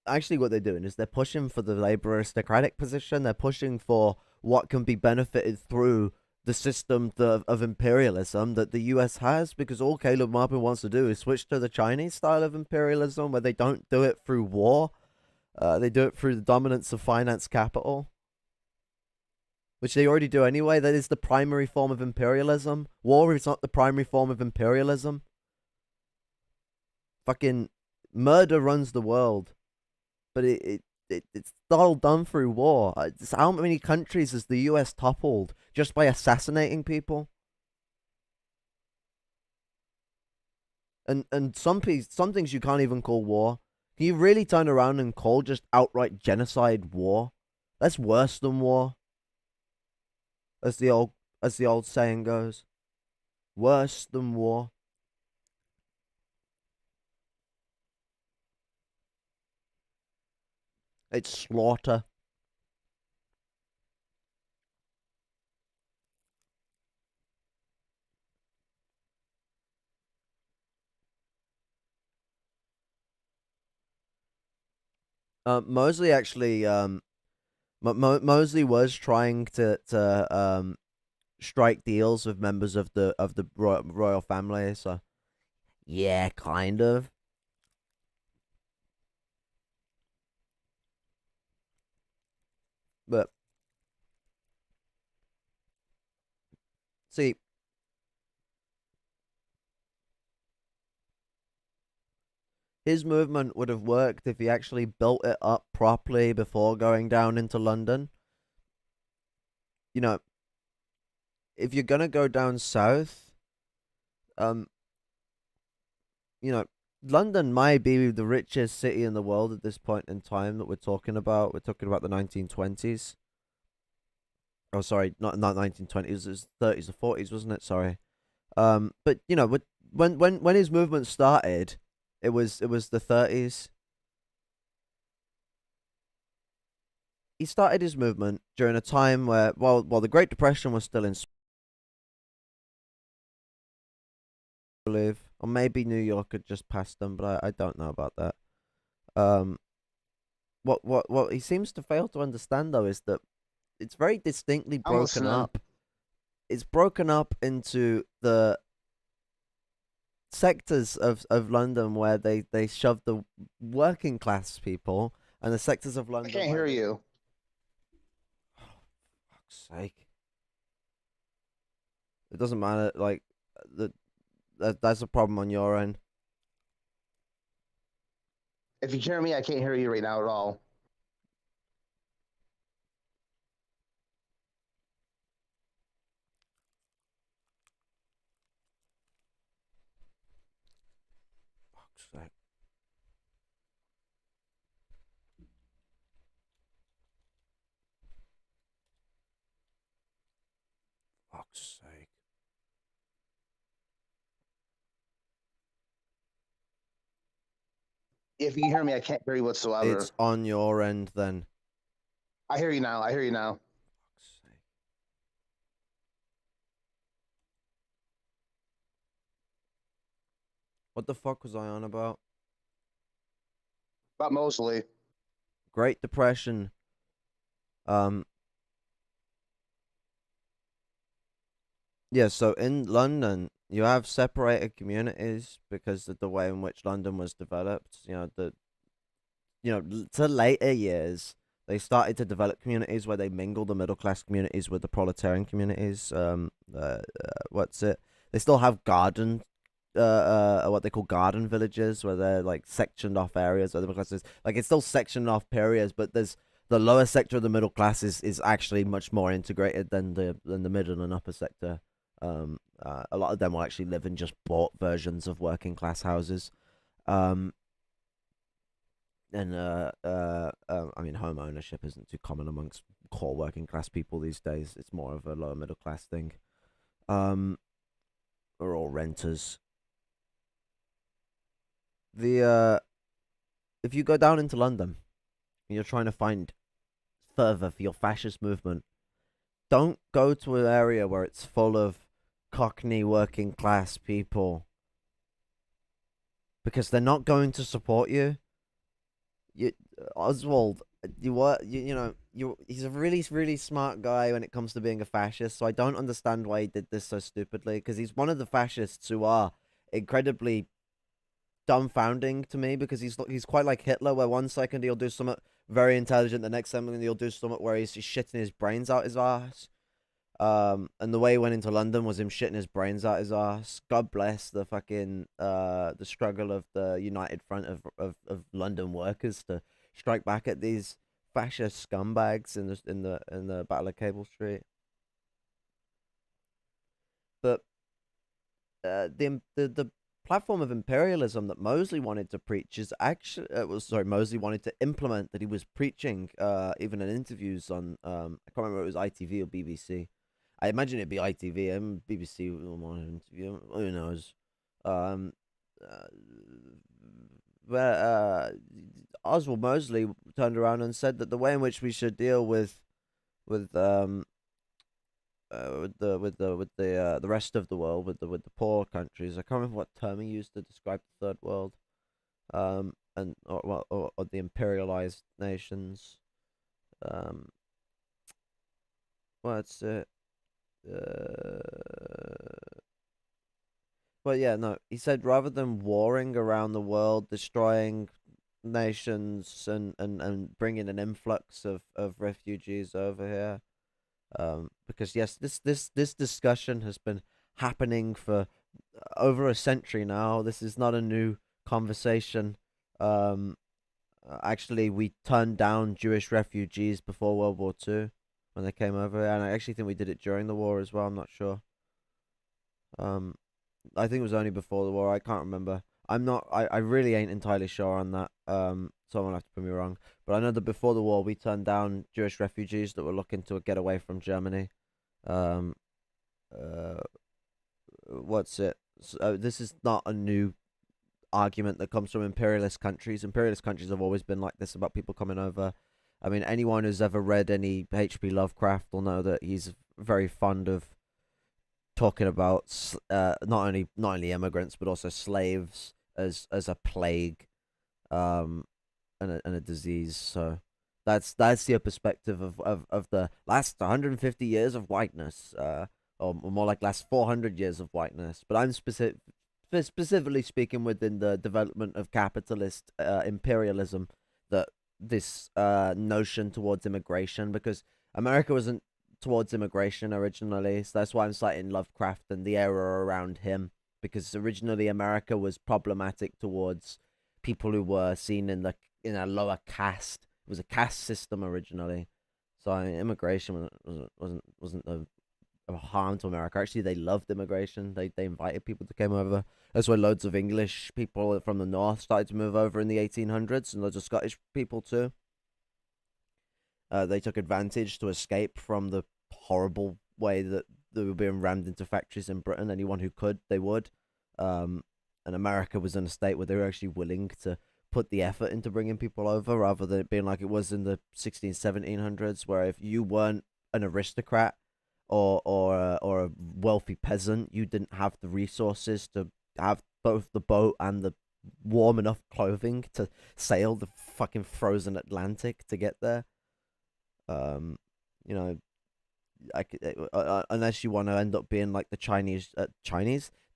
Actually, what they're doing is they're pushing for the labor aristocratic position. They're pushing for what can be benefited through the system of imperialism that the US has, because all Caleb Maupin wants to do is switch to the Chinese style of imperialism where they don't do it through war. They do it through the dominance of finance capital, which they already do anyway. That is the primary form of imperialism. War is not the primary form of imperialism. Fucking murder runs the world, but it's all done through war. How many countries has the US toppled just by assassinating people? And some things you can't even call war. Can you really turn around and call just outright genocide war? That's worse than war. As the old saying goes. Worse than war. It's slaughter. Mosley actually, Mosley was trying to strike deals with members of the royal family. So, yeah, kind of. But see, his movement would have worked if he actually built it up properly before going down into London. You know, if you're gonna go down south, London might be the richest city in the world at this point in time that we're talking about. We're talking about the 1920s. Oh, sorry, not 1920s. It was 30s or 40s, wasn't it? Sorry. But when his movement started, it was the 30s. He started his movement during a time where, while the Great Depression was still in, I believe, or maybe New York had just passed them, but I don't know about that. What he seems to fail to understand though is that it's very distinctly broken up. It's broken up into the sectors of London where they shove the working class people, and the sectors of London.
I can't hear you.
Oh, fuck's sake! It doesn't matter. Like that's a problem on your end.
If you hear me, I can't hear you right now at all.
Fuck's sake. Fuck's sake.
If you hear me, I can't hear you whatsoever.
It's on your end then.
I hear you now. I hear you now.
Fuck's sake. What the fuck was I on about?
But mostly.
Great Depression. Yeah, so in London, you have separated communities because of the way in which London was developed. To later years, they started to develop communities where they mingle the middle class communities with the proletarian communities. What's it? They still have what they call garden villages, where they're like sectioned off areas where the middle class is like it's still sectioned off areas, but there's the lower sector of the middle class is actually much more integrated than the middle and upper sector A lot of them will actually live in just bought versions of working class houses. Um, and I mean, home ownership isn't too common amongst core working class people these days. It's more of a lower middle class thing. We're all renters. The If you go down into London and you're trying to find further for your fascist movement, don't go to an area where it's full of Cockney working class people, because they're not going to support you. Oswald, he's a really smart guy when it comes to being a fascist. So I don't understand why he did this so stupidly, because he's one of the fascists who are incredibly dumbfounding to me, because he's quite like Hitler, where one second he'll do something very intelligent, the next second he'll do something where he's shitting his brains out his ass. And the way he went into London was him shitting his brains out his ass. God bless the fucking the struggle of the United Front of London workers to strike back at these fascist scumbags in the Battle of Cable Street. But the platform of imperialism that Mosley wanted to preach is actually Mosley wanted to implement, that he was preaching even in interviews on I can't remember if it was ITV or BBC. I imagine it'd be ITV and BBC interview. Who knows? Um, uh, Oswald Mosley turned around and said that the way in which we should deal with the rest of the world, with the poor countries. I can't remember what term he used to describe the third world, and or the imperialized nations. What's it? Well, yeah, no. He said rather than warring around the world, destroying nations and bringing an influx of refugees over here. Because yes, this discussion has been happening for over a century now. This is not a new conversation. Actually, we turned down Jewish refugees before World War II when they came over, and I actually think we did it during the war as well. I'm not sure. I think it was only before the war. I can't remember. I'm not. I really ain't entirely sure on that. Someone will have to prove me wrong. But I know that before the war, we turned down Jewish refugees that were looking to get away from Germany. Um, uh, what's it? So, this is not a new argument that comes from imperialist countries. Imperialist countries have always been like this about people coming over. I mean, anyone who's ever read any H.P. Lovecraft will know that he's very fond of talking about not only immigrants but also slaves as a plague, um, and a disease. So that's the perspective of the last 150 years of whiteness, or more like last 400 years of whiteness. But I'm specifically speaking within the development of capitalist imperialism, that this notion towards immigration, because America wasn't towards immigration originally, so that's why I'm citing Lovecraft and the era around him, because originally America was problematic towards people who were seen in a lower caste. It was a caste system originally, so immigration wasn't a harm to America. Actually, they loved immigration. They invited people to come over. That's why loads of English people from the north started to move over in the 1800s, and loads of Scottish people too. They took advantage to escape from the horrible way that they were being rammed into factories in Britain. Anyone who could, they would. And America was in a state where they were actually willing to put the effort into bringing people over, rather than it being like it was in the 1700s, where if you weren't an aristocrat or a wealthy peasant, you didn't have the resources to have both the boat and the warm enough clothing to sail the fucking frozen Atlantic to get there. You know, unless you want to end up being like the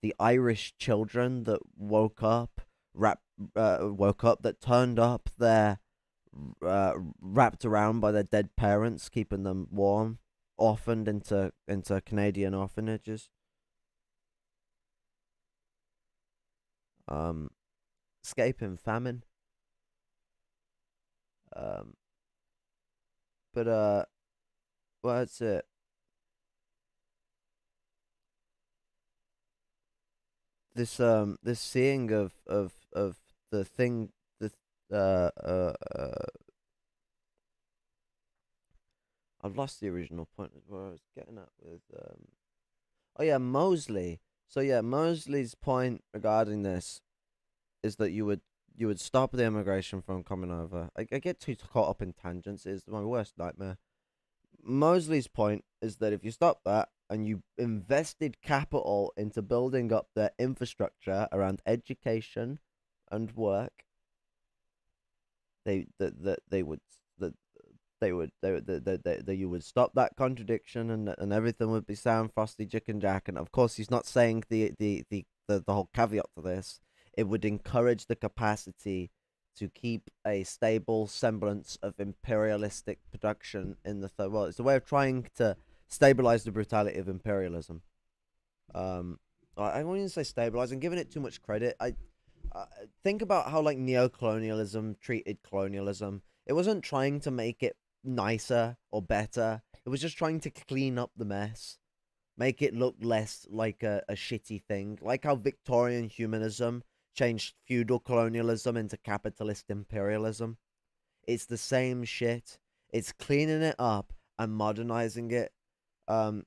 the Irish children that woke up, that turned up there, wrapped around by their dead parents, keeping them warm, orphaned into Canadian orphanages. Escaping famine. But well, that's it. this seeing of the thing, the uh uh uh I've lost the original point of where I was getting at with oh yeah, Mosley. So yeah, Mosley's point regarding this is that you would stop the immigration from coming over. I get too caught up in tangents. It's my worst nightmare. Mosley's point is that if you stop that and you invested capital into building up their infrastructure around education and work, they would that you would stop that contradiction, and everything would be sound frosty chicken jack. And of course, he's not saying the whole caveat to this. It would encourage the capacity to keep a stable semblance of imperialistic production in the third world. It's a way of trying to stabilize the brutality of imperialism. I wouldn't say stabilize. I'm giving it too much credit. I think about how like neo-colonialism treated colonialism. It wasn't trying to make it nicer or better. It was just trying to clean up the mess, make it look less like a shitty thing. Like how Victorian humanism changed feudal colonialism into capitalist imperialism. It's the same shit. It's cleaning it up and modernizing it. Um,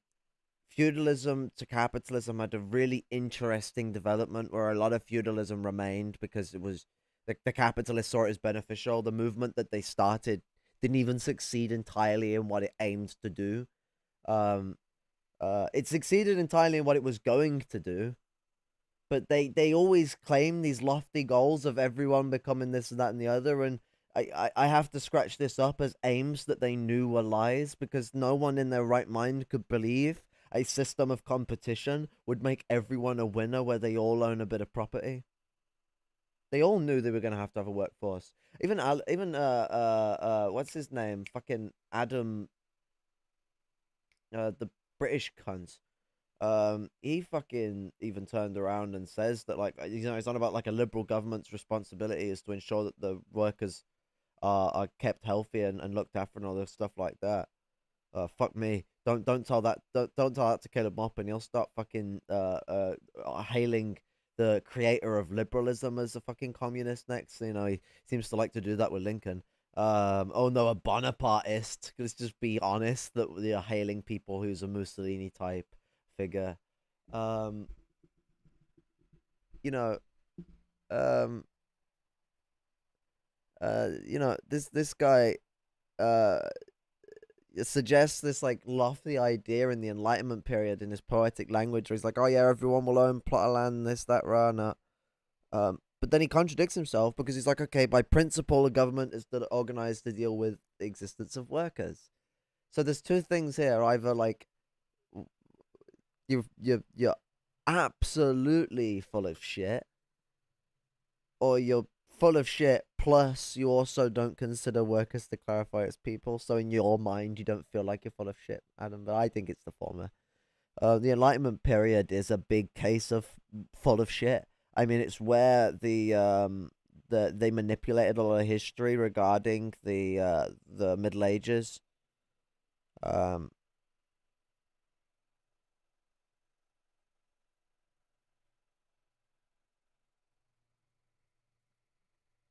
Feudalism to capitalism had a really interesting development where a lot of feudalism remained because it was the capitalists saw it as beneficial. The movement that they started didn't even succeed entirely in what it aimed to do. Um, it succeeded entirely in what it was going to do, but they always claim these lofty goals of everyone becoming this and that and the other, and I have to scratch this up as aims that they knew were lies, because no one in their right mind could believe a system of competition would make everyone a winner where they all own a bit of property. They all knew they were going to have a workforce. Even what's his name? Fucking Adam, the British cunt. He fucking even turned around and says that, like, it's not about like a liberal government's responsibility is to ensure that the workers are kept healthy and looked after and all this stuff like that. Fuck me. Don't tell that. Don't tell that to Caleb Mop, and he'll start fucking hailing the creator of liberalism as a fucking communist next. You know, he seems to like to do that with Lincoln. Oh no, a Bonapartist. Let's just be honest that we are hailing people who's a Mussolini type figure. Um, you know, um, this guy uh suggests this like lofty idea in the Enlightenment period in his poetic language, where he's like, "Oh yeah, everyone will own plot of land, this, that, rah, nah." But then he contradicts himself because he's like, "Okay, by principle, a government is organized to deal with the existence of workers." So there's two things here: either like you're absolutely full of shit, or you're full of shit, plus you also don't consider workers to clarify as people, so in your mind you don't feel like you're full of shit, Adam. But I think it's the former. The Enlightenment period is a big case of full of shit. I mean, it's where they manipulated a lot of history regarding the Middle Ages. Um,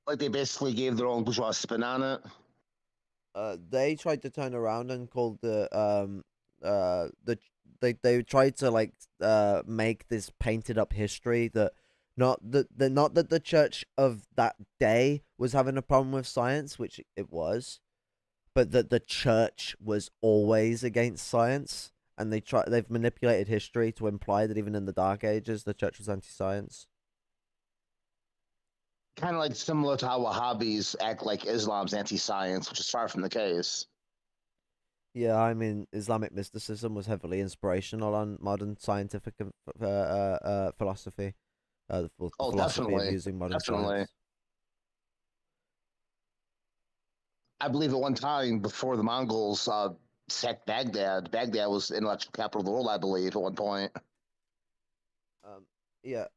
Like they basically gave their own bourgeois spin on it.
they tried to turn around and called they tried to like make this painted up history that not that the church of that day was having a problem with science, which it was, but that the church was always against science, and they've manipulated history to imply that even in the Dark Ages the church was anti-science.
Kind of like similar to how Wahhabis act like Islam's anti-science, which is far from the case.
Yeah, I mean, Islamic mysticism was heavily inspirational on modern scientific philosophy, the
Oh,
philosophy of
definitely,
using modern
definitely.
science.
I believe at one time before the Mongols sacked Baghdad, Baghdad was the intellectual capital of the world. I believe at one point.
Um, yeah.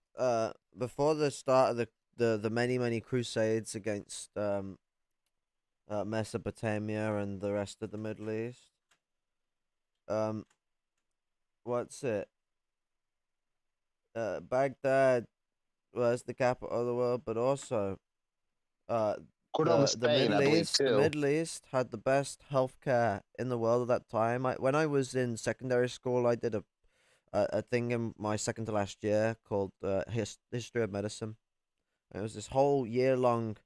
Before the start of the many crusades against Mesopotamia and the rest of the Middle East. Um, what's it? Baghdad was the capital of the world, but also uh,
Cordoba,
the
Spain, I believe
The
too.
Middle East had the best healthcare in the world at that time. When I was in secondary school, I did a thing in my second to last year called history of medicine. And it was this whole year long,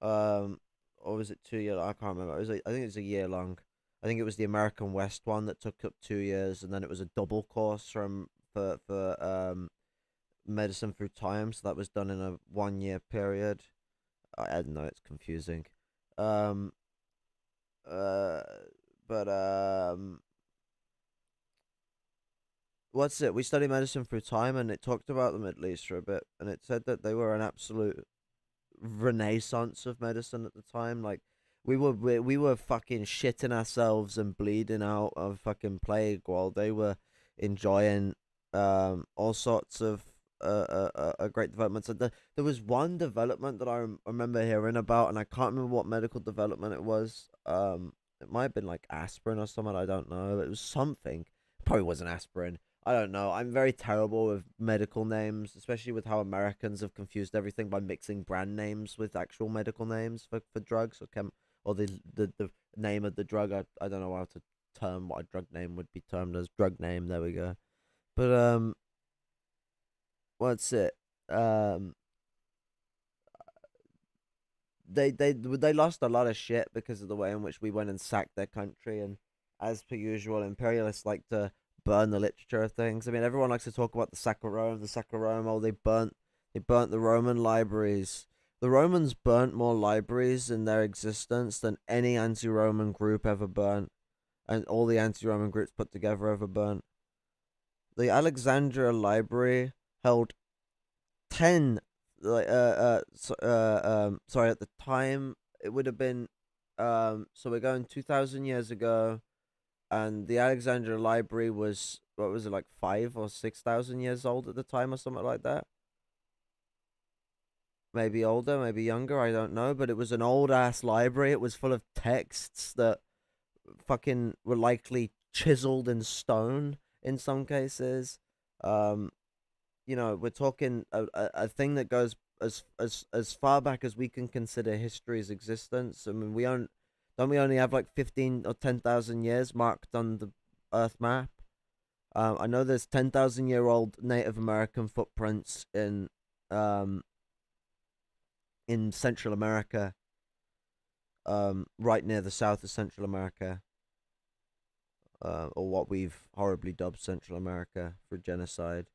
um, or was it 2 year? I can't remember. I think it was a year long. I think it was the American West one that took up 2 years, and then it was a double course for medicine through time. So that was done in a 1 year period. I don't know. It's confusing. Um. Uh. But what's it? We studied medicine through time, and it talked about the Middle East for a bit, and it said that they were an absolute renaissance of medicine at the time. Like we were fucking shitting ourselves and bleeding out of fucking plague while they were enjoying all sorts of great developments. And there was one development that remember hearing about, and I can't remember what medical development it was. It might have been like aspirin or something. I don't know. It was something. Probably wasn't aspirin. I don't know. I'm very terrible with medical names, especially with how Americans have confused everything by mixing brand names with actual medical names for drugs or the name of the drug. I don't know how to term what a drug name would be termed as drug name. There we go. But what's it? Um, they lost a lot of shit because of the way in which we went and sacked their country, and as per usual, imperialists like to burn the literature of things. I mean, everyone likes to talk about the sack of Rome, the sack of Rome. Oh, they burnt the Roman libraries. The Romans burnt more libraries in their existence than any anti-Roman group ever burnt, and all the anti-Roman groups put together ever burnt. The Alexandria Library held 10 sorry, at the time it would have been so we're going 2000 years ago, and the Alexandria Library was, what was it, like 5 or 6,000 years old at the time or something like that. Maybe older, maybe younger, I don't know, but it was an old ass library. It was full of texts that fucking were likely chiseled in stone in some cases. um we're talking a thing that goes as far back as we can consider history's existence. I mean, don't we only have like 15 or 10,000 years marked on the Earth map? I know there's 10,000-year-old Native American footprints um in Central America, right near the south of Central America, or what we've horribly dubbed Central America for genocide.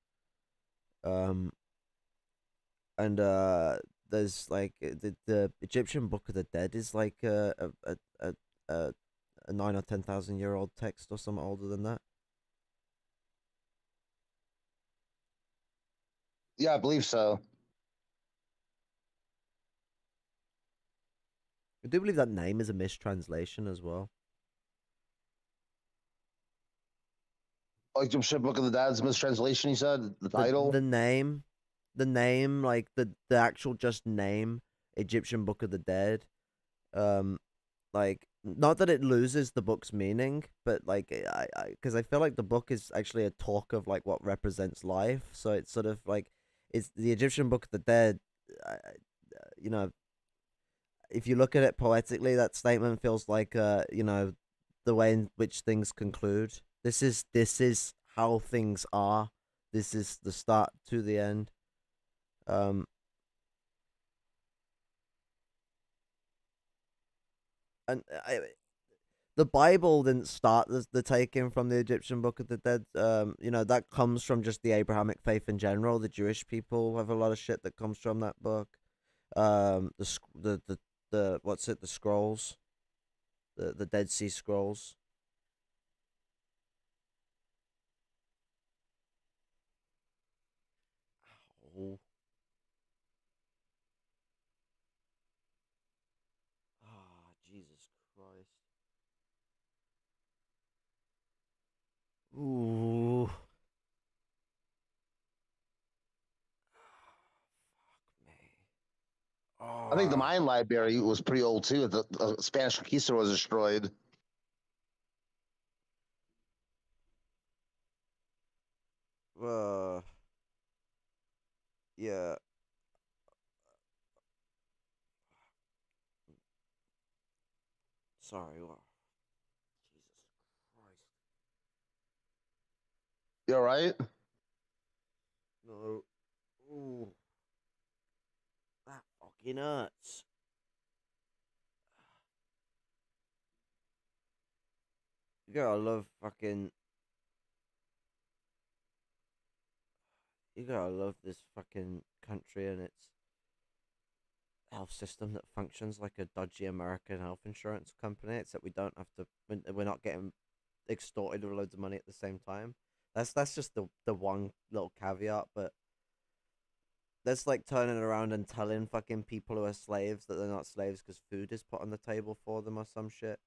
Um, and there's like the Egyptian Book of the Dead is like a, a 9 or 10,000 year old text or something older than that.
Yeah, I believe so.
I do believe that name is a mistranslation as well.
Like Egyptian Book of the Dead's mistranslation, he said, the
The
title.
the name, like the actual just name, Egyptian Book of the Dead. Um, like, not that it loses the book's meaning, but like because I feel like the book is actually a talk of like what represents life. So it's sort of like it's the Egyptian Book of the Dead. You know, if you look at it poetically, that statement feels like the way in which things conclude. This is how things are. This is the start to the end. Um, and the Bible didn't start the taking from the Egyptian Book of the Dead. That comes from just the Abrahamic faith in general. The Jewish people have a lot of shit that comes from that book. The what's it? The scrolls, the Dead Sea Scrolls. Oh, Jesus Christ. Ooh, fuck me.
I think the
Oh,
Mayan library was pretty old too. The Spanish Conquista was destroyed.
uh, yeah. Sorry, what? Jesus Christ.
You all right?
No. Ooh, that fucking hurts. You gotta love fucking. You gotta love this fucking country and its health system that functions like a dodgy American health insurance company, except we don't have to. We're not getting extorted with loads of money at the same time. That's just the one little caveat, but that's like turning around and telling fucking people who are slaves that they're not slaves because food is put on the table for them or some shit.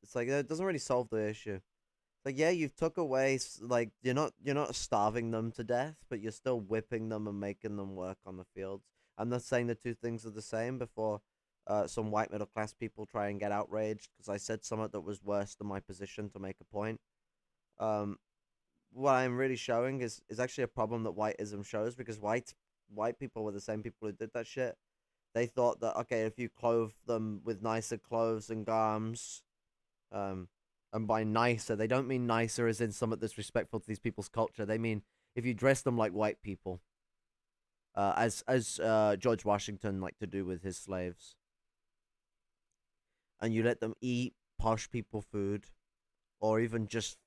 It's like it doesn't really solve the issue. Like, yeah, you've took away like you're not starving them to death, but you're still whipping them and making them work on the fields. I'm not saying the two things are the same. Before some white middle class people try and get outraged because I said something that was worse than my position to make a point. Um, what I'm really showing is actually a problem that whiteism shows, because white people were the same people who did that shit. They thought that, okay, if you clothe them with nicer clothes and garms, um, and by nicer, they don't mean nicer as in somewhat that's respectful to these people's culture. They mean if you dress them like white people, as George Washington liked to do with his slaves, and you let them eat posh people food, or even just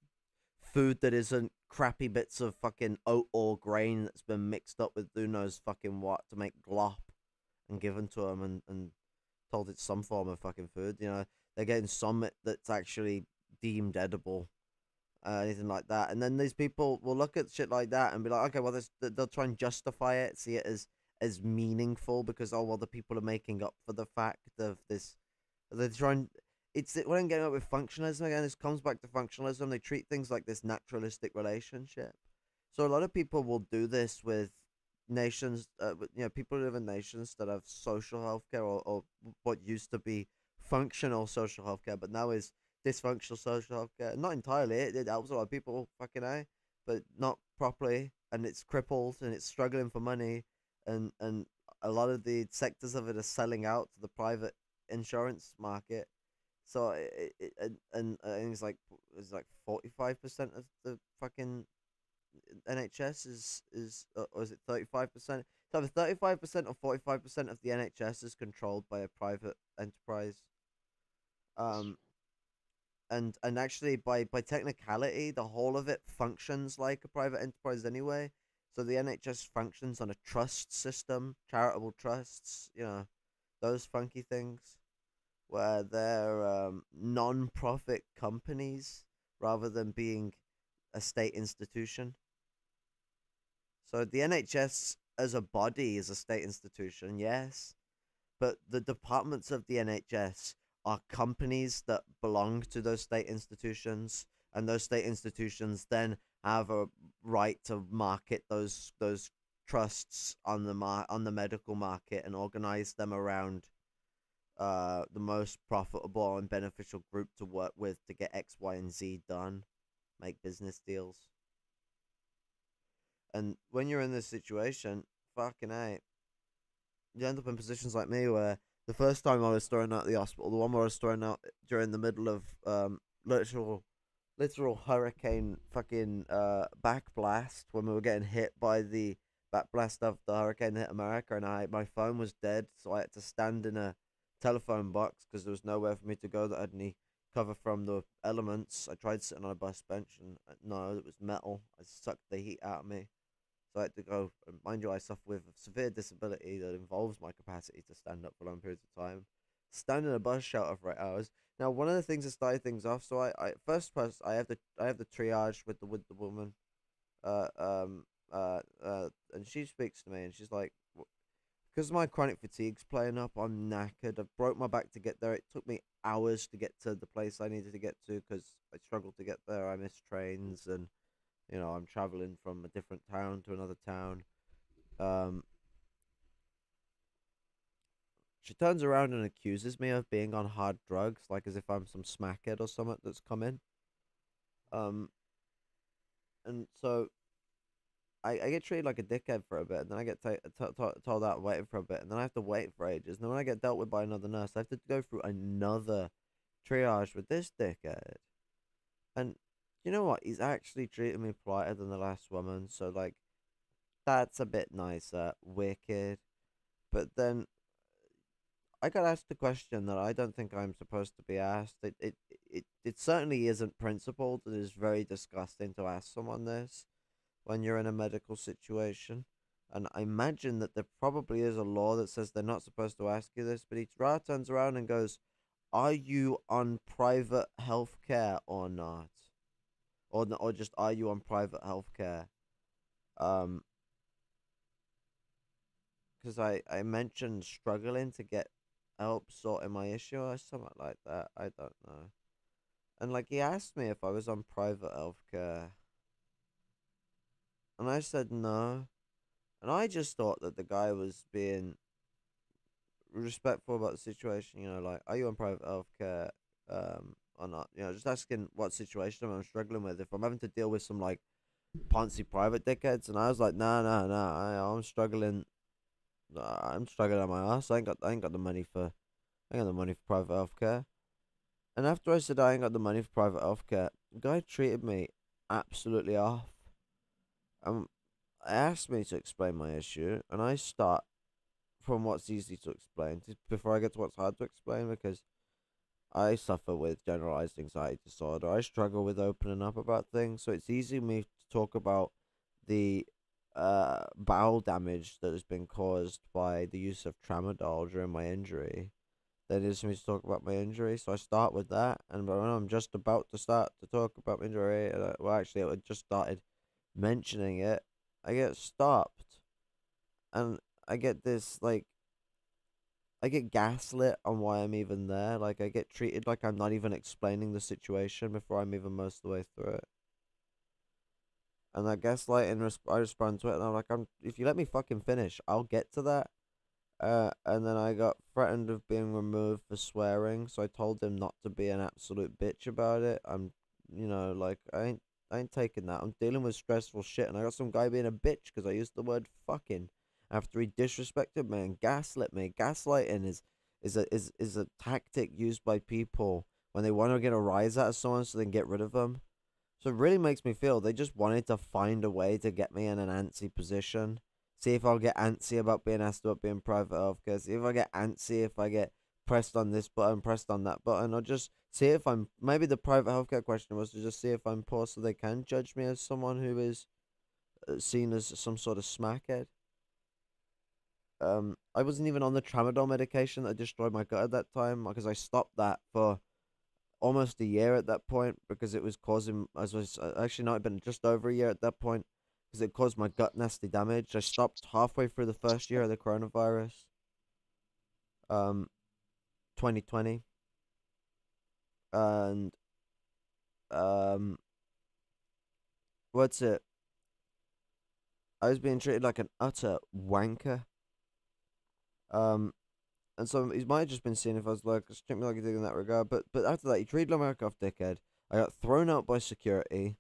food that isn't crappy bits of fucking oat or grain that's been mixed up with who knows fucking what to make glop and given to them, and told it's some form of fucking food. They're getting some that's actually deemed edible, anything like that. And then these people will look at shit like that and be like, okay, well, they'll try and justify it, see it as meaningful because, oh, well, the people are making up for the fact of this. They're trying. It's what I'm getting at with functionalism again. This comes back to functionalism. They treat things like this naturalistic relationship. So a lot of people will do this with nations. People who live in nations that have social healthcare, or what used to be functional social healthcare, but now is dysfunctional social healthcare. Not entirely. It helps a lot of people, fucking a, but not properly, and it's crippled and it's struggling for money, and a lot of the sectors of it are selling out to the private insurance market. So and I think it's like 45% of the fucking NHS is or is it 35%? So either 35% or 45% of the NHS is controlled by a private enterprise. Um, and actually by technicality, the whole of it functions like a private enterprise anyway. So the NHS functions on a trust system, charitable trusts, those funky things where they're non-profit companies rather than being a state institution. So the NHS as a body is a state institution, yes, but the departments of the NHS are companies that belong to those state institutions, and those state institutions then have a right to market those trusts on the medical market and organize them around the most profitable and beneficial group to work with to get X, Y, and Z done, make business deals. And when you're in this situation, fucking A, you end up in positions like me where the first time I was thrown out of the hospital, the one where I was thrown out during the middle of literal hurricane fucking backblast, when we were getting hit by the backblast of the hurricane that hit America, and my phone was dead, so I had to stand in a telephone box because there was nowhere for me to go that had any cover from the elements. I tried sitting on a bus bench, and no, it was metal. I sucked the heat out of me. So I had to go, and mind you, I suffer with a severe disability that involves my capacity to stand up for long periods of time. Stand in a bus shelter for 8 hours. Now, one of the things that started things off, so I have the triage with the woman, and she speaks to me, and she's like, because my chronic fatigue's playing up, I'm knackered. I broke my back to get there. It took me hours to get to the place I needed to get to because I struggled to get there. I missed trains, and I'm traveling from a different town to another town. Um, she turns around and accuses me of being on hard drugs, like as if I'm some smackhead or something that's come in. Um, and so I get treated like a dickhead for a bit, and then I get told out waiting for a bit, and then I have to wait for ages. And then when I get dealt with by another nurse, I have to go through another triage with this dickhead. And you know what? He's actually treated me politer than the last woman, so like that's a bit nicer. Wicked. But then I got asked a question that I don't think I'm supposed to be asked. It certainly isn't principled. It is very disgusting to ask someone this when you're in a medical situation. And I imagine that there probably is a law that says they're not supposed to ask you this, but he turns around and goes, "Are you on private health care or not? Or just are you on private health care?" Um, because I mentioned struggling to get help sorting my issue or something like that. I don't know. And like he asked me if I was on private health care, and I said no. And I just thought that the guy was being respectful about the situation. You know, like, are you on private health care, or not? You know, just asking what situation I'm struggling with. If I'm having to deal with some like poncy private dickheads, and I was like, I'm struggling. I'm struggling on my ass. I ain't got the money for, I ain't got the money for private health care. And after I said I ain't got the money for private health care, the guy treated me absolutely off. Asked me to explain my issue, and I start from what's easy to explain before I get to what's hard to explain, because I suffer with generalized anxiety disorder. I struggle with opening up about things, so it's easy for me to talk about the bowel damage that has been caused by the use of tramadol during my injury than it is for me to talk about my injury. So I start with that, and when I'm just about to start to talk about my injury, well, actually, I just started mentioning it, I get stopped, and I get this like I get gaslit on why I'm even there. Like I get treated like I'm not even explaining the situation before I'm even most of the way through it. And I gaslight and I respond to it, and I'm like, if you let me fucking finish, I'll get to that. And then I got threatened of being removed for swearing, so I told him not to be an absolute bitch about it. Like I ain't taking that. I'm dealing with stressful shit, and I got some guy being a bitch because I used the word fucking after he disrespected me and gaslit me. Gaslighting is a tactic used by people when they want to get a rise out of someone so they can get rid of them. So it really makes me feel they just wanted to find a way to get me in an antsy position. See if I'll get antsy about being asked about being private healthcare. See if I get antsy if I get pressed on this button, pressed on that button, or just see if I'm. Maybe the private healthcare question was to just see if I'm poor so they can judge me as someone who is seen as some sort of smackhead. I wasn't even on the tramadol medication that destroyed my gut at that time because I stopped that for almost a year at that point because it was causing, as was actually not been just over a year at that point because it caused my gut nasty damage. I stopped halfway through the first year of the coronavirus, um, 2020, and um, what's it? I was being treated like an utter wanker. Um, and so he might have just been seeing if I was like, treat me like a dick in that regard. But after that, he treated like a dickhead. I got thrown out by security,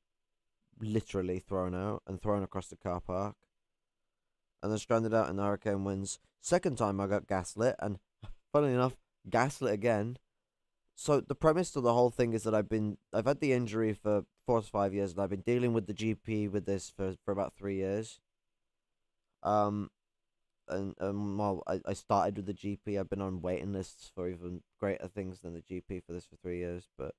literally thrown out and thrown across the car park, and then stranded out in the hurricane winds. Second time I got gaslit, and funnily enough, gaslit again. So the premise to the whole thing is that I've had the injury for 4 to 5 years, and I've been dealing with the GP with this for about 3 years. Well, I started with the GP. I've been on waiting lists for even greater things than the GP for this for 3 years, but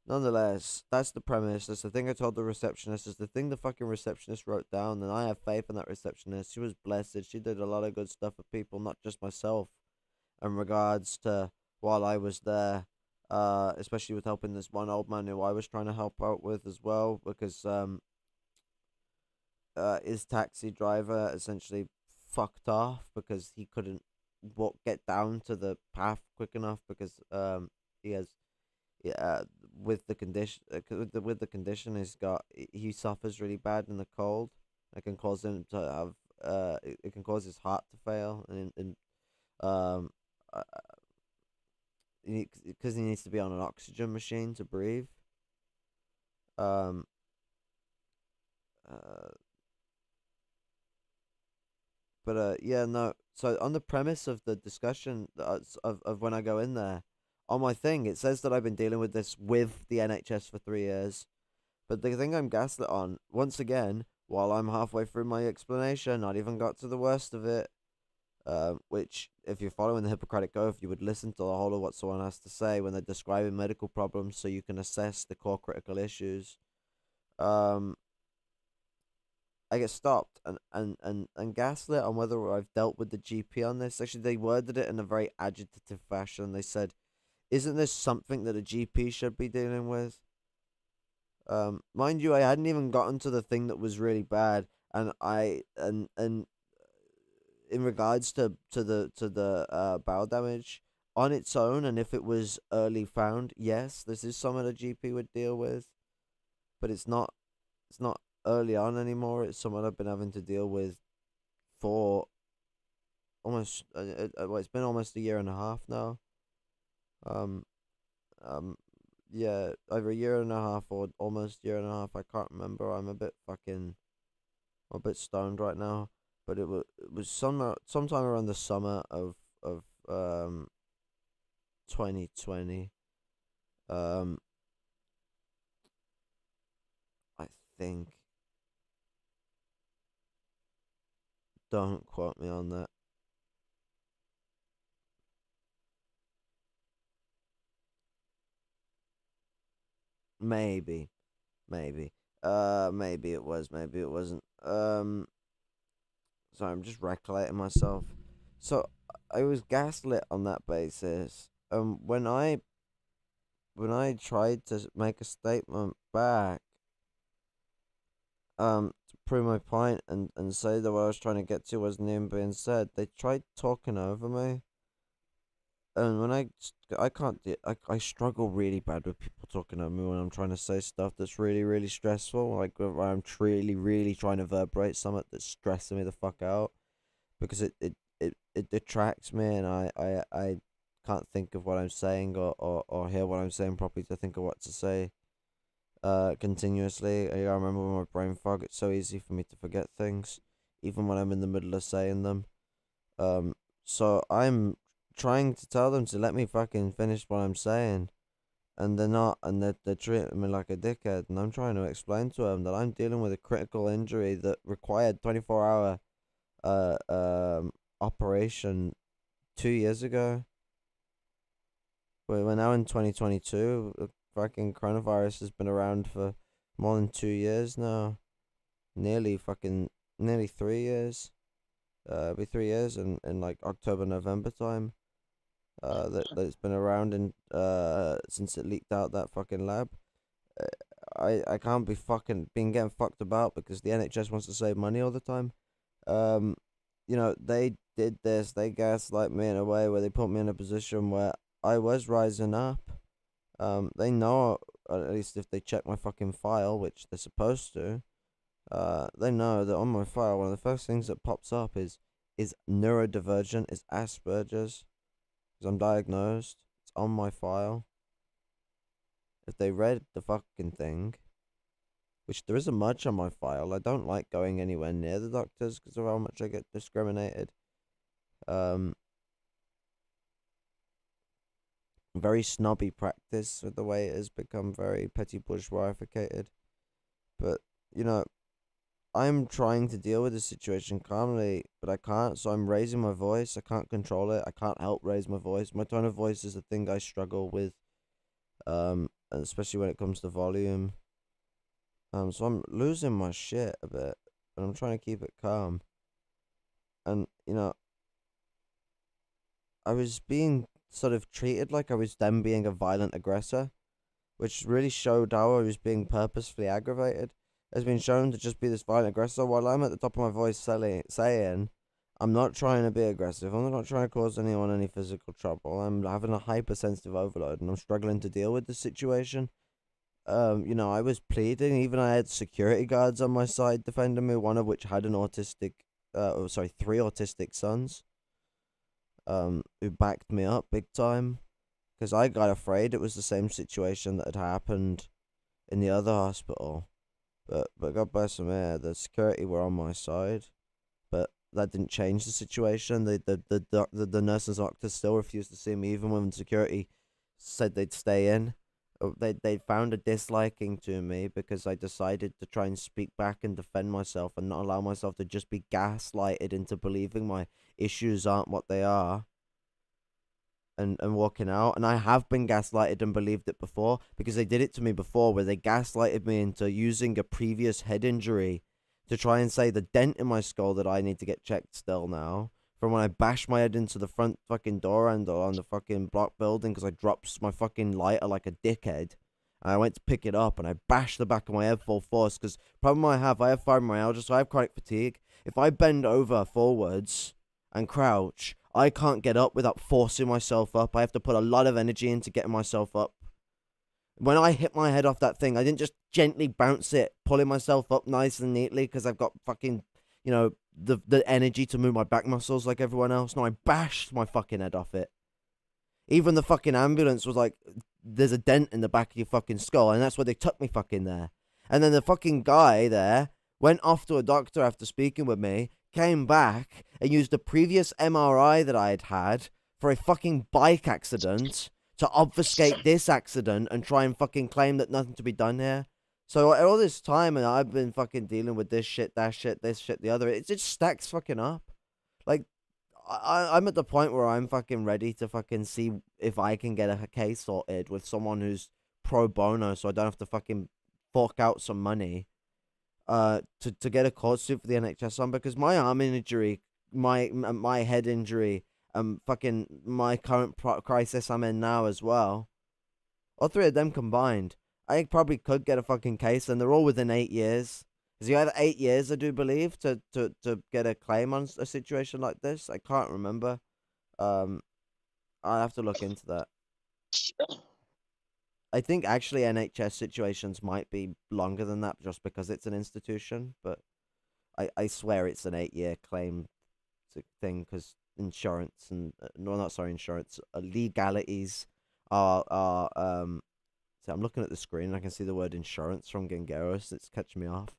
nonetheless, that's the premise. That's the thing I told the receptionist. It's the thing the fucking receptionist wrote down, and I have faith in that receptionist. She was blessed. She did a lot of good stuff for people, not just myself, in regards to while I was there. Especially with helping this one old man who I was trying to help out with as well, because his taxi driver essentially fucked off because he couldn't get down to the path quick enough because he has with the condition with the condition he suffers really bad in the cold. It can cause him to have it can cause his heart to fail and um because he needs to be on an oxygen machine to breathe. Um uh But yeah, no. So on the premise of the discussion of when I go in there, on my thing it says that I've been dealing with this with the NHS for 3 years. But the thing I'm gaslit on, once again, while I'm halfway through my explanation, not even got to the worst of it. Which, if you're following the Hippocratic Oath, you would listen to the whole of what someone has to say when they're describing medical problems, so you can assess the core critical issues. Um, I get stopped and gaslit on whether I've dealt with the GP on this. Actually, they worded it in a very agitative fashion. They said, "Isn't this something that a GP should be dealing with?" Mind you, I hadn't even gotten to the thing that was really bad, and in regards to the bowel damage on its own, and if it was early found, yes, this is something a GP would deal with, but it's not early on anymore. It's something I've been having to deal with for almost well, it's been almost a year and a half now. Um, um, yeah, over a year and a half or almost a year and a half. I can't remember. I'm a bit stoned right now. But it was sometime around the summer of 2020. Um, I think. Don't quote me on that. Maybe, maybe. Maybe it was, maybe it wasn't. Sorry, I'm just recollecting myself. So I was gaslit on that basis. When I tried to make a statement back, to prove my point and say that what I was trying to get to wasn't even being said, they tried talking over me. And when I can't I struggle really bad with people talking over me when I'm trying to say stuff that's really really stressful, like where I'm really really trying to reverberate something that's stressing me the fuck out, because it detracts me, and I can't think of what I'm saying, or hear what I'm saying properly to think of what to say continuously. I remember when my brain fog, it's so easy for me to forget things even when I'm in the middle of saying them. um so I'm trying to tell them to let me fucking finish what I'm saying, and they're not, and they're treating me like a dickhead, and I'm trying to explain to them that I'm dealing with a critical injury that required 24-hour uh um operation 2 years ago. We're now in 2022. The fucking coronavirus has been around for more than 2 years now. Nearly 3 years. It'll be 3 years in like October, November time. That it's been around, and since it leaked out that fucking lab. Uh, I can't be fucking being getting fucked about because the NHS wants to save money all the time. Um, they did this. They gaslight me in a way where they put me in a position where I was rising up. They know, at least if they check my fucking file, which they're supposed to. They know that on my file, one of the first things that pops up is neurodivergent, is Asperger's, because I'm diagnosed. It's on my file. If they read the fucking thing, which there isn't much on my file. I don't like going anywhere near the doctors because of how much I get discriminated. Um, Very snobby practice with the way it has become very petty bourgeoisificated. But, you know, I'm trying to deal with the situation calmly, but I can't, so I'm raising my voice. I can't control it. I can't help raise my voice. My tone of voice is the thing I struggle with, and especially when it comes to volume. So I'm losing my shit a bit, but I'm trying to keep it calm. And, I was being sort of treated like I was them being a violent aggressor, which really showed how I was being purposefully aggravated. Has been shown to just be this violent aggressor while I'm at the top of my voice saying, I'm not trying to be aggressive. I'm not trying to cause anyone any physical trouble. I'm having a hypersensitive overload and I'm struggling to deal with the situation. I was pleading. Even I had security guards on my side defending me, one of which had an three autistic sons, who backed me up big time. Because I got afraid it was the same situation that had happened in the other hospital. But God bless them, yeah, the security were on my side. But that didn't change the situation. The nurses and doctors still refused to see me, even when security said they'd stay in. They found a disliking to me because I decided to try and speak back and defend myself and not allow myself to just be gaslighted into believing my issues aren't what they are. And walking out, and I have been gaslighted and believed it before, because they did it to me before, where they gaslighted me into using a previous head injury to try and say the dent in my skull that I need to get checked still now, from when I bashed my head into the front fucking door handle on the fucking block building because I dropped my fucking lighter like a dickhead. And I went to pick it up and I bashed the back of my head full force, because problem I have fibromyalgia, so I have chronic fatigue. If I bend over forwards and crouch, I can't get up without forcing myself up. I have to put a lot of energy into getting myself up. When I hit my head off that thing, I didn't just gently bounce it, pulling myself up nice and neatly because I've got fucking, the energy to move my back muscles like everyone else. No, I bashed my fucking head off it. Even the fucking ambulance was like, there's a dent in the back of your fucking skull, and that's why they took me fucking there. And then the fucking guy there went off to a doctor after speaking with me, came back and used the previous MRI that I had had for a fucking bike accident to obfuscate this accident and try and fucking claim that nothing to be done here. So all this time, and I've been fucking dealing with this shit, that shit, this shit, the other. It just stacks fucking up. Like, I'm at the point where I'm fucking ready to fucking see if I can get a case sorted with someone who's pro bono, so I don't have to fucking fork out some money to get a court suit for the NHS on, because my arm injury, my head injury, fucking my current crisis I'm in now as well, all three of them combined, I probably could get a fucking case, and they're all within 8 years. Because you have 8 years, I do believe, to get a claim on a situation like this. I can't remember. I'll have to look into that. I think actually NHS situations might be longer than that just because it's an institution, but I swear it's an 8-year claim thing, because insurance and insurance legalities are so I'm looking at the screen and I can see the word insurance from Gengeros. It's catching me off.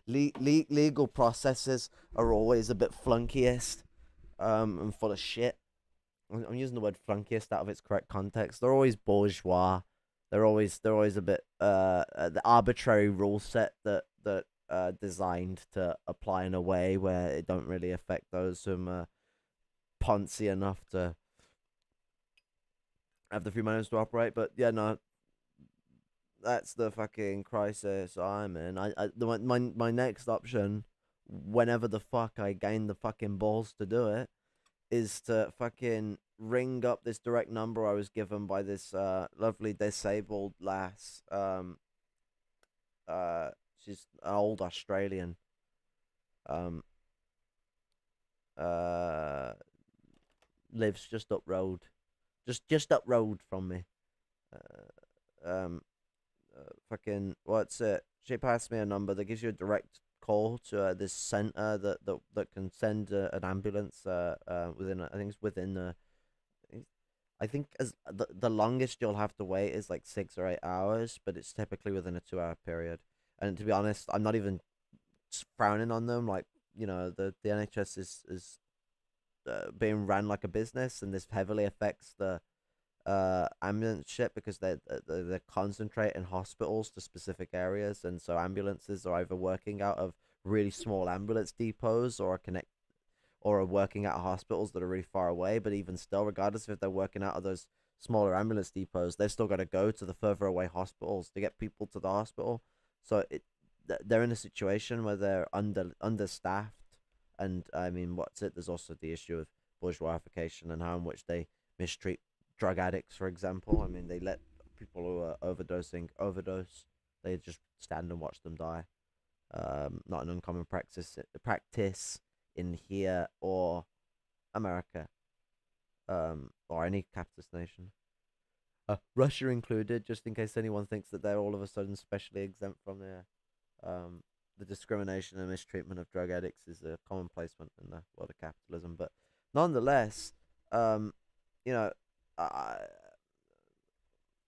Legal processes are always a bit flunkiest and full of shit. I'm using the word flunkiest out of its correct context. They're always bourgeois. They're always a bit the arbitrary rule set that designed to apply in a way where it don't really affect those who are poncy enough to have the free minds to operate. But yeah, no, that's the fucking crisis I'm in. My next option, whenever the fuck I gain the fucking balls to do it, is to fucking ring up this direct number I was given by this lovely disabled lass. She's an old Australian. Lives just up road, just up road from me. Fucking what's it? She passed me a number that gives you a direct call to this center that can send an ambulance within I think it's within I think as the longest you'll have to wait is like 6 or 8 hours, but it's typically within a 2-hour period. And to be honest, I'm not even frowning on them. Like, the NHS is being ran like a business, and this heavily affects the ambulance shit, because they're concentrating hospitals to specific areas, and so ambulances are either working out of really small ambulance depots or are working out of hospitals that are really far away. But even still, regardless if they're working out of those smaller ambulance depots, they've still got to go to the further away hospitals to get people to the hospital. So they're in a situation where they're understaffed, and I mean, there's also the issue of bourgeoisification and how in which they mistreat drug addicts, for example. I mean, they let people who are overdosing overdose. They just stand and watch them die. Not an uncommon practice in here or America, or any capitalist nation, Russia included, just in case anyone thinks that they're all of a sudden specially exempt from the discrimination and mistreatment of drug addicts is a commonplace in the world of capitalism. But nonetheless, I'm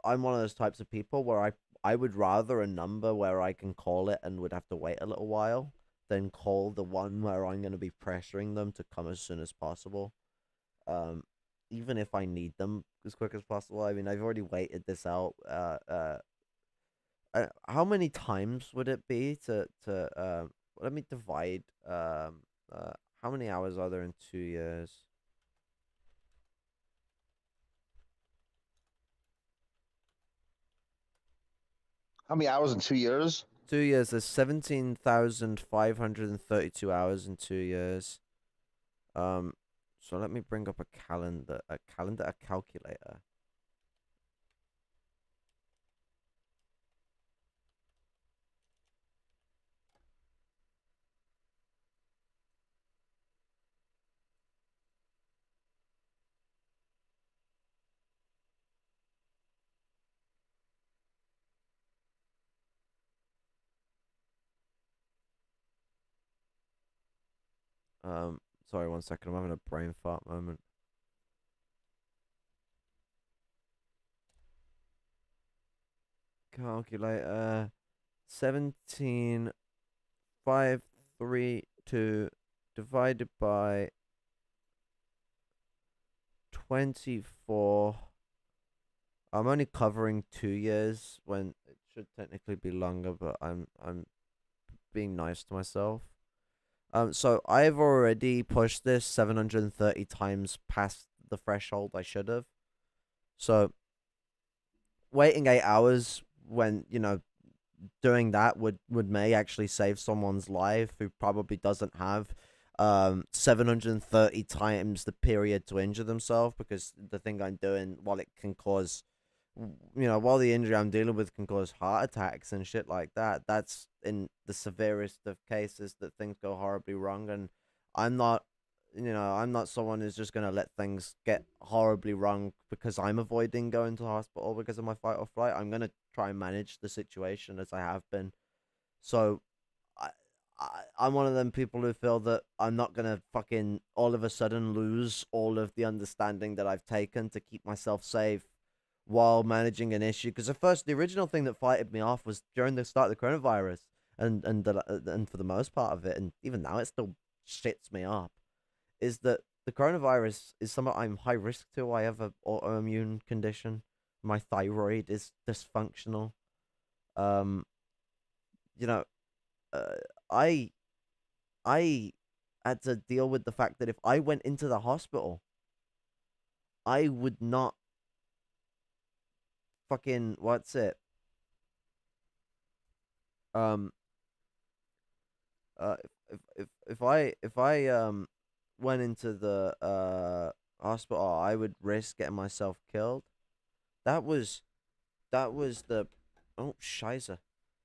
one of those types of people where I would rather a number where I can call it and would have to wait a little while then call the one where I'm going to be pressuring them to come as soon as possible. Even if I need them as quick as possible. I mean, I've already waited this out. How many times would it be to let me divide how many hours are there in 2 years?
How many hours in 2 years?
2 years, there's 17,532 hours in 2 years. So let me bring up a calculator. Sorry, 1 second. I'm having a brain fart moment. Calculator. 17,532 divided by 24. I'm only covering 2 years when it should technically be longer, but I'm being nice to myself. So I've already pushed this 730 times past the threshold I should have. So waiting 8 hours when, doing that may actually save someone's life who probably doesn't have 730 times the period to injure themselves, because the thing I'm doing, while it can cause, while the injury I'm dealing with can cause heart attacks and shit like that, that's in the severest of cases that things go horribly wrong. And I'm not, I'm not someone who's just going to let things get horribly wrong because I'm avoiding going to hospital because of my fight or flight. I'm going to try and manage the situation as I have been. So I'm one of them people who feel that I'm not going to fucking all of a sudden lose all of the understanding that I've taken to keep myself safe while managing an issue. Because the original thing that fighted me off was during the start of the coronavirus, and for the most part of it, and even now it still shits me up, is that the coronavirus is something I'm high risk to. I have an autoimmune condition. My thyroid is dysfunctional. Um, you know, uh, I I had to deal with the fact that if I went into the hospital, I would not fucking what's it? Um, if I went into the hospital, I would risk getting myself killed. That was the oh shiza.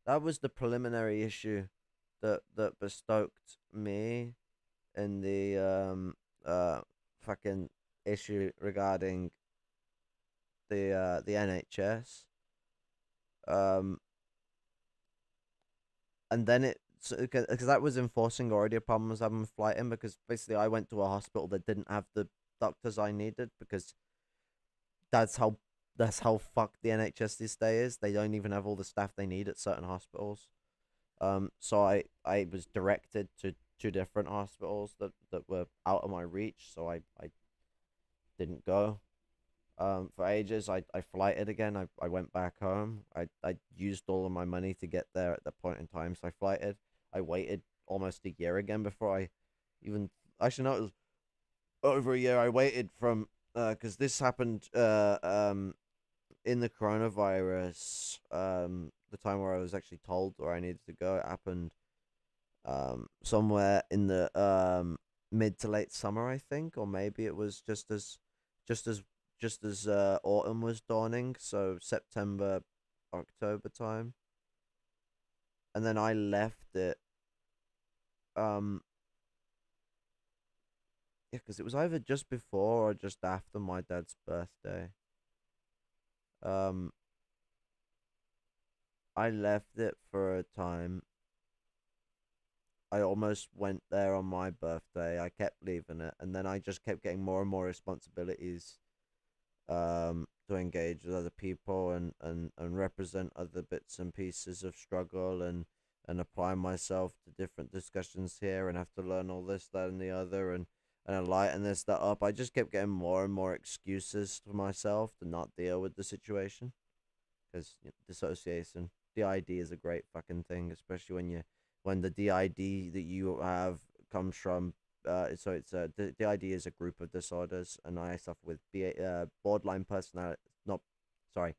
That was the preliminary issue that bestoked me in the fucking issue regarding the NHS. Um and then because that was enforcing already a problem I was having with flighting, because basically I went to a hospital that didn't have the doctors I needed, because that's how fucked the NHS these days is. They don't even have all the staff they need at certain hospitals. So I was directed to two different hospitals that were out of my reach, so I didn't go. For ages, I flighted again. I went back home. I used all of my money to get there at that point in time, so I flighted. I waited almost a year again before I even actually no, it was over a year. I waited from because this happened in the coronavirus, the time where I was actually told where I needed to go, it happened somewhere in the mid to late summer, I think, or maybe it was just as just as autumn was dawning, so September, October time. And then I left it um yeah, because it was either just before or just after my dad's birthday. Um I left it for a time. I almost went there on my birthday. I kept leaving it, and then I just kept getting more and more responsibilities to engage with other people and represent other bits and pieces of struggle, and apply myself to different discussions here and have to learn all this, that, and the other, and lighten this, that up, I just kept getting more and more excuses for myself to not deal with the situation. Because dissociation, DID is a great fucking thing, especially when the DID that you have comes from. So it's the DID is a group of disorders, and I suffer with borderline personality. Not, sorry,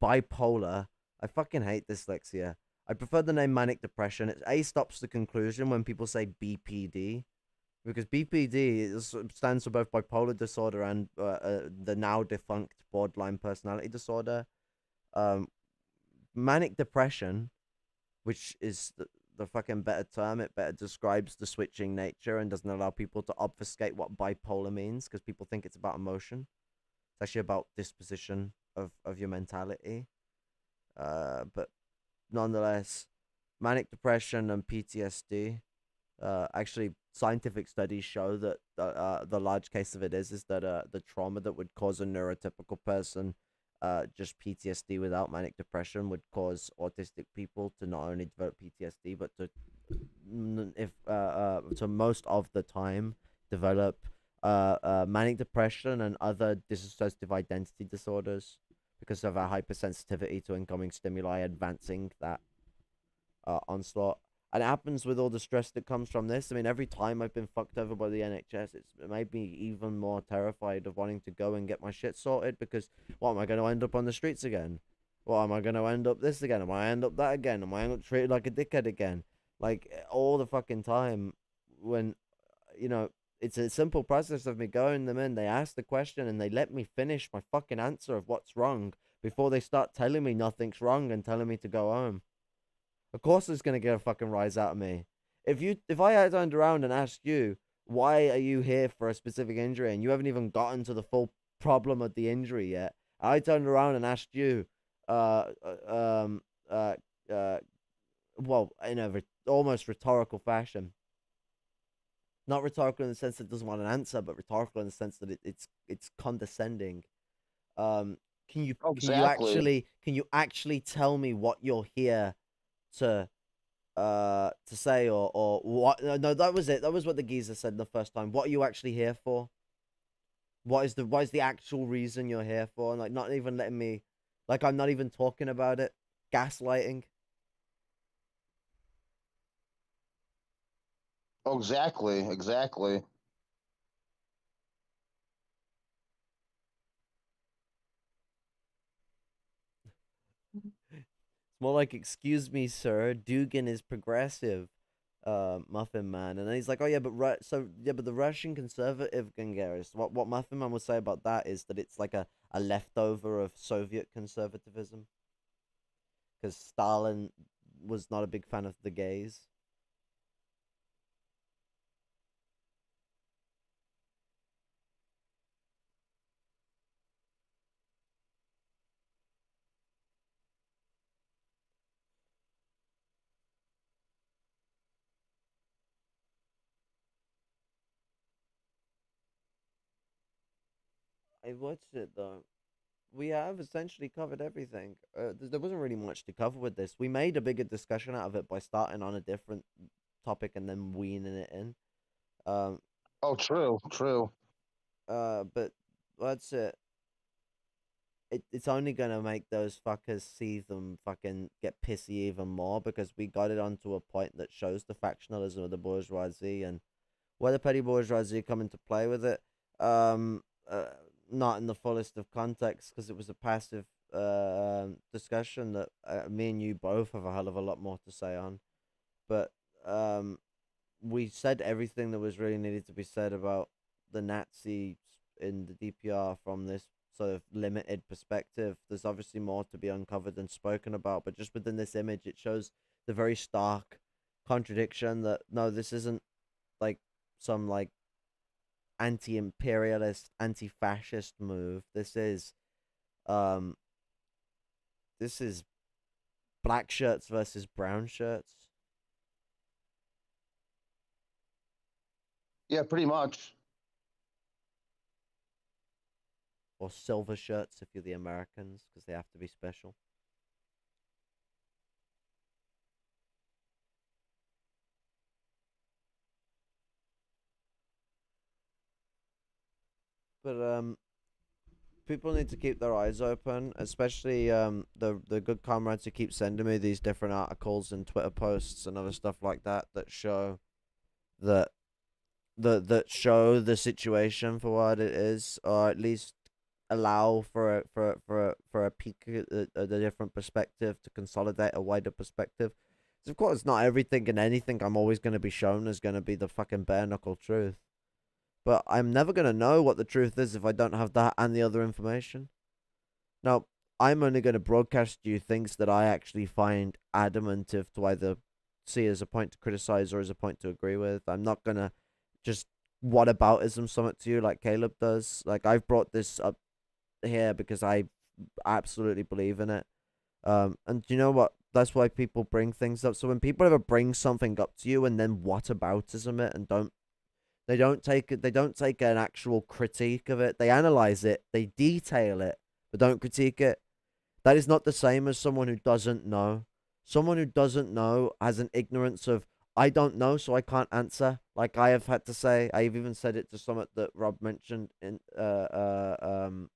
bipolar. I fucking hate dyslexia. I prefer the name manic depression. It A stops the conclusion when people say BPD, because BPD stands for both bipolar disorder and the now defunct borderline personality disorder. Um, Manic depression, which is the fucking better term, it better describes the switching nature and doesn't allow people to obfuscate what bipolar means, because people think it's about emotion. It's actually about disposition of your mentality. But nonetheless, manic depression and PTSD, actually scientific studies show that the large case of it is that the trauma that would cause a neurotypical person just PTSD without manic depression would cause autistic people to not only develop PTSD but to most of the time develop manic depression and other dissociative identity disorders because of our hypersensitivity to incoming stimuli advancing that onslaught. And it happens with all the stress that comes from this. I mean, every time I've been fucked over by the NHS, it's made me even more terrified of wanting to go and get my shit sorted, because what, am I going to end up on the streets again? What, am I going to end up this again? Am I end up that again? Am I end up treated like a dickhead again? Like, all the fucking time when, it's a simple process of me going them in. They ask the question and they let me finish my fucking answer of what's wrong before they start telling me nothing's wrong and telling me to go home. Of course it's gonna get a fucking rise out of me. If I had turned around and asked you, why are you here for a specific injury, and you haven't even gotten to the full problem of the injury yet, I turned around and asked you, uh, uh, um, uh, uh, well, in a almost rhetorical fashion. Not rhetorical in the sense that it doesn't want an answer, but rhetorical in the sense that it's condescending. Um, can you
Exactly.
can you actually tell me what you're here to say, or what? No, that was it. That was what the geezer said the first time. What are you actually here for? What is the actual reason you're here for? And like, not even letting me, like, I'm not even talking about it. Gaslighting.
Oh, exactly. Exactly.
It's more like, excuse me, sir, Dugan is progressive, Muffin Man. And then he's like, oh yeah, but the Russian conservative Gengaris. What Muffin Man would say about that is that it's like a leftover of Soviet conservatism, because Stalin was not a big fan of the gays. I watched it though. We have essentially covered everything. There wasn't really much to cover with this. We made a bigger discussion out of it by starting on a different topic and then weaning it in. Um,
Oh, true. True.
but that's it. It's only gonna make those fuckers see them fucking get pissy even more, because we got it onto a point that shows the factionalism of the bourgeoisie and where the petty bourgeoisie come into play with it. Um, uh, Not in the fullest of context, because it was a passive discussion that me and you both have a hell of a lot more to say on. But um, we said everything that was really needed to be said about the Nazis in the DPR from this sort of limited perspective. There's obviously more to be uncovered and spoken about, but just within this image, it shows the very stark contradiction that no, this isn't like some like anti-imperialist, anti-fascist move. Um this is black shirts versus brown shirts,
Yeah, pretty much.
or silver shirts if you're the Americans, because they have to be special. But people need to keep their eyes open, especially the good comrades who keep sending me these different articles and Twitter posts and other stuff like that that show that that show the situation for what it is, or at least allow for a peek at a different perspective to consolidate a wider perspective. Of course, not everything and anything I'm always going to be shown is going to be the fucking bare knuckle truth. But I'm never going to know what the truth is if I don't have that and the other information. Now, I'm only going to broadcast you things that I actually find adamative to either see as a point to criticize or as a point to agree with. I'm not going to just whataboutism something to you like Caleb does. Like, I've brought this up here because I absolutely believe in it. And you know what? That's why people bring things up. So when people ever bring something up to you and then whataboutism it and don't take it, they don't take an actual critique of it. They analyze it, they detail it, but don't critique it. That is not the same as someone who doesn't know. Someone who doesn't know has an ignorance of, I don't know, so I can't answer. Like I have had to say, I've even said it to someone that Rob mentioned in the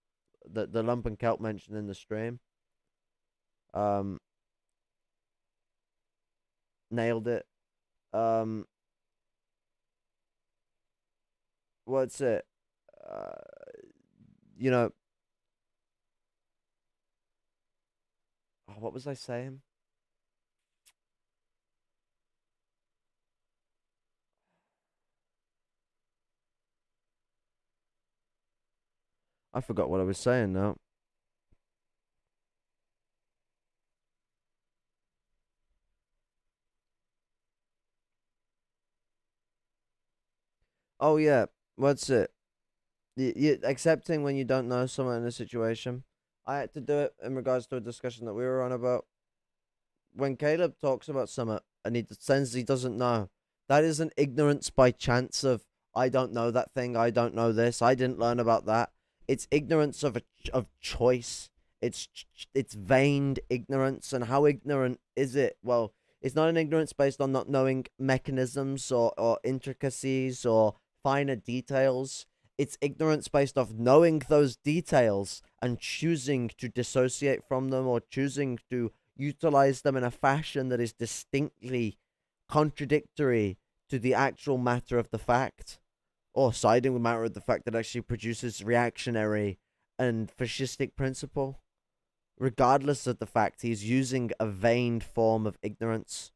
Lumpen Kelp mentioned in the stream. Nailed it. What's it? Uh, you know, what was I saying? I forgot what I was saying now. Oh yeah, what's it? You accepting when you don't know someone in a situation. I had to do it in regards to a discussion that we were on about when Caleb talks about something and he says he doesn't know. That is an ignorance by chance of I don't know that thing. I don't know this. I didn't learn about that. It's ignorance of choice. It's veined ignorance. And how ignorant is it? Well, it's not an ignorance based on not knowing mechanisms or intricacies or finer details. It's ignorance based off knowing those details and choosing to dissociate from them or choosing to utilize them in a fashion that is distinctly contradictory to the actual matter of the fact, or siding with matter of the fact that actually produces reactionary and fascistic principle. Regardless of the fact, he's using a veined form of ignorance.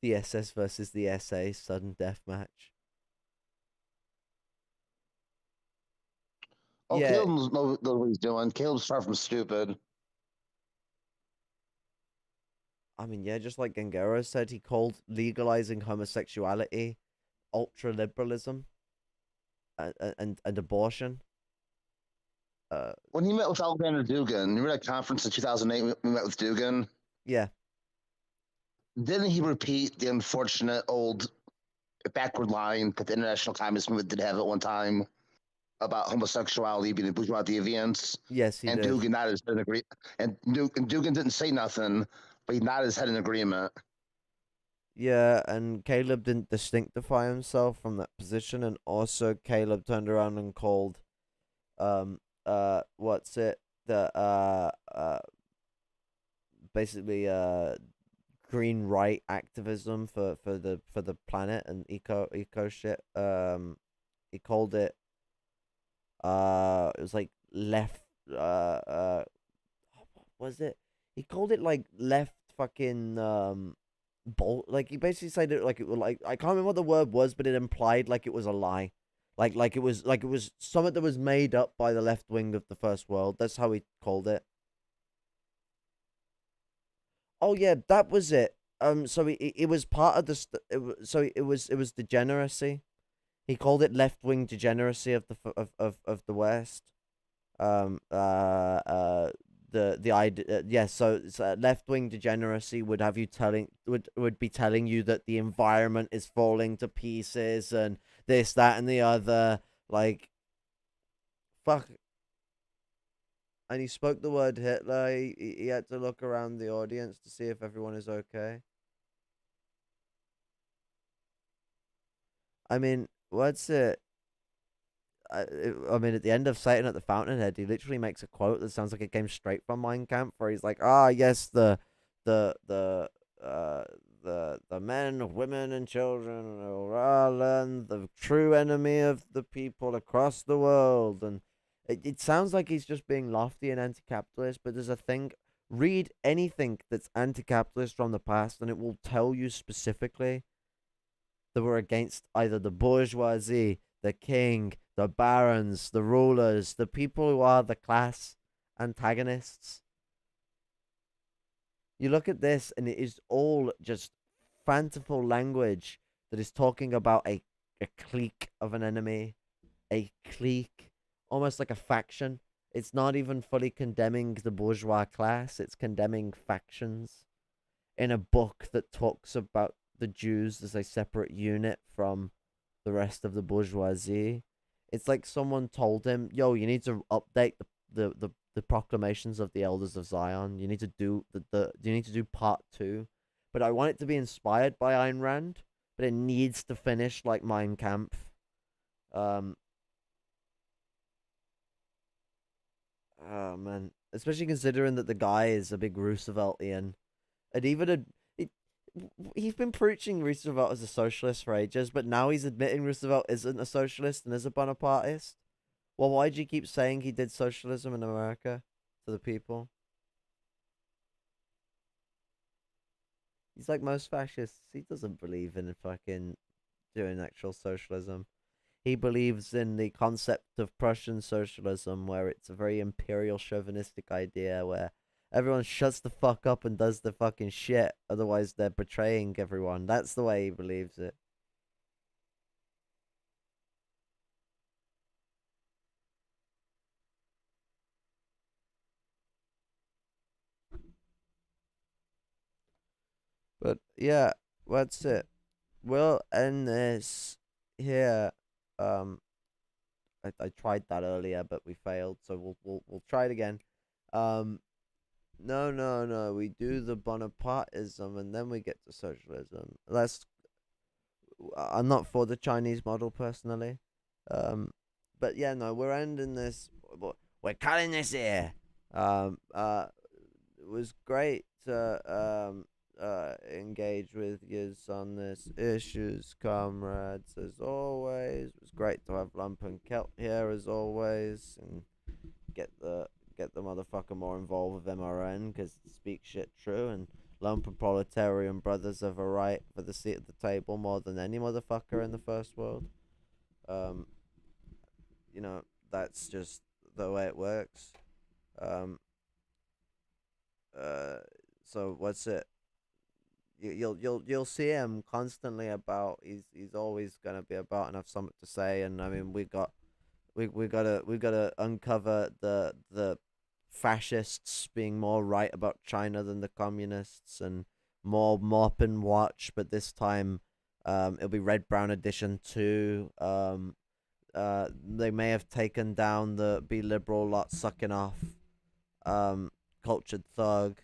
The SS versus the SA sudden death match.
Oh,
Yeah,
Caleb knows what he's doing. Caleb's far from stupid.
I mean, yeah, just like Gengaro said, he called legalizing homosexuality ultra liberalism and abortion.
When he met with Alexander Dugin, remember that conference in 2008 we met with Dugin?
Yeah,
Didn't he repeat the unfortunate old backward line that the international communist movement did have at one time about homosexuality being a bourgeois deviance?
yes, he
And
did.
Dugin nodded his head in agree. And Dugin didn't say nothing, but he nodded his head in agreement.
Yeah, and Caleb didn't distinctify himself from that position, and also Caleb turned around and called, what's it? The basically green right activism for the planet and eco shit. He called it it was like left what was it? He called it like left fucking like he basically said it like it was like I can't remember what the word was, but it implied like it was a lie. Like it was something that was made up by the left wing of the first world. That's how he called it. Oh yeah, that was it. So it was part of the so it was degeneracy. He called it left wing degeneracy of the of the West. Um the idea so left wing degeneracy would have you telling would be telling you that the environment is falling to pieces and this that and the other, like fuck. And he spoke the word Hitler. He had to look around the audience to see if everyone is okay. I mean, what's it? I mean, at the end of Satan at the Fountainhead, he literally makes a quote that sounds like it came straight from Mein Kampf, where he's like, "Ah, yes, the, the, uh, the men, women, and children will learn the true enemy of the people across the world." And it sounds like he's just being lofty and anti-capitalist, but there's a thing. Read anything that's anti-capitalist from the past, and it will tell you specifically that we're against either the bourgeoisie, the king, the barons, the rulers, the people who are the class antagonists. You look at this, and it is all just fanciful language that is talking about a clique of an enemy, a clique, almost like a faction. It's not even fully condemning the bourgeois class, it's condemning factions in a book that talks about the Jews as a separate unit from the rest of the bourgeoisie. It's like someone told him, "Yo, you need to update the proclamations of the elders of Zion. You need to do you need to do part 2." But I want it to be inspired by Ayn Rand, but it needs to finish like Mein Kampf. Oh man, especially considering that the guy is a big Rooseveltian, and even he's been preaching Roosevelt as a socialist for ages, but now he's admitting Roosevelt isn't a socialist and is a Bonapartist. Well, why do you keep saying he did socialism in America to the people? He's like most fascists. He doesn't believe in fucking doing actual socialism. He believes in the concept of Prussian socialism, where it's a very imperial chauvinistic idea where everyone shuts the fuck up and does the fucking shit, otherwise they're betraying everyone. That's the way he believes it. But yeah, that's it. We'll end this here. I tried that earlier, but we failed, so we'll try it again. Um, no. We do the Bonapartism, and then we get to socialism. I'm not for the Chinese model personally. But yeah, no, we're ending this. We're cutting this here. It was great to engage with you on this issues, comrades. As always, it was great to have Lumpen Celt here as always, and get the motherfucker more involved with MRN because speak shit true, and Lumpen proletarian brothers have a right for the seat at the table more than any motherfucker in the first world. Um, you know, that's just the way it works. Um, so what's it? You'll see him constantly about. He's always gonna be about and have something to say. And I mean, we gotta uncover the fascists being more right about China than the communists, and more mop and watch. But this time, it'll be Red Brown Edition 2. They may have taken down the Be Liberal lot sucking off Cultured Thug,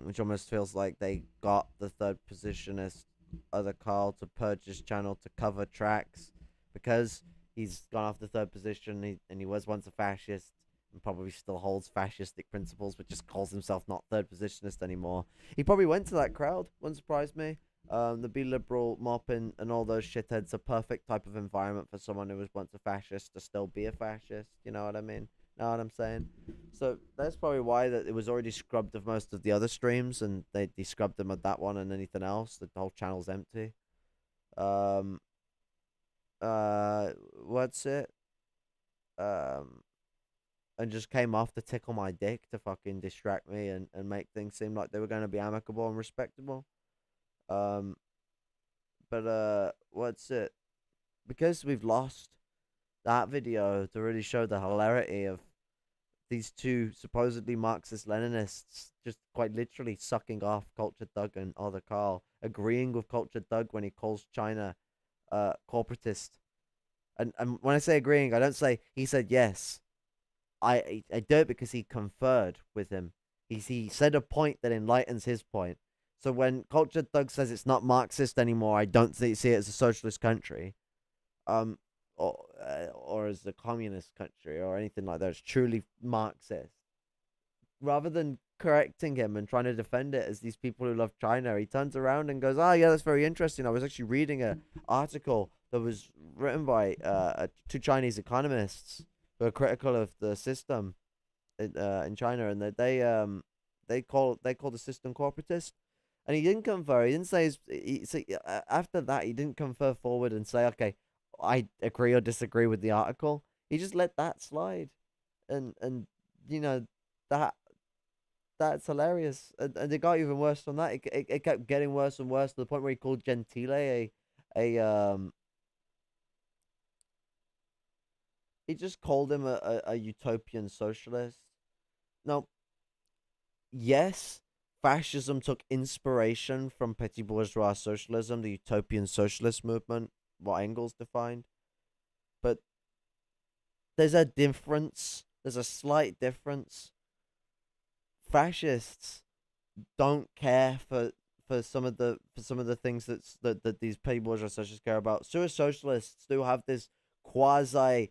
which almost feels like they got the third positionist other Carl to purge his channel to cover tracks, because he's gone off the third position, and he was once a fascist and probably still holds fascistic principles, but just calls himself not third positionist anymore. He probably went to that crowd, wouldn't surprise me. The Be Liberal, mopping, and all those shitheads, a perfect type of environment for someone who was once a fascist to still be a fascist. You know what I mean? Know what I'm saying? So that's probably why that it was already scrubbed of most of the other streams, and they scrubbed them at that one and anything else. The whole channel's empty. What's it? And just came off to tickle my dick to fucking distract me and make things seem like they were going to be amicable and respectable. What's it? Because we've lost that video to really show the hilarity of these two supposedly Marxist Leninists just quite literally sucking off Culture Thug and Other Carl, agreeing with Culture Thug when he calls China corporatist. And when I say agreeing, I don't say he said yes. I do it because he conferred with him. He said a point that enlightens his point. So when Culture Thug says it's not Marxist anymore, I don't see it as a socialist country. um, or as a communist country or anything like that. It's truly Marxist. Rather than correcting him and trying to defend it as these people who love China, he turns around and goes, "Ah, yeah, that's very interesting. I was actually reading a article that was written by two Chinese economists who are critical of the system in China, and that they call the system corporatist." And he didn't confer. He didn't say after that he didn't confer forward and say, "Okay, I agree or disagree with the article." He just let that slide, and you know that that's hilarious. And it got even worse from that. It kept getting worse and worse to the point where he called Gentile a he just called him a utopian socialist. Now, yes, fascism took inspiration from petty bourgeois socialism, the utopian socialist movement, what Engels defined. But there's a difference. There's a slight difference. Fascists don't care for some of the things that these petty bourgeois socialists care about. Socialists do have this quasi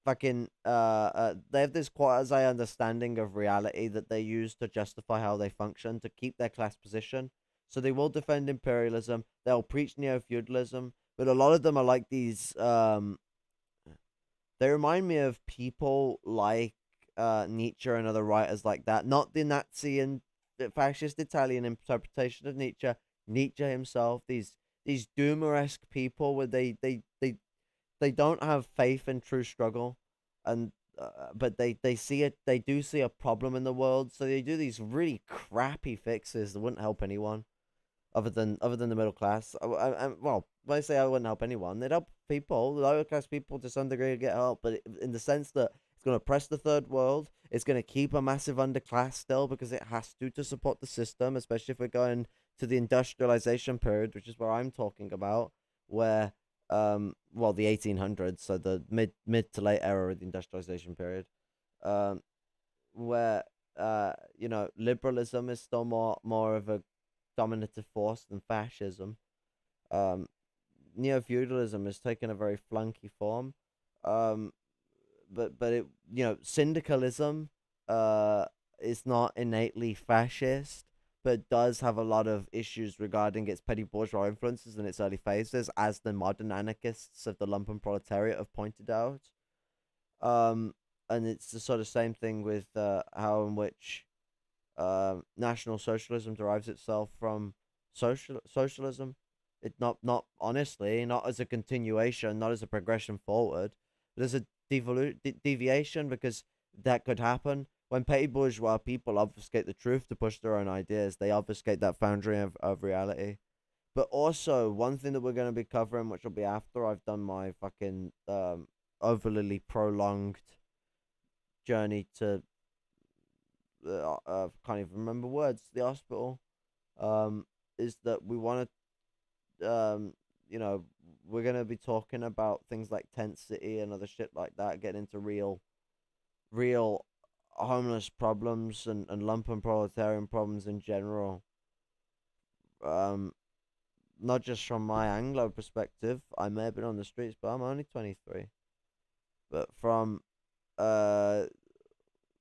they have this quasi understanding of reality that they use to justify how they function to keep their class position. So they will defend imperialism. They'll preach neo feudalism, but a lot of them are like these. They remind me of people like Nietzsche and other writers like that. Not the Nazi and the fascist Italian interpretation of Nietzsche. Nietzsche himself. These doomer-esque people where they don't have faith in true struggle, and but they see it. They do see a problem in the world, so they do these really crappy fixes that wouldn't help anyone other than the middle class. Well, when I say I wouldn't help anyone, they'd help people, the lower class people, to some degree, get help, but in the sense that it's going to oppress the third world. It's going to keep a massive underclass still because it has to support the system, especially if we're going to the industrialization period, which is where I'm talking about, where well, the 1800s, so the mid to late era of the industrialization period, um where liberalism is still more of a dominative force than fascism. Um, Neo feudalism has taken a very flunky form. Um, but it syndicalism is not innately fascist, but does have a lot of issues regarding its petty bourgeois influences in its early phases, as the modern anarchists of the lumpen proletariat have pointed out. Um, and it's the sort of same thing with how in which National Socialism derives itself from socialism. It not honestly, not as a continuation, not as a progression forward, but as a deviation, because that could happen when petty bourgeois people obfuscate the truth to push their own ideas. They obfuscate that foundry of reality. But also, one thing that we're going to be covering, which will be after I've done my fucking overly prolonged journey to can't even remember words, the hospital, is that we want to, we're going to be talking about things like tent city and other shit like that, getting into real homeless problems and lumpen proletarian problems in general. um Not just from my Anglo perspective. I may have been on the streets, but I'm only 23. But uh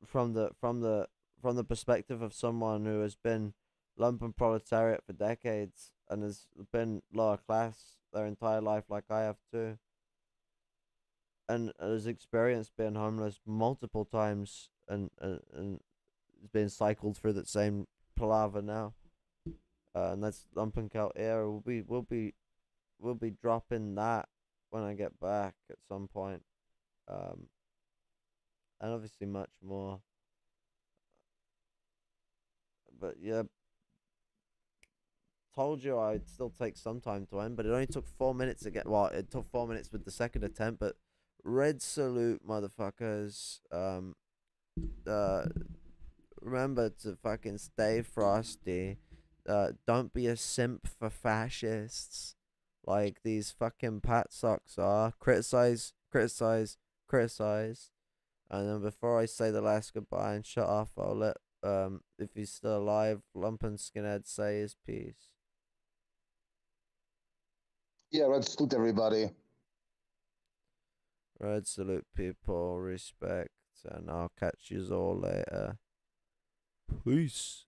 from the from the from the perspective of someone who has been lumpen proletariat for decades and has been lower class their entire life, like I have too, and has experienced being homeless multiple times, and has been cycled through that same palaver now. And that's lumpen Celt era. We'll be dropping that when I get back at some point. Um, and obviously much more. But yeah, told you I'd still take some time to end, but it only took 4 minutes to get. Well, it took 4 minutes with the second attempt, but red salute, motherfuckers. Uh, Remember to fucking stay frosty. Don't be a simp for fascists like these fucking pat socks are. Criticize, criticize, criticize. And then before I say the last goodbye and shut off, I'll let if he's still alive, Lumpen Skinhead say his piece.
Yeah, red salute everybody.
Right, salute people, respect, and I'll catch you all later. Peace.